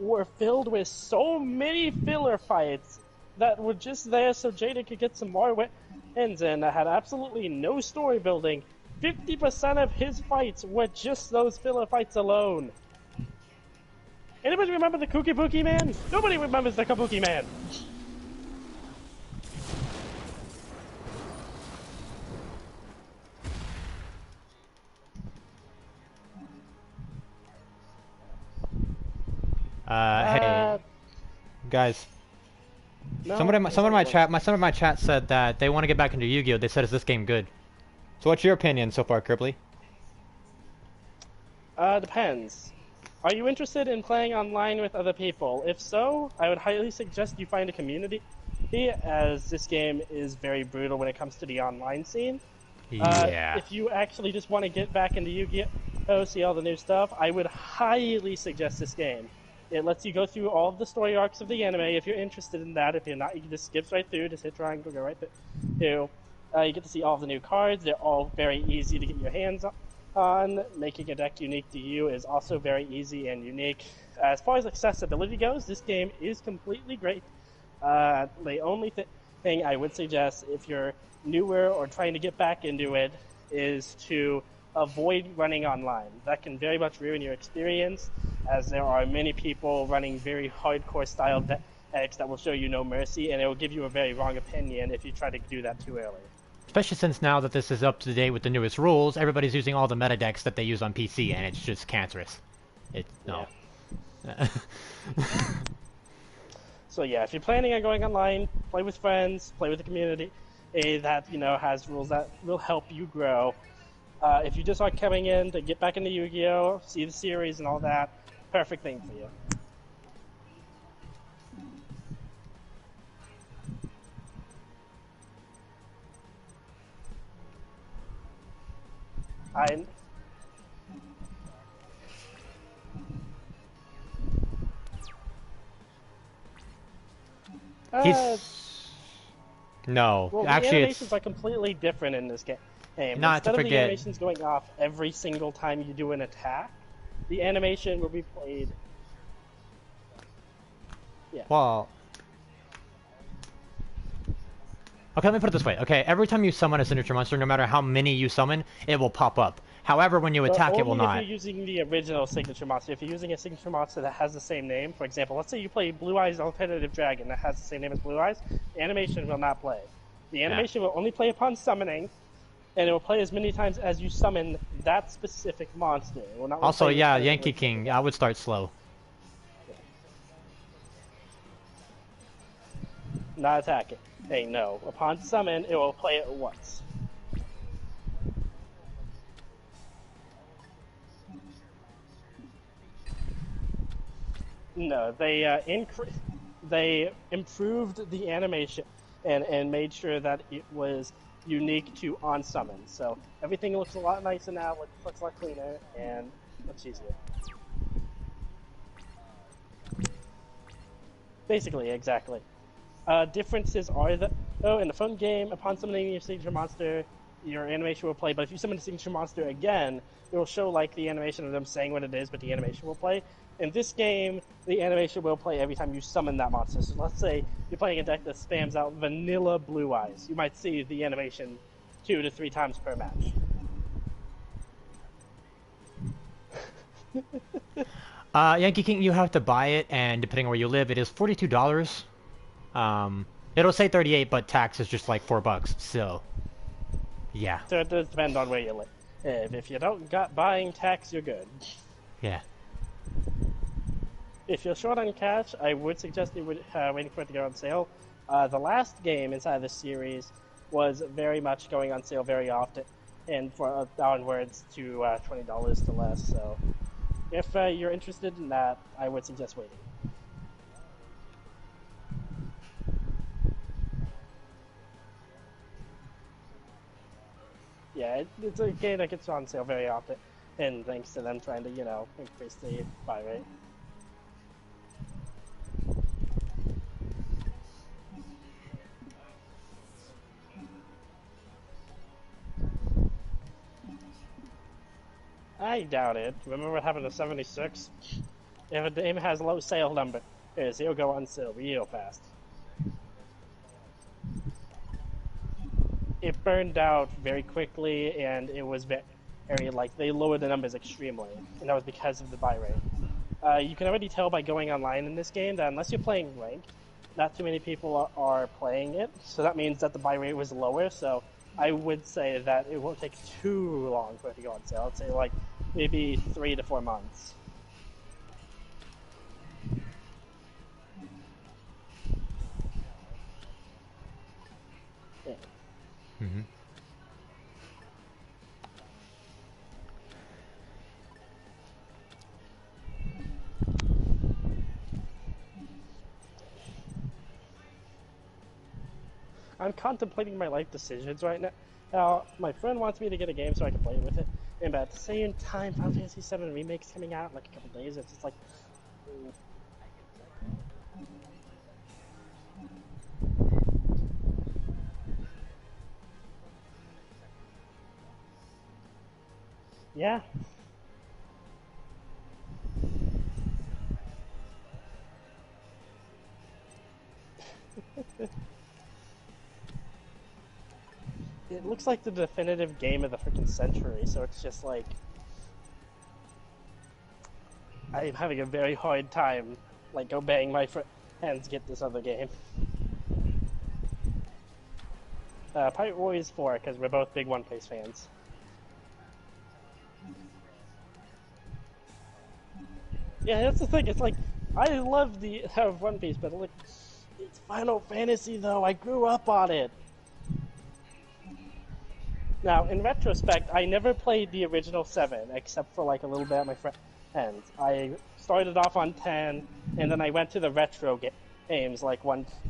were filled with so many filler fights that were just there so Jaden could get some more wins in. That had absolutely no story building. 50% of his fights were just those filler fights alone. Anybody remember the Kabuki Man? Nobody remembers the Kabuki Man. Hey, guys. No, Some of my chat said that they want to get back into Yu-Gi-Oh. They said, "Is this game good?" So, what's your opinion so far, Cribley? Depends. Are you interested in playing online with other people? If so, I would highly suggest you find a community, as this game is very brutal when it comes to the online scene. Yeah. If you actually just want to get back into Yu-Gi-Oh, see all the new stuff, I would highly suggest this game. It lets you go through all of the story arcs of the anime. If you're interested in that, if you're not, you can just skip right through, just hit triangle, go right through. You get to see all the new cards. They're all very easy to get your hands on. Making a deck unique to you is also very easy and unique. As far as accessibility goes, this game is completely great. The only thing I would suggest if you're newer or trying to get back into it is to avoid running online. That can very much ruin your experience, as there are many people running very hardcore style decks that will show you no mercy, and it will give you a very wrong opinion if you try to do that too early. Especially since now that this is up to date with the newest rules, everybody's using all the meta decks that they use on PC, and it's just cancerous. No. Yeah. So yeah, if you're planning on going online, play with friends, play with the community that has rules that will help you grow. If you just are coming in to get back into Yu-Gi-Oh, see the series and all that, perfect thing for you. No, Well, actually, the animations are completely different in this game. Not to Instead of the forget- animations going off every single time you do an attack, the animation will be played. Yeah. Well, okay, let me put it this way. Okay, every time you summon a signature monster, no matter how many you summon, it will pop up. However, when you attack, it will Only not. if you're using the original signature monster. If you're using a signature monster that has the same name, for example, let's say you play Blue Eyes Alternative Dragon that has the same name as Blue Eyes, the animation will not play. The animation will only play upon summoning, and it will play as many times as you summon that specific monster. It will not Also, play yeah, with Yankee King, I would start slow. Not attacking. Hey, no. Upon summon, it will play it once. No, they improved the animation and made sure that it was unique to on summon. So everything looks a lot nicer now, looks a lot cleaner, and much easier. Basically, exactly. Differences are that in the phone game, upon summoning your signature monster, your animation will play. But if you summon a signature monster again, it will show like the animation of them saying what it is, but the animation will play. In this game, the animation will play every time you summon that monster. So let's say you're playing a deck that spams out vanilla Blue Eyes. You might see the animation 2 to 3 times per match. Yankee King, you have to buy it, and depending on where you live, it is $42. It'll say 38, but tax is just like $4. So, yeah. So it does depend on where you live. If you don't got buying tax, you're good. Yeah. if you're short on cash, I would suggest you would waiting for it to go on sale. The last game inside this series was very much going on sale very often, and for downwards to $20 to less. So, if you're interested in that, I would suggest waiting. Yeah, it's a game that gets on sale very often, and thanks to them trying to, increase the buy rate. I doubt it. Remember what happened to 76? If a game has low sale numbers, it'll go on sale real fast. It burned out very quickly, and it was very, they lowered the numbers extremely, and that was because of the buy rate. You can already tell by going online in this game that unless you're playing ranked, not too many people are playing it, so that means that the buy rate was lower, so I would say that it won't take too long for it to go on sale. I'd say maybe 3 to 4 months. Yeah. Mm-hmm. I'm contemplating my life decisions right now. Now, my friend wants me to get a game so I can play with it, but at the same time, Final Fantasy VII Remake's coming out in a couple days. It's just yeah. It looks like the definitive game of the freaking century, so it's just I'm having a very hard time, obeying my friends to get this other game. Pirate Warriors 4, because we're both big One Piece fans. Yeah, that's the thing. It's I love the One Piece, but it's Final Fantasy though. I grew up on it. Now, in retrospect, I never played the original 7, except for a little bit at my friends. I started off on 10, and then I went to the retro games,